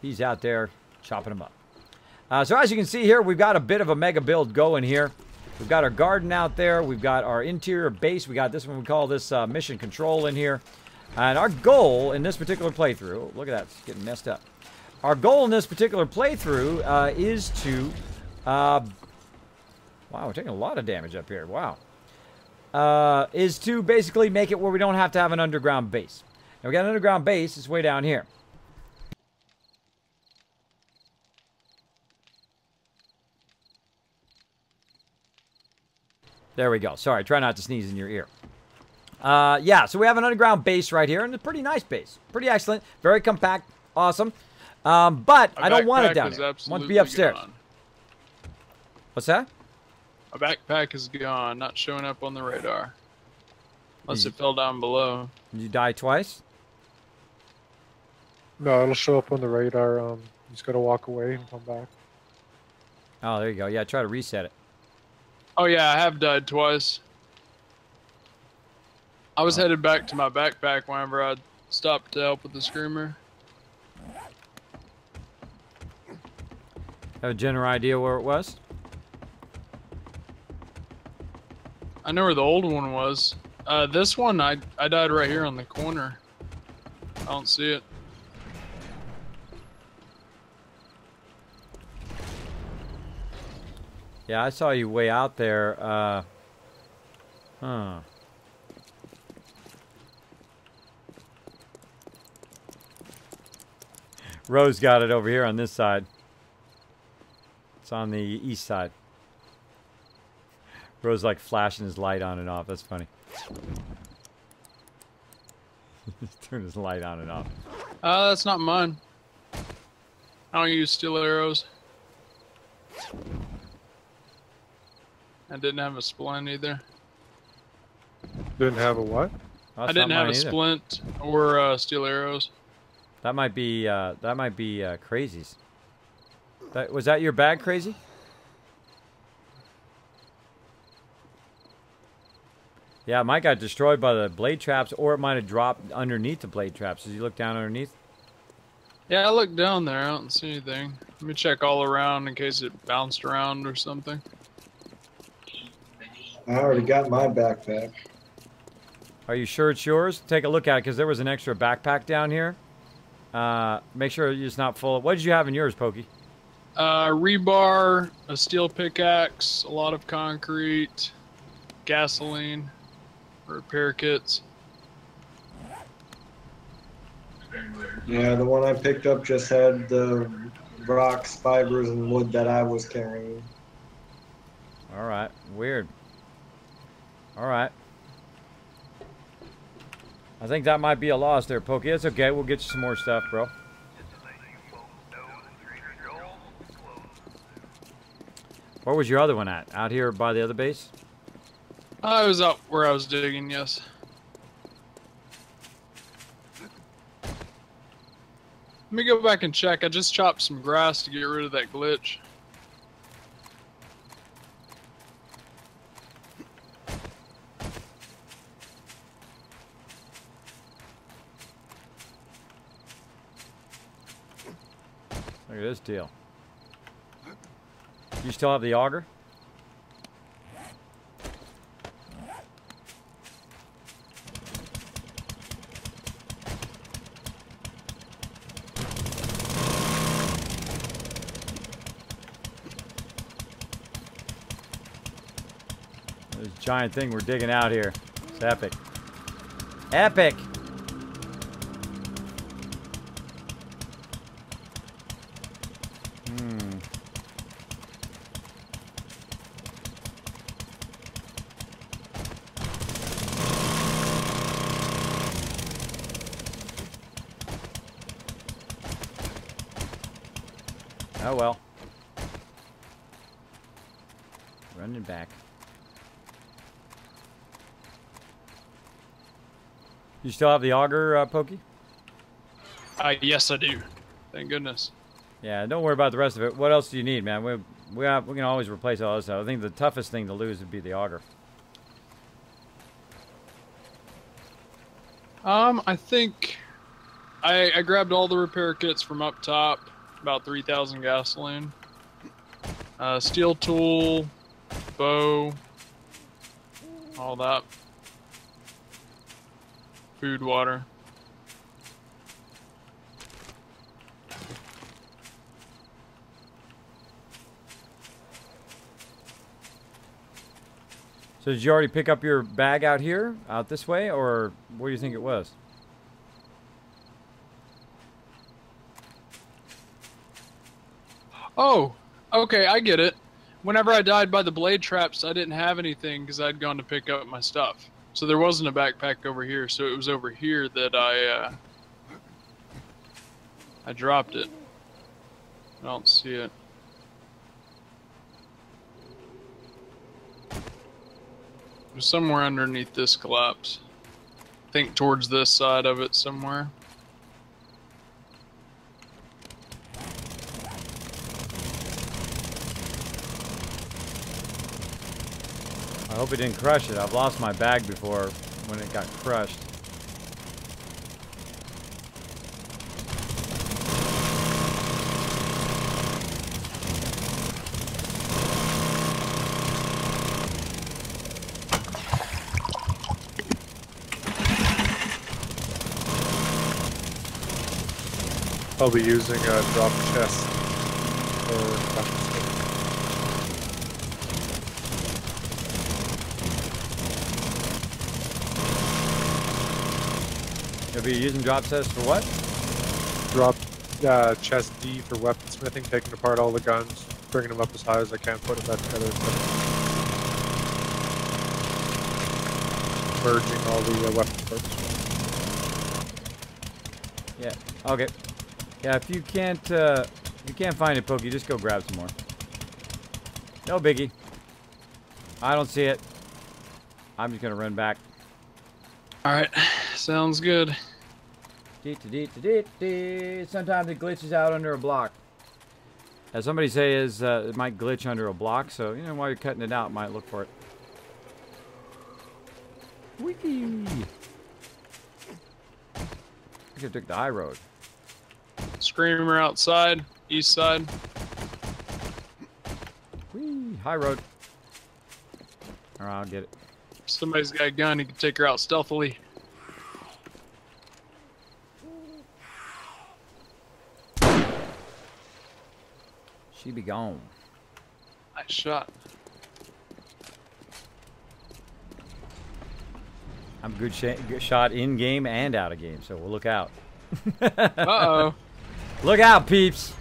He's out there chopping them up. So as you can see here, we've got a bit of a mega build going here. We've got our garden out there. We've got our interior base. We got this one we call this mission control in here. And our goal in this particular playthrough, look at that, it's getting messed up. Our goal in this particular playthrough is to, wow, we're taking a lot of damage up here, wow. Is to basically make it where we don't have to have an underground base. Now we got an underground base, it's way down here. There we go. Sorry, try not to sneeze in your ear. Yeah, so we have an underground base right here, and a pretty nice base. Pretty excellent. Very compact. Awesome. But I don't want it down here. I want it to be upstairs. Gone. What's that? My backpack is gone, not showing up on the radar. Unless it fell down below. Did you die twice? No, it'll show up on the radar. You just gotta walk away and come back. Oh, there you go. Yeah, try to reset it. Oh yeah, I have died twice. I was headed back to my backpack whenever I stopped to help with the screamer. Have a general idea where it was? I know where the old one was. This one, I died right here on the corner. I don't see it. Yeah, I saw you way out there. Huh. Rose got it over here on this side. It's on the east side. Rose like flashing his light on and off. That's funny. Turn his light on and off. That's not mine. I don't use steel arrows. I didn't have a splint either. Didn't have a what? Oh, I didn't have a splint or steel arrows. That might be Crazy's. Was that your bag, Crazy? Yeah, mine got destroyed by the blade traps, or it might have dropped underneath the blade traps. Did you look down underneath? Yeah, I looked down there. I don't see anything. Let me check all around in case it bounced around or something. I already got my backpack. Are you sure it's yours? Take a look at it, because there was an extra backpack down here. Make sure it's not full. What did you have in yours, Pokey? Rebar, a steel pickaxe, a lot of concrete, gasoline, repair kits. Yeah, the one I picked up just had the rocks, fibers, and wood that I was carrying. All right. Weird. All right. I think that might be a loss there, Pokey. It's okay. We'll get you some more stuff, bro. Where was your other one at? Out here by the other base? I was out where I was digging, yes. Let me go back and check. I just chopped some grass to get rid of that glitch. Look at this deal. You still have the auger? giant thing we're digging out here. It's epic. Epic! Oh well. Running back. You still have the auger, Pokey? Yes, I do. Thank goodness. Yeah, don't worry about the rest of it. What else do you need, man? We can always replace all this stuff. I think the toughest thing to lose would be the auger. I think I grabbed all the repair kits from up top, about 3,000 gasoline. Steel tool, bow, all that. Food, water. So did you already pick up your bag out here, out this way, or where do you think it was? Oh, okay, I get it. Whenever I died by the blade traps, I didn't have anything because I'd gone to pick up my stuff. So there wasn't a backpack over here, so it was over here that I dropped it. I don't see it. It was somewhere underneath this collapse. I think towards this side of it somewhere. I hope it didn't crush it. I've lost my bag before when it got crushed. I'll be using a drop chest for weapons. You'll be using drop sets for what? Drop chest D for weaponsmithing, taking apart all the guns, bringing them up as high as I can, putting them back together, merging all the weapon parts. Yeah. Okay. Yeah. If you can't find it, Pokey, just go grab some more. No biggie. I don't see it. I'm just gonna run back. All right, sounds good. Sometimes it glitches out under a block. As somebody says, it might glitch under a block, so you know while you're cutting it out, might look for it. Whee! I could have took the high road. Screamer outside, east side. Whee! High road. Alright, I'll get it. If somebody's got a gun, he can take her out stealthily. She be gone. Nice shot. I'm good shot in game and out of game, so we'll look out. Uh-oh. Look out, peeps.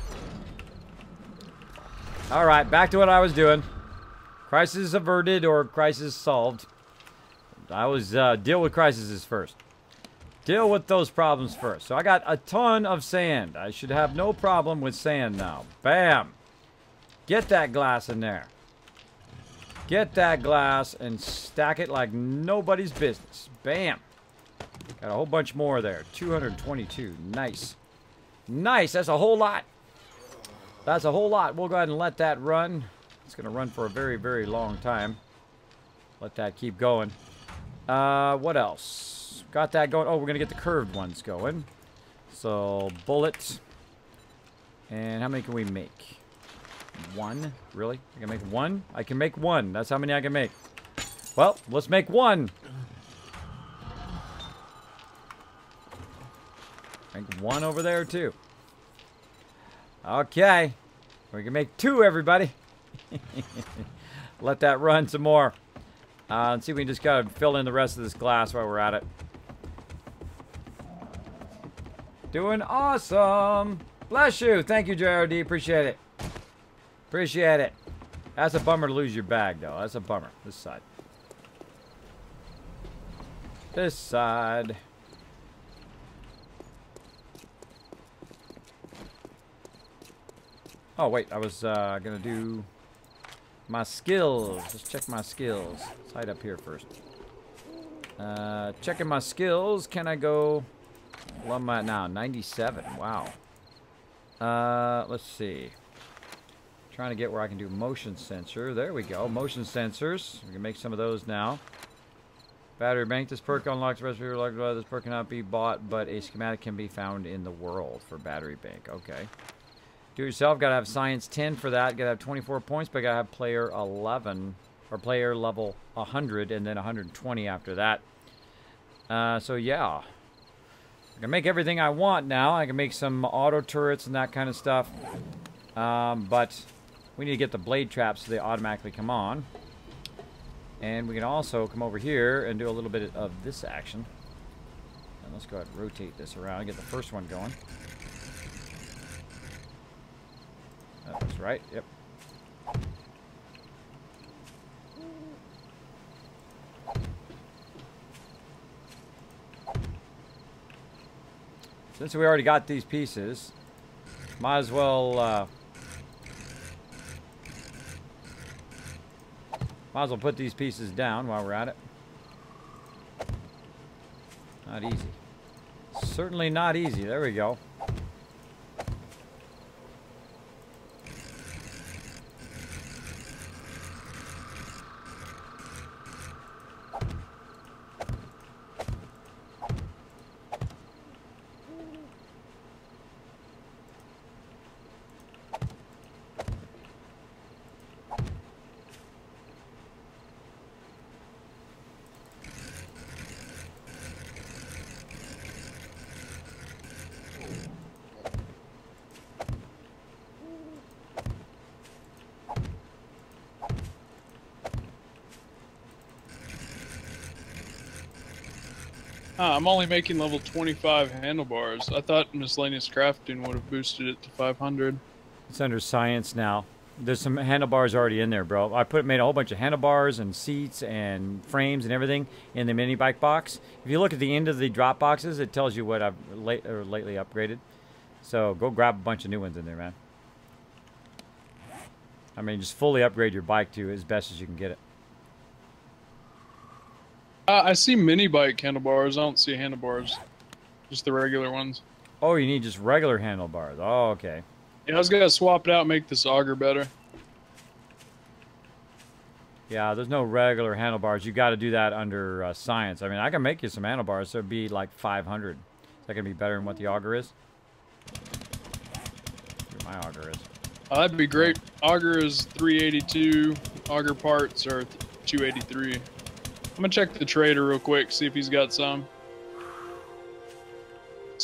All right, back to what I was doing. Crisis averted or crisis solved. I was deal with crises first. Deal with those problems first. So I got a ton of sand. I should have no problem with sand now. Bam. Get that glass in there. Get that glass and stack it like nobody's business. Bam. Got a whole bunch more there. 222. Nice. Nice. That's a whole lot. That's a whole lot. We'll go ahead and let that run. It's going to run for a very, very long time. Let that keep going. What else? Got that going. Oh, we're going to get the curved ones going. So, bullet. And how many can we make? One? Really? I can make one? I can make one. That's how many I can make. Well, let's make one. Make one over there, too. Okay. We can make two, everybody. Let that run some more. Let's see if we can just gotta fill in the rest of this glass while we're at it. Doing awesome. Bless you. Thank you, JRD. Appreciate it. Appreciate it. That's a bummer to lose your bag, though. That's a bummer. This side. This side. Oh, wait. I was gonna do my skills. Let's check my skills. Let's hide up here first. Checking my skills. Can I go... Well, I'm at now 97. Wow. Let's see. Trying to get where I can do motion sensor. There we go. Motion sensors. We can make some of those now. Battery bank. This perk unlocks recipe. This perk cannot be bought, but a schematic can be found in the world for battery bank. Okay. Do it yourself. Gotta have science 10 for that. Gotta have 24 points, but gotta have player 11 or player level 100 and then 120 after that. So yeah. I can make everything I want now. I can make some auto turrets and that kind of stuff. But we need to get the blade traps so they automatically come on. And we can also come over here and do a little bit of this action. And let's go ahead and rotate this around and get the first one going. That looks right. Yep. Since we already got these pieces, might as well put these pieces down while we're at it. Not easy. Certainly not easy. There we go. I'm only making level 25 handlebars. I thought miscellaneous crafting would have boosted it to 500. It's under science now. There's some handlebars already in there, bro. I made a whole bunch of handlebars and seats and frames and everything in the mini bike box. If you look at the end of the drop boxes, it tells you what I've lately upgraded. So go grab a bunch of new ones in there, man. I mean, just fully upgrade your bike to as best as you can get it. I see mini bike handlebars. I don't see handlebars. Just the regular ones. Oh, you need just regular handlebars. Oh, okay. Yeah, I was going to swap it out and make this auger better. Yeah, there's no regular handlebars. You got to do that under science. I mean, I can make you some handlebars, so it'd be like 500. Is that going to be better than what the auger is? My auger is. That'd be great. Auger is 382. Auger parts are 283. I'm gonna check the trader real quick, see if he's got some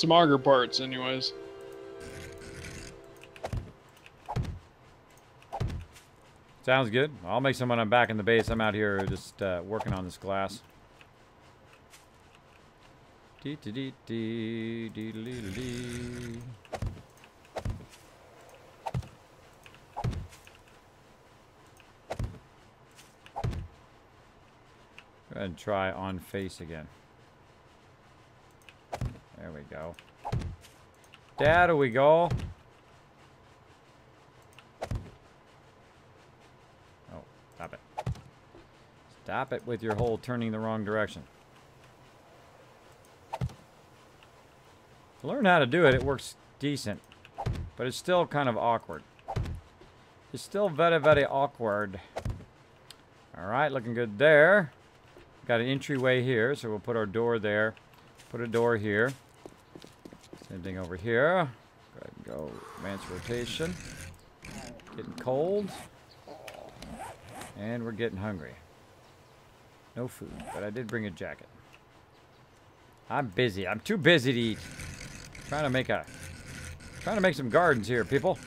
auger parts anyways. Sounds good. I'll make some when I'm back in the base. I'm out here just working on this glass. Dee dee dee dee dee dee dee. Go ahead and try on face again. There we go. There we go. Oh, stop it. Stop it with your hole turning the wrong direction. To learn how to do it, it works decent. But it's still kind of awkward. It's still very, very awkward. Alright, looking good there. Got an entryway here, so we'll put our door there. Put a door here. Same thing over here. Go ahead and go advanced rotation. Getting cold. And we're getting hungry. No food, but I did bring a jacket. I'm busy. I'm too busy to eat. Trying to make some gardens here, people.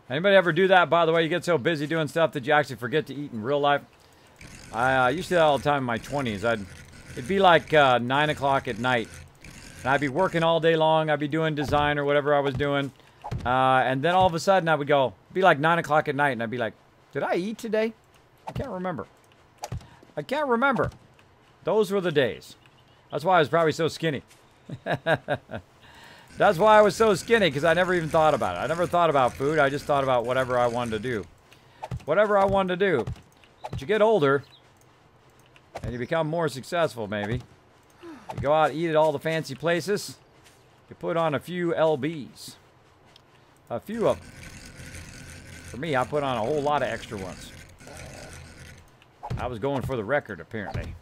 Anybody ever do that, by the way? You get so busy doing stuff that you actually forget to eat in real life? I used to do that all the time in my 20s. It'd be like 9 o'clock at night. And I'd be working all day long. I'd be doing design or whatever I was doing. And then all of a sudden I would go, it'd be like 9 o'clock at night, and I'd be like, did I eat today? I can't remember. I can't remember. Those were the days. That's why I was probably so skinny. That's why I was so skinny, because I never even thought about it. I never thought about food. I just thought about whatever I wanted to do. Whatever I wanted to do. But you get older, and you become more successful, maybe. You go out, eat at all the fancy places. You put on a few LBs. A few of them. For me, I put on a whole lot of extra ones. I was going for the record, apparently.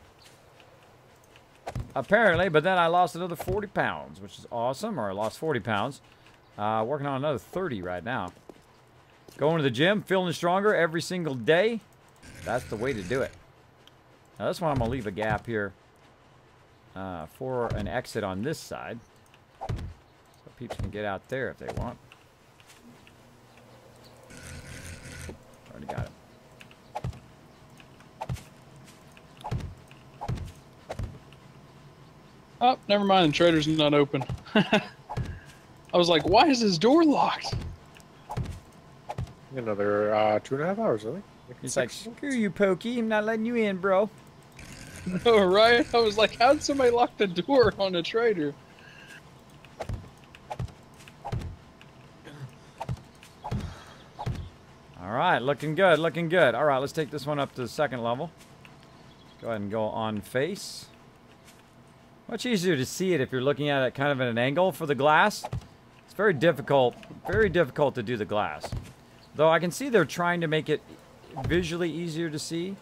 Apparently, but then I lost another 40 pounds, which is awesome. Or I lost 40 pounds. Working on another 30 right now. Going to the gym, feeling stronger every single day. That's the way to do it. Now this one I'm going to leave a gap here for an exit on this side. So peeps can get out there if they want. Oop, already got it. Oh, never mind. The trader's not open. I was like, why is this door locked? Another 2.5 hours, really. He's like, screw you, Pokey. I'm not letting you in, bro. No, right? I was like, how'd somebody lock the door on a trader? All right, looking good, looking good. All right, let's take this one up to the second level. Go ahead and go on face. Much easier to see it if you're looking at it kind of at an angle for the glass. It's very difficult to do the glass. Though I can see they're trying to make it visually easier to see.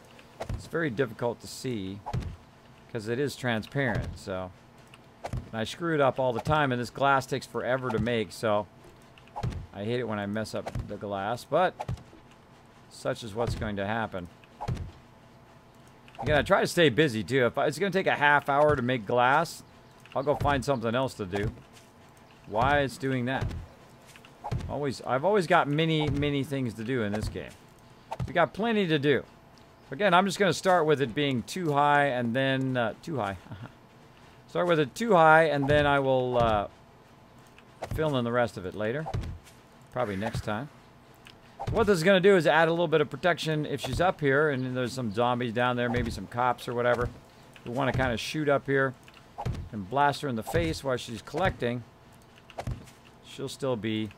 It's very difficult to see because it is transparent, so. And I screw it up all the time, and this glass takes forever to make, so I hate it when I mess up the glass, but such is what's going to happen. Again, I try to stay busy too. If it's going to take a half hour to make glass, I'll go find something else to do. Why it's doing that? I've always got many things to do in this game. We got plenty to do. Again, I'm just going to start with it being too high and then too high. Start with it too high, and then I will fill in the rest of it later. Probably next time. What this is going to do is add a little bit of protection if she's up here and there's some zombies down there, maybe some cops or whatever. We want to kind of shoot up here and blast her in the face while she's collecting. She'll still be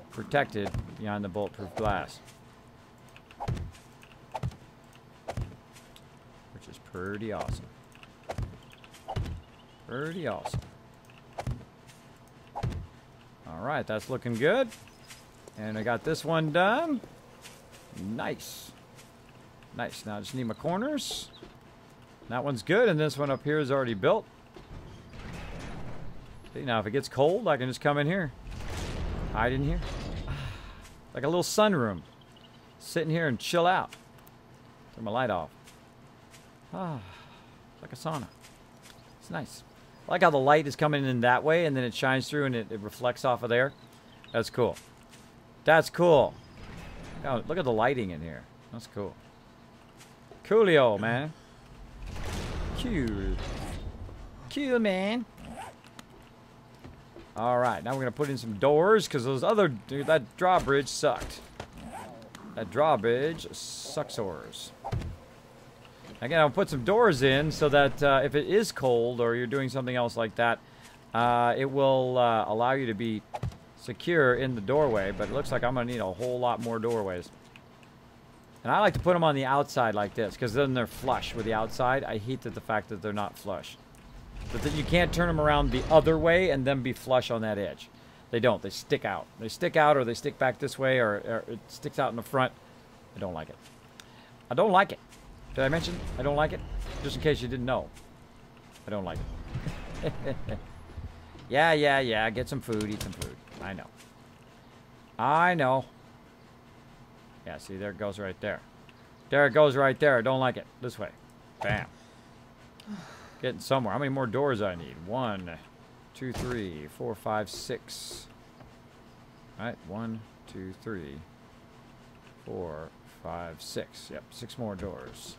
protected behind the bulletproof glass. Which is pretty awesome. Pretty awesome. Alright, that's looking good. And I got this one done. Nice. Nice. Now I just need my corners. That one's good, and this one up here is already built. See, now if it gets cold, I can just come in here. Hide in here. Like a little sunroom. Sit in here and chill out. Turn my light off. Ah, like a sauna. It's nice. I like how the light is coming in that way, and then it shines through and it reflects off of there. That's cool. That's cool. Oh, look at the lighting in here. That's cool. Coolio, man. Cool. Cool, man. Alright, now we're going to put in some doors, because those other... Dude, that drawbridge sucked. That drawbridge sucks-ors. Again, I'll put some doors in so that if it is cold or you're doing something else like that, it will allow you to be secure in the doorway, but it looks like I'm going to need a whole lot more doorways. And I like to put them on the outside like this, because then they're flush with the outside. I hate the fact that they're not flush. But that you can't turn them around the other way and then be flush on that edge. They don't. They stick out. They stick out, or they stick back this way, or it sticks out in the front. I don't like it. I don't like it. Did I mention I don't like it? Just in case you didn't know. I don't like it. Yeah. Get some food. Eat some food. I know. I know. Yeah, see, there it goes right there. There it goes right there. I don't like it. This way. Bam. Getting somewhere. How many more doors I need? 1, 2, 3, 4, 5, 6. All right. 1, 2, 3, 4, 5, 6. Yep, 6 more doors.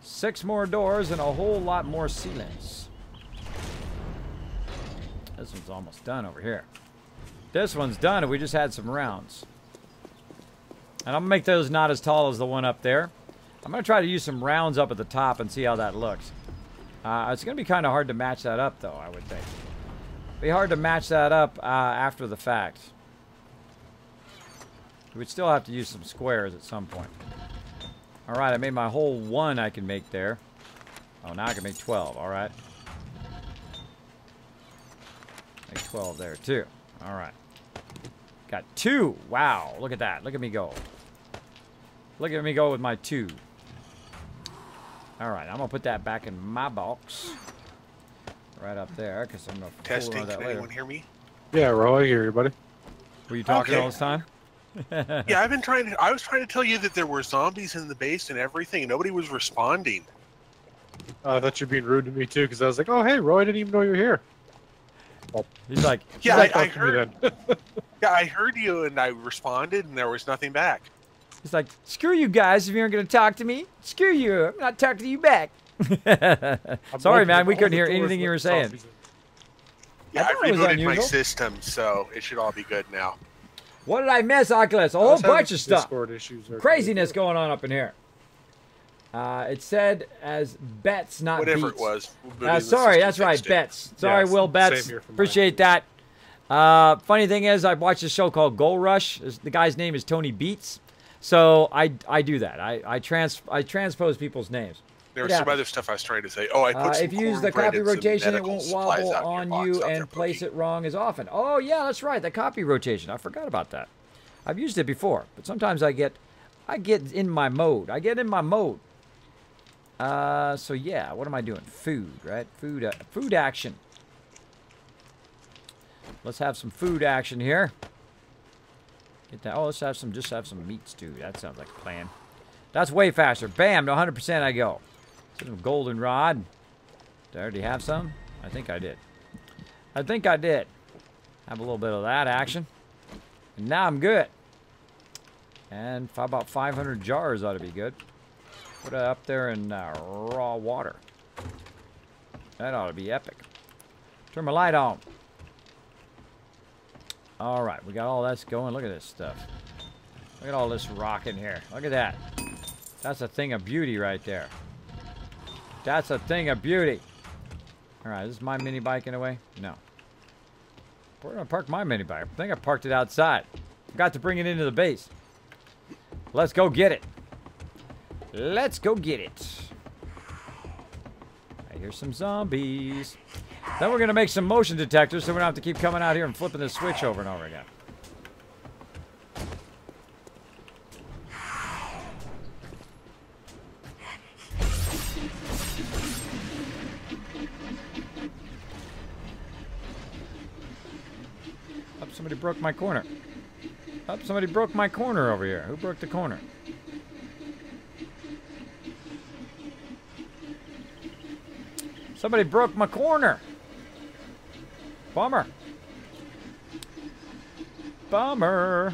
6 more doors and a whole lot more ceilings. This one's almost done over here. This one's done and we just had some rounds. And I'm going to make those not as tall as the one up there. I'm going to try to use some rounds up at the top and see how that looks. It's going to be kind of hard to match that up, though, I would think. Be hard to match that up after the fact. We'd still have to use some squares at some point. All right, I made my whole 1 I can make there. Oh, now I can make 12. All right. Make 12 there, too. All right. Got 2. Wow, look at that. Look at me go. Look at me go with my 2. All right, I'm going to put that back in my box. Right up there, because I'm going to Testing. that Can later. anyone hear me? Yeah, Roy, I hear you, buddy. Were you talking Okay. all this time? Yeah, I've been trying to. I was trying to tell you that there were zombies in the base and everything, and nobody was responding. I thought you were being rude to me, too, because I was like, oh, hey, Roy, I didn't even know you were here. He's like, Yeah, Like, I talk to me heard. then. Yeah, I heard you, and I responded, and there was nothing back. he's like, screw you guys if you aren't going to talk to me. Screw you. I'm not talking to you back. I'm Sorry, opening man. We all couldn't the hear doors anything you with were saying. zombies in. Yeah, I I thought it was rebooted my unusual. system, so it should all be good now. What did I miss, Oculus? A I whole was having bunch of some stuff. Discord issues there. Craziness going on up in here. It said as bets, not Whatever beats. it was. we'll believe the Sorry, system that's right, fixed it. bets. Sorry, Yes, Will same Betts. here for mine. Appreciate that. Funny thing is, I watched a show called Goal Rush. The guy's name is Tony Beats. So I do that. I transpose people's names. There It was some happens. other stuff I was trying to say. Oh, I put some If you use the cornbread copy and some rotation, it medical won't supplies wobble out in your on box you out there, and place Pookie. it wrong as often. Oh yeah, that's right. The copy rotation. I forgot about that. I've used it before, but sometimes I get in my mode. I get in my mode. So yeah, what am I doing? Food, right? Food action. Let's have some food action here. Get that. Oh, let's have some. Just have some meats too. That sounds like a plan. That's way faster. Bam, to 100% I go. Some goldenrod. Did I already have some? I think I did. I think I did. Have a little bit of that action. And now I'm good. And about 500 jars ought to be good. Put it up there in raw water. That ought to be epic. Turn my light on. All right, we got all that's going. Look at this stuff. Look at all this rock in here. Look at that. That's a thing of beauty right there. That's a thing of beauty. All right, is this my mini bike in a way? No. Where did I park my mini bike? I think I parked it outside. Forgot to bring it into the base. Let's go get it. Let's go get it. I hear some zombies. Then we're going to make some motion detectors so we don't have to keep coming out here and flipping the switch over and over again. Oh, somebody broke my corner. Oh, somebody broke my corner over here. Who broke the corner? Somebody broke my corner. Bummer. Bummer.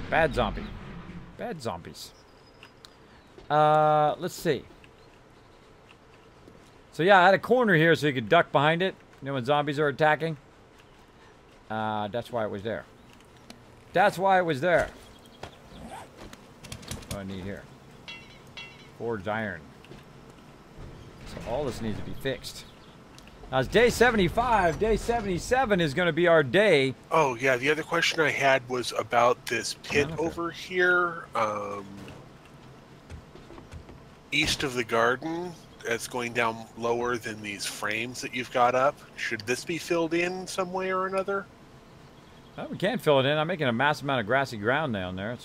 Bad zombie. Bad zombies. Let's see. So yeah, I had a corner here so you could duck behind it. You know when zombies are attacking? That's why it was there. That's why it was there. What do I need here? Forged iron. So all this needs to be fixed. Now it's day 75. Day 77 is going to be our day. Oh, yeah, the other question I had was about this pit Okay. over here, east of the garden. That's going down lower than these frames that you've got up. Should this be filled in some way or another? Well, we can't fill it in. I'm making a massive amount of grassy ground down there.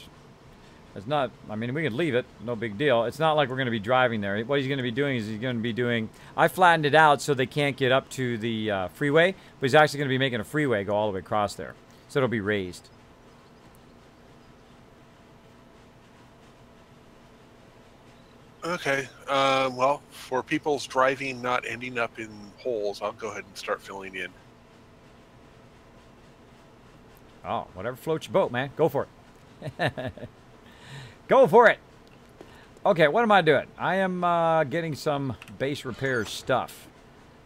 It's not, I mean, we could leave it. No big deal. It's not like we're going to be driving there. What he's going to be doing is he's going to be doing, I flattened it out so they can't get up to the freeway, but he's actually going to be making a freeway go all the way across there. So it'll be raised. Okay. Well, for people's driving not ending up in holes, I'll go ahead and start filling in. Oh, whatever floats your boat, man. Go for it. Go for it. Okay, what am I doing? I am getting some base repair stuff.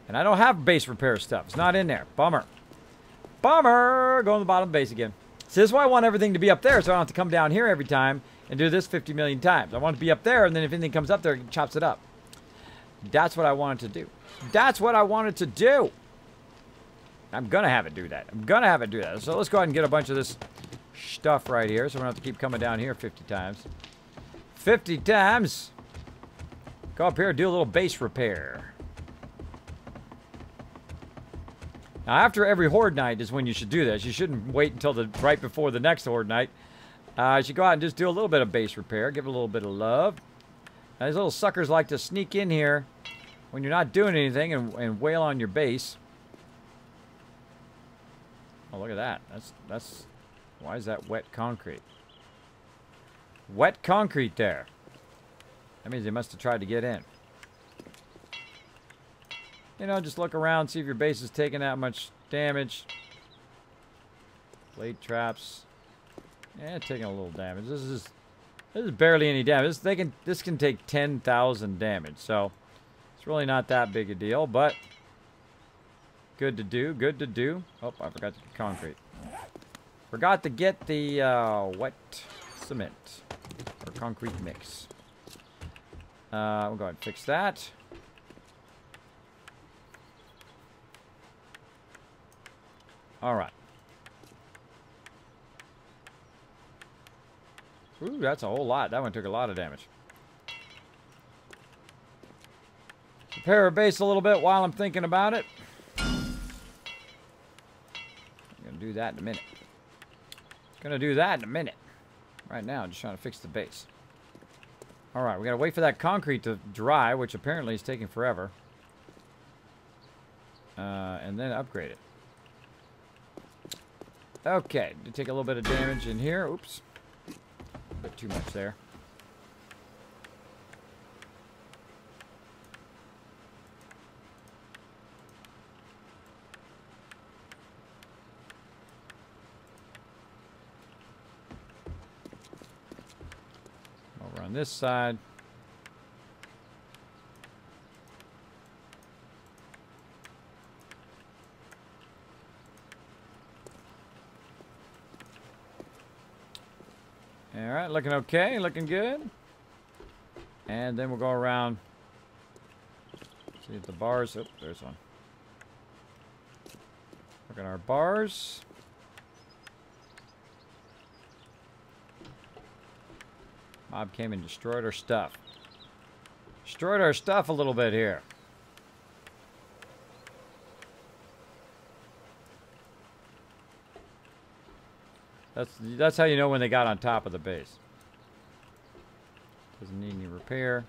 And I don't have base repair stuff. It's not in there. Bummer. Bummer! Go on the bottom of the base again. So this is why I want everything to be up there, so I don't have to come down here every time and do this 50 million times. I want it to be up there, and then if anything comes up there, it chops it up. That's what I wanted to do. That's what I wanted to do. I'm going to have it do that. I'm going to have it do that. So let's go ahead and get a bunch of this stuff right here, so we don't have to keep coming down here 50 times. 50 times. Go up here and do a little base repair. Now, after every Horde night is when you should do this. You shouldn't wait until right before the next Horde night. You should go out and just do a little bit of base repair. Give it a little bit of love. Now, these little suckers like to sneak in here when you're not doing anything and wail on your base. Oh, look at that. That's... Why is that wet concrete? Wet concrete there. That means they must have tried to get in. You know, just look around, see if your base is taking that much damage. Blade traps. Yeah, taking a little damage. This is barely any damage. This can take 10,000 damage, so it's really not that big a deal, but good to do, good to do. Oh, I forgot to get concrete. Forgot to get the wet cement or concrete mix. We'll go ahead and fix that. All right. Ooh, that's a whole lot. That one took a lot of damage. Repair our base a little bit while I'm thinking about it. I'm going to do that in a minute. Going to do that in a minute. Right now, I'm just trying to fix the base. All right, we got to wait for that concrete to dry, which apparently is taking forever. And then upgrade it. Okay, did take a little bit of damage in here. Oops. A bit too much there. Over on this side. Alright, looking okay, looking good. And then we'll go around. See if the bars, oh, there's one. Look at our bars. Mob came and destroyed our stuff. Destroyed our stuff a little bit here. That's how you know when they got on top of the base. Doesn't need any repair.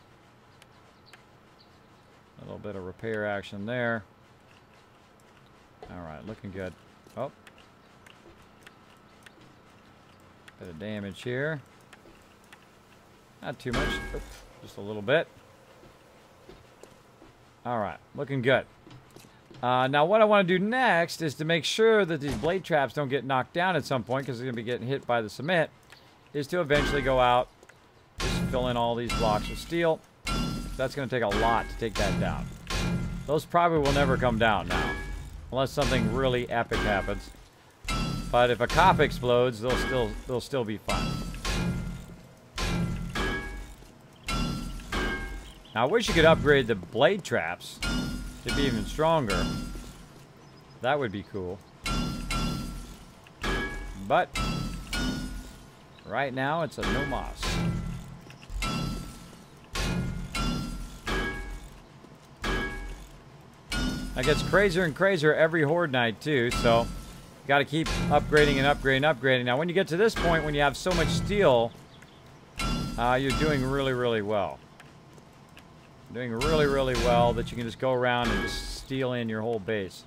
A little bit of repair action there. Alright, looking good. Oh. Bit of damage here. Not too much. Oops, just a little bit. Alright, looking good. Now what I want to do next is to make sure that these blade traps don't get knocked down at some point, because they're going to be getting hit by the cement, is to eventually go out, just fill in all these blocks of steel. That's going to take a lot to take that down. Those probably will never come down now, unless something really epic happens. But if a cop explodes, they'll still be fine. Now I wish you could upgrade the blade traps to be even stronger. That would be cool. But right now it's a no moss. That gets crazier and crazier every horde night too, so you got to keep upgrading and upgrading and upgrading. Now when you get to this point, when you have so much steel, you're doing really, really well. Doing really, really well that you can just go around and just steal in your whole base.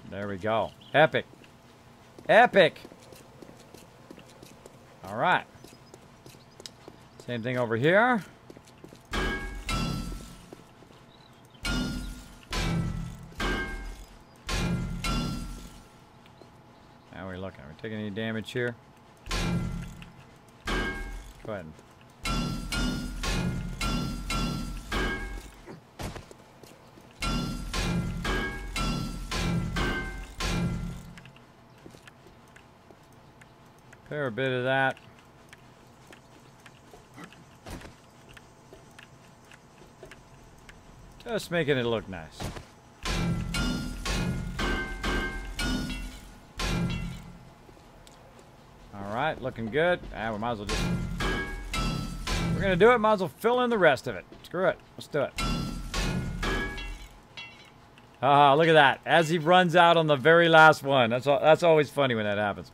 There we go. Epic. Epic. All right. Same thing over here. looking? Are we taking any damage here? Go ahead. Fair bit of that. Just making it look nice. Alright, looking good. Ah, we might as well just... We're gonna do it, might as well fill in the rest of it. Screw it. Let's do it. Ah, look at that. As he runs out on the very last one. That's always funny when that happens.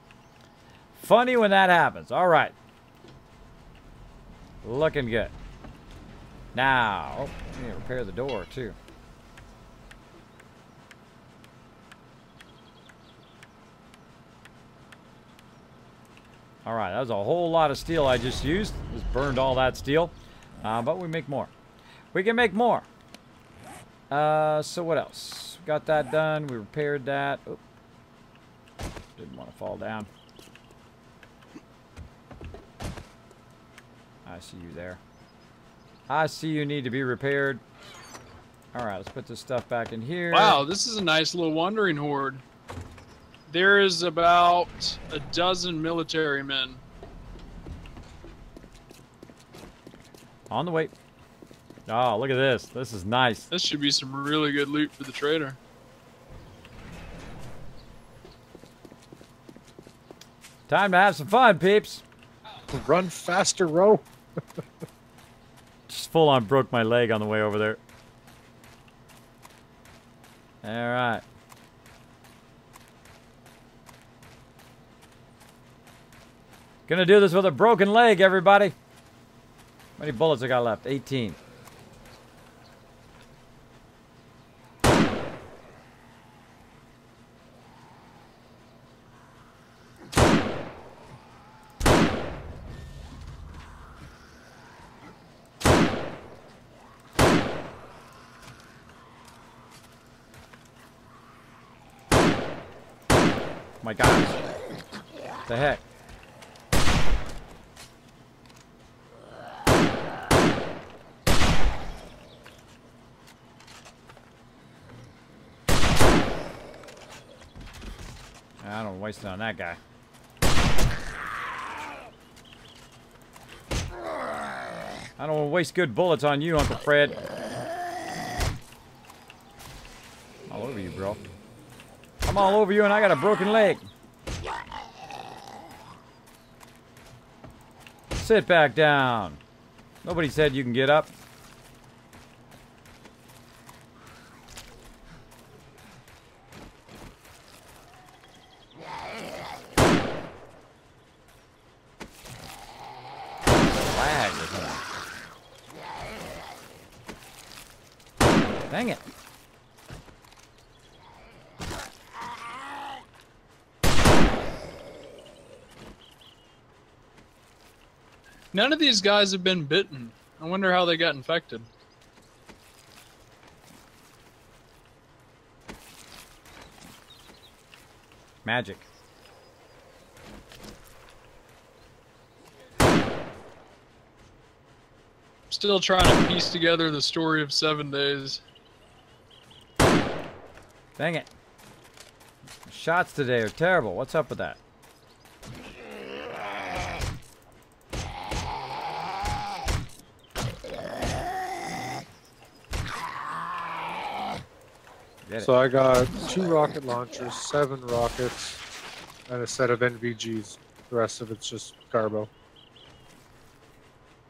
Funny when that happens. Alright. Looking good. Now, oh, we need to repair the door too. Alright, that was a whole lot of steel I just used. Just burned all that steel. But we make more. We can make more. So what else? Got that done. We repaired that. Oop. Didn't want to fall down. I see you there. I see you need to be repaired. Alright, let's put this stuff back in here. Wow, this is a nice little wandering horde. There is about a dozen military men. On the way. Oh, look at this. This is nice. This should be some really good loot for the trader. Time to have some fun, peeps. Run faster, Ro. Just full on broke my leg on the way over there. Alright. Gonna do this with a broken leg, everybody. How many bullets I got left? 18. My God. What the heck? I don't waste it on that guy. I don't want to waste good bullets on you, Uncle Fred. All over you, bro. I'm all over you and I got a broken leg. Sit back down. Nobody said you can get up. Lag is on. Dang it. None of these guys have been bitten. I wonder how they got infected. Magic. Still trying to piece together the story of 7 days. Dang it. Shots today are terrible. What's up with that? So I got 2 rocket launchers, 7 rockets, and a set of NVGs. The rest of it's just carbo.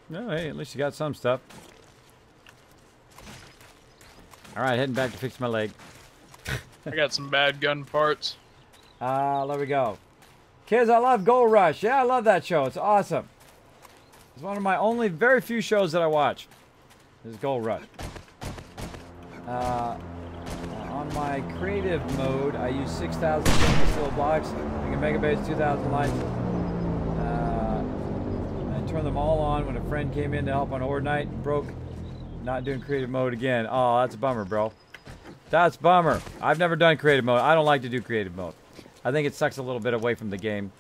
No, hey, at least you got some stuff. Alright, heading back to fix my leg. I got some bad gun parts. There we go. Kids, I love Gold Rush. Yeah, I love that show. It's awesome. It's one of my only very few shows that I watch. This is Gold Rush. On my creative mode, I use 6,000 stainless steel blocks, make a mega base, 2,000 lights. I turned them all on when a friend came in to help on Horde Night. Broke. Not doing creative mode again. Oh, that's a bummer, bro. That's a bummer. I've never done creative mode. I don't like to do creative mode. I think it sucks a little bit away from the game.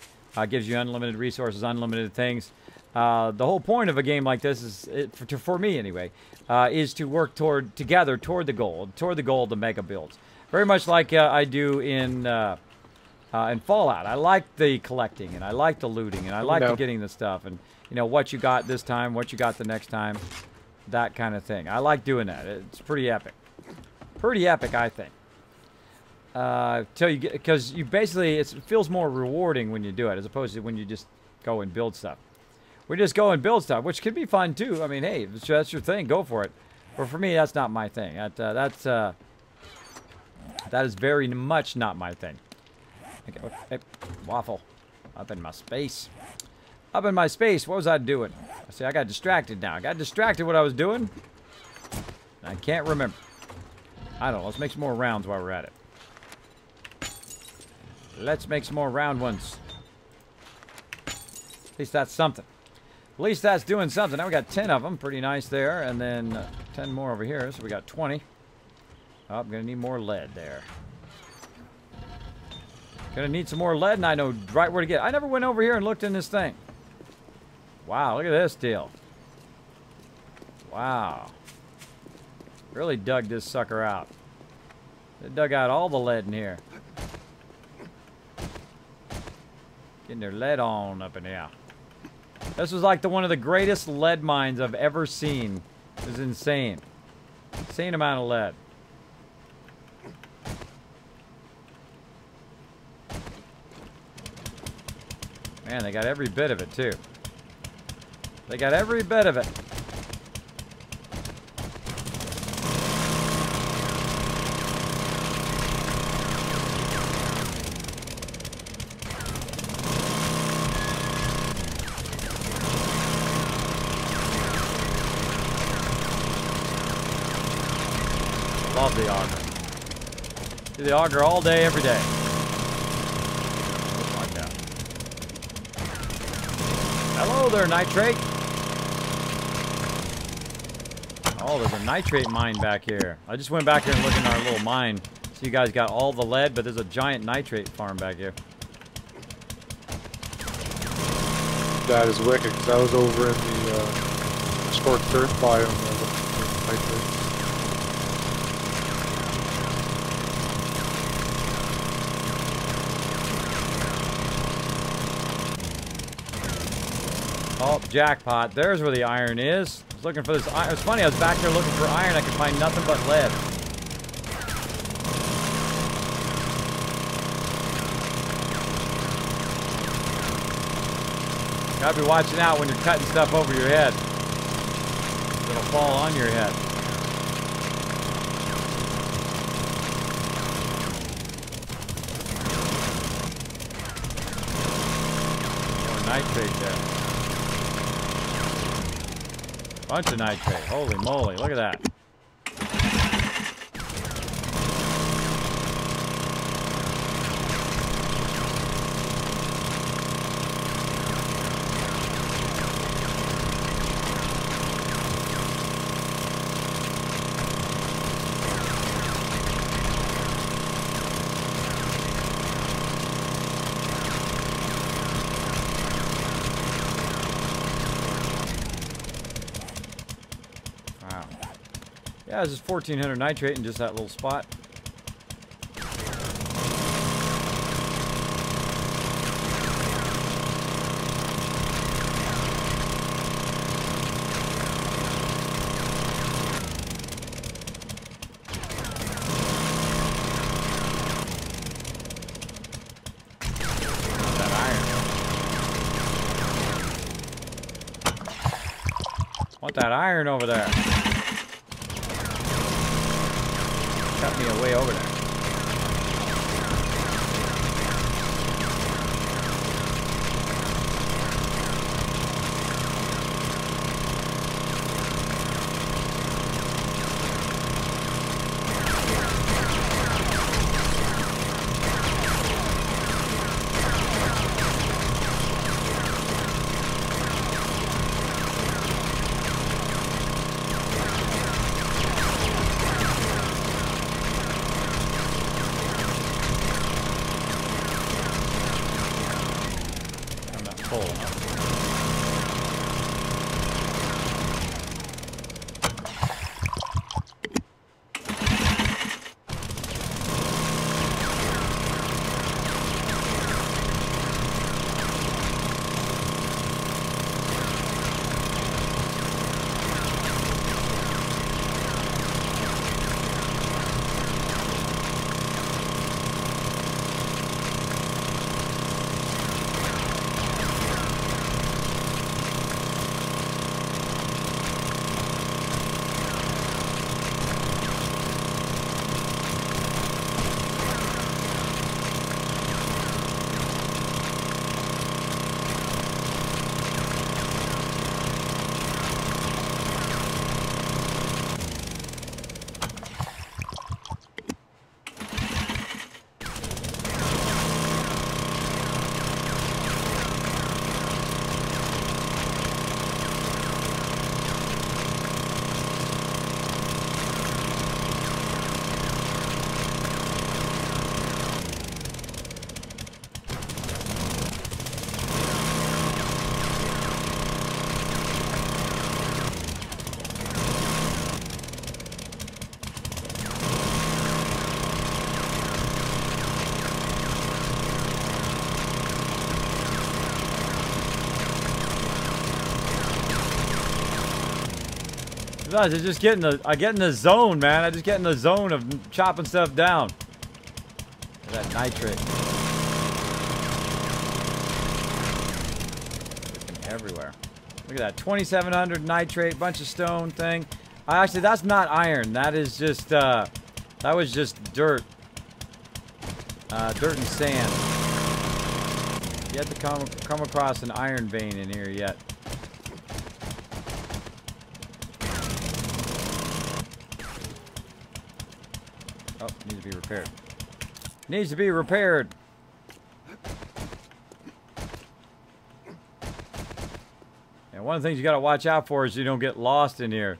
Gives you unlimited resources, unlimited things. The whole point of a game like this is, for me anyway, is to work together toward the goal of the mega builds. Very much like I do in Fallout. I like the collecting, and I like the looting, and I like the getting the stuff, and you know what you got this time, what you got the next time, that kind of thing. I like doing that. It's pretty epic. Pretty epic, I think. Till you get, because you basically, it feels more rewarding when you do it, as opposed to when you just go and build stuff. We just go and build stuff, which can be fun too. I mean, hey, if that's your thing, go for it. But for me, that's not my thing. That is very much not my thing. Okay, hey, waffle, up in my space. Up in my space. What was I doing? See, I got distracted now. I got distracted what I was doing. I can't remember. I don't know. Let's make some more rounds while we're at it. Let's make some more round ones. At least that's something. At least that's doing something. Now we got 10 of them. Pretty nice there. And then 10 more over here. So we got 20. Oh, I'm going to need more lead there. Going to need some more lead, and I know right where to get. I never went over here and looked in this thing. Wow, look at this deal. Wow. Really dug this sucker out. They dug out all the lead in here. Getting their lead on up in here. This was like one of the greatest lead mines I've ever seen. It was insane. Insane amount of lead. Man, they got every bit of it, too. They got every bit of it. Love the auger. Do the auger all day, every day. Just like that. Hello there, nitrate. Oh, there's a nitrate mine back here. I just went back here and looked in our little mine. So you guys got all the lead, but there's a giant nitrate farm back here. That is wicked, because I was over in the scorched earth biome there with nitrate. Oh, jackpot. There's where the iron is. I was looking for this iron. It was funny, I was back there looking for iron. I could find nothing but lead. Gotta be watching out when you're cutting stuff over your head. It'll fall on your head. More nitrate there. Bunch of nitrate. Holy moly, look at that. Yeah, there's just 1,400 nitrate in just that little spot. That iron. Want that iron over there. Cut me away over there. Sometimes I just get in the zone, man. I just get in the zone of chopping stuff down. Look at that nitrate. Freaking everywhere. Look at that. 2700 nitrate, bunch of stone thing. Actually, that's not iron. That is just, that was just dirt. Dirt and sand. Yet to come across an iron vein in here yet. Oh, needs to be repaired. Needs to be repaired. And one of the things you got to watch out for is you don't get lost in here.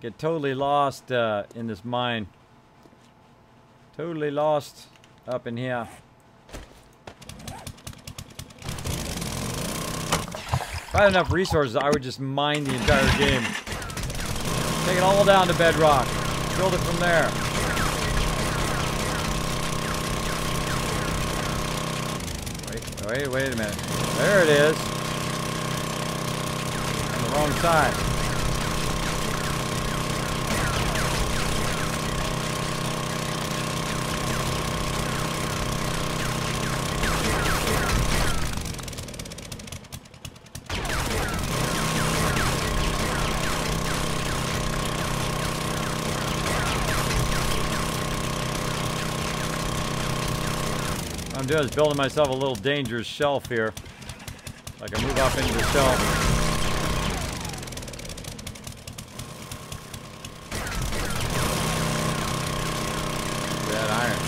Get totally lost in this mine. Totally lost up in here. If I had enough resources, I would just mine the entire game. Take it all down to bedrock. Build it from there. Wait a minute. There it is. On the wrong side. What I'm doing is building myself a little dangerous shelf here. So I can move up into the shelf. Look at that iron.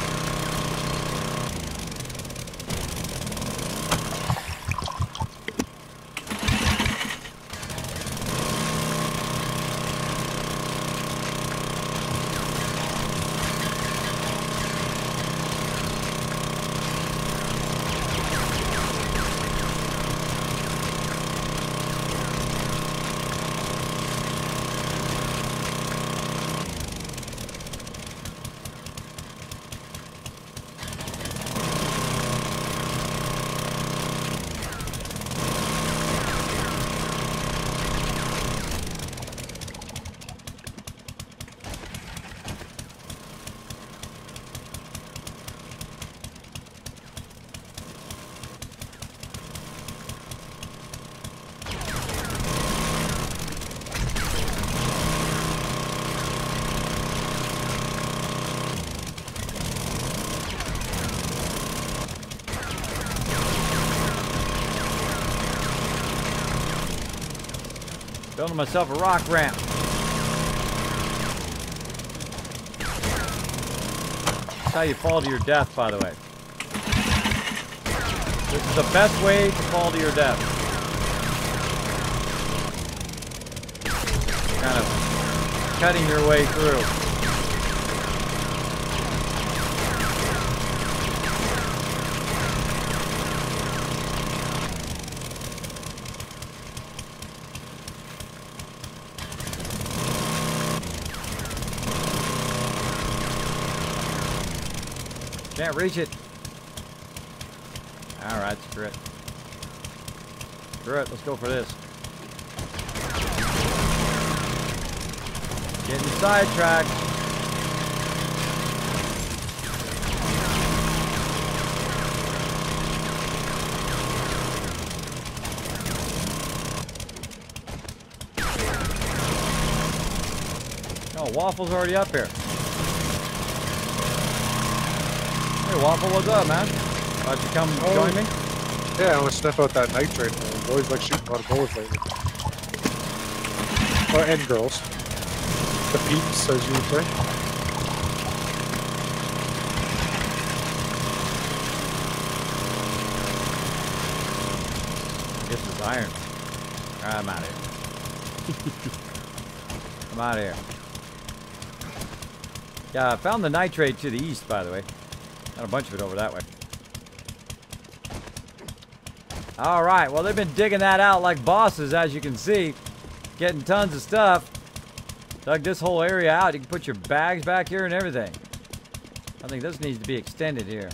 Building myself a rock ramp. That's how you fall to your death, by the way. This is the best way to fall to your death. Kind of cutting your way through. Can't reach it. Alright, screw it. Screw it, let's go for this. Getting sidetracked. Oh, Waffle's already up here. Hey, Waffle, what's up, man? Why don't you come join me? Yeah, I want to sniff out that nitrate. The boys like shooting a lot of bullets lately. Oh, and girls. The peeps, as you would say. This is iron. Alright, I'm out of here. I'm out of here. Yeah, I found the nitrate to the east, by the way. Got a bunch of it over that way. Alright, well, they've been digging that out like bosses, as you can see. Getting tons of stuff. Dug this whole area out. You can put your bags back here and everything. I think this needs to be extended here.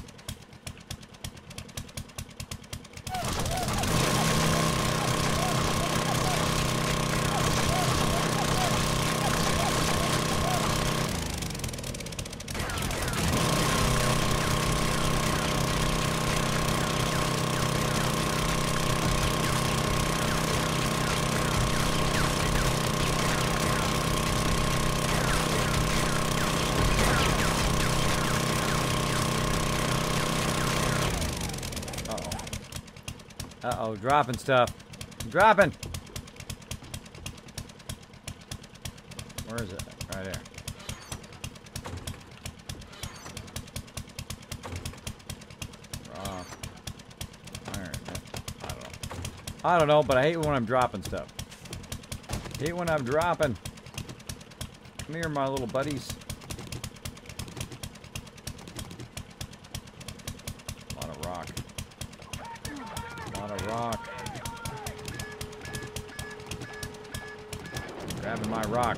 Uh-oh, dropping stuff. Dropping. Where is it? Right there. Rock. Iron. I don't know. I don't know, but I hate when I'm dropping stuff. Hate when I'm dropping. Come here, my little buddies. A lot of rock. A lot of rock. Grabbing my rock.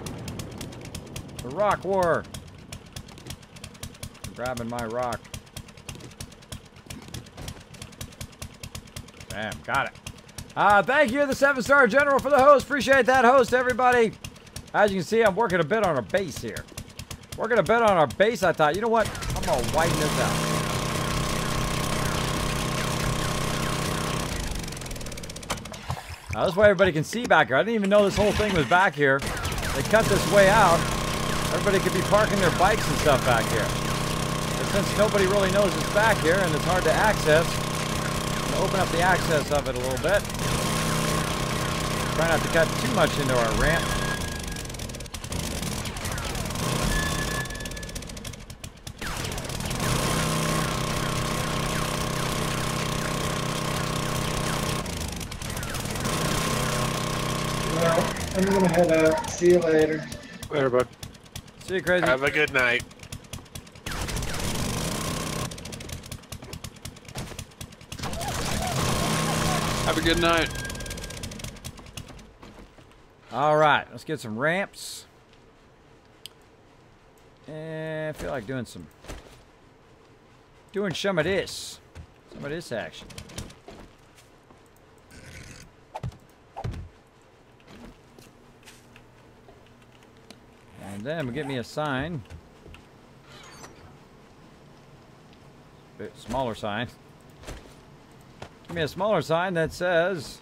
The rock war. Grabbing my rock. Bam, got it. Thank you, the 7-star general, for the host. Appreciate that host, everybody. As you can see, I'm working a bit on our base here. Working a bit on our base. I thought, you know what? I'm going to widen this out. This way everybody can see back here. I didn't even know this whole thing was back here. They cut this way out. Everybody could be parking their bikes and stuff back here. But since nobody really knows it's back here and it's hard to access, I'm going to open up the access of it a little bit. Try not to cut too much into our ramp. Well, I'm gonna head out. See you later. Later, bud. See you, Crazy. Have a good night. Have a good night. All right, let's get some ramps. And I feel like doing some of this. Some of this action. And then we'll get me a sign. Bit smaller sign. Give me a smaller sign that says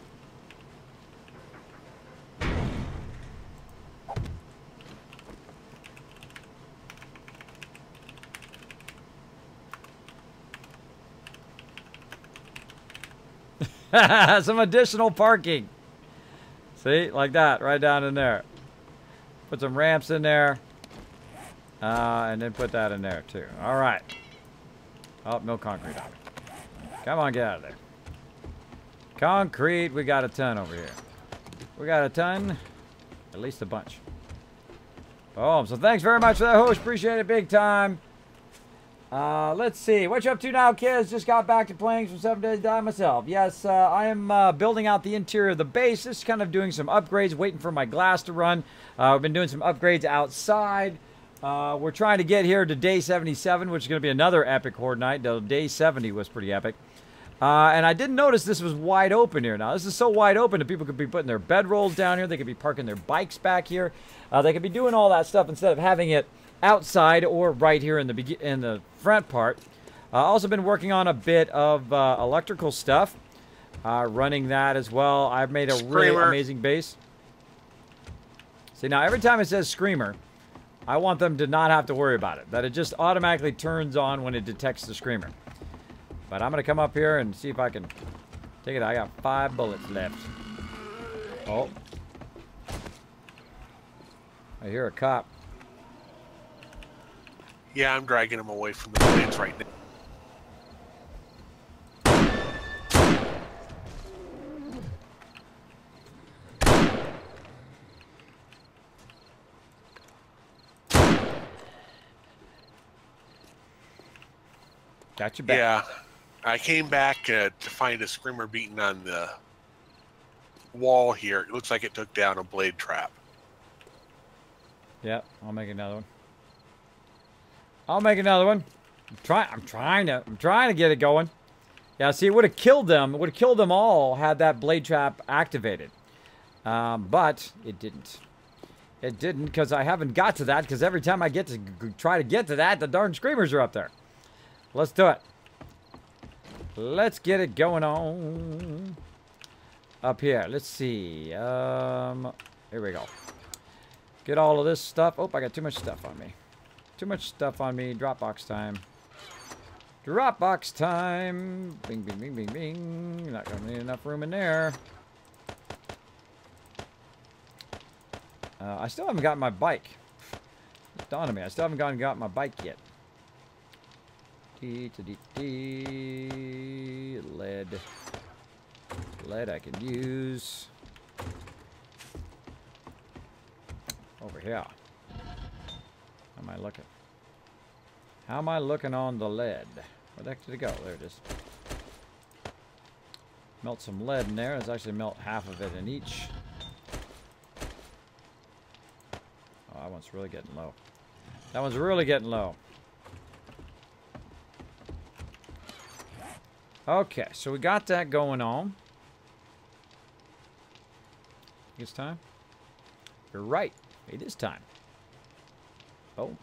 some additional parking. See, like that, right down in there. Put some ramps in there. And then put that in there too. All right. Oh, no concrete on it. Come on, get out of there. Concrete, we got a ton over here. We got a ton. At least a bunch. Oh, so thanks very much for that, host. Appreciate it big time. Let's see. What you up to now, kids? Just got back to playing some 7 Days to Die myself. Yes, I am building out the interior of the base. Just kind of doing some upgrades, waiting for my glass to run. I've been doing some upgrades outside. We're trying to get here to day 77, which is going to be another epic horde night. Day 70 was pretty epic. And I didn't notice this was wide open here. Now, this is so wide open that people could be putting their bedrolls down here. They could be parking their bikes back here. They could be doing all that stuff instead of having it outside or right here in the front part. Also been working on a bit of electrical stuff. Running that as well. I've made a really amazing base. See, now every time it says Screamer, I want them to not have to worry about it. That it just automatically turns on when it detects the Screamer. But I'm going to come up here and see if I can take it. I got 5 bullets left. Oh. I hear a cop. Yeah, I'm dragging him away from the blades right now. Got you back. Yeah, I came back to find a Screamer beaten on the wall here. It looks like it took down a blade trap. Yep, I'll make another one. I'll make another one. I'm trying to get it going. Yeah, see, it would have killed them. It would have killed them all had that blade trap activated. But it didn't. It didn't because I haven't got to that because every time I get to try to get to that, the darn Screamers are up there. Let's do it. Let's get it going on. Up here. Let's see. Here we go. Get all of this stuff. Oh, I got too much stuff on me. Too much stuff on me. Dropbox time. Dropbox time. Bing, bing, bing, bing, bing. Not gonna need enough room in there. I still haven't got my bike. It dawned on me. I still haven't got my bike yet. Lead. Lead I can use. Over here. How am I looking? How am I looking on the lead? Where the heck did it go? There it is. Melt some lead in there. Let's actually melt half of it in each. Oh, that one's really getting low. That one's really getting low. Okay, so we got that going on. It's time? You're right. It is time. Oh.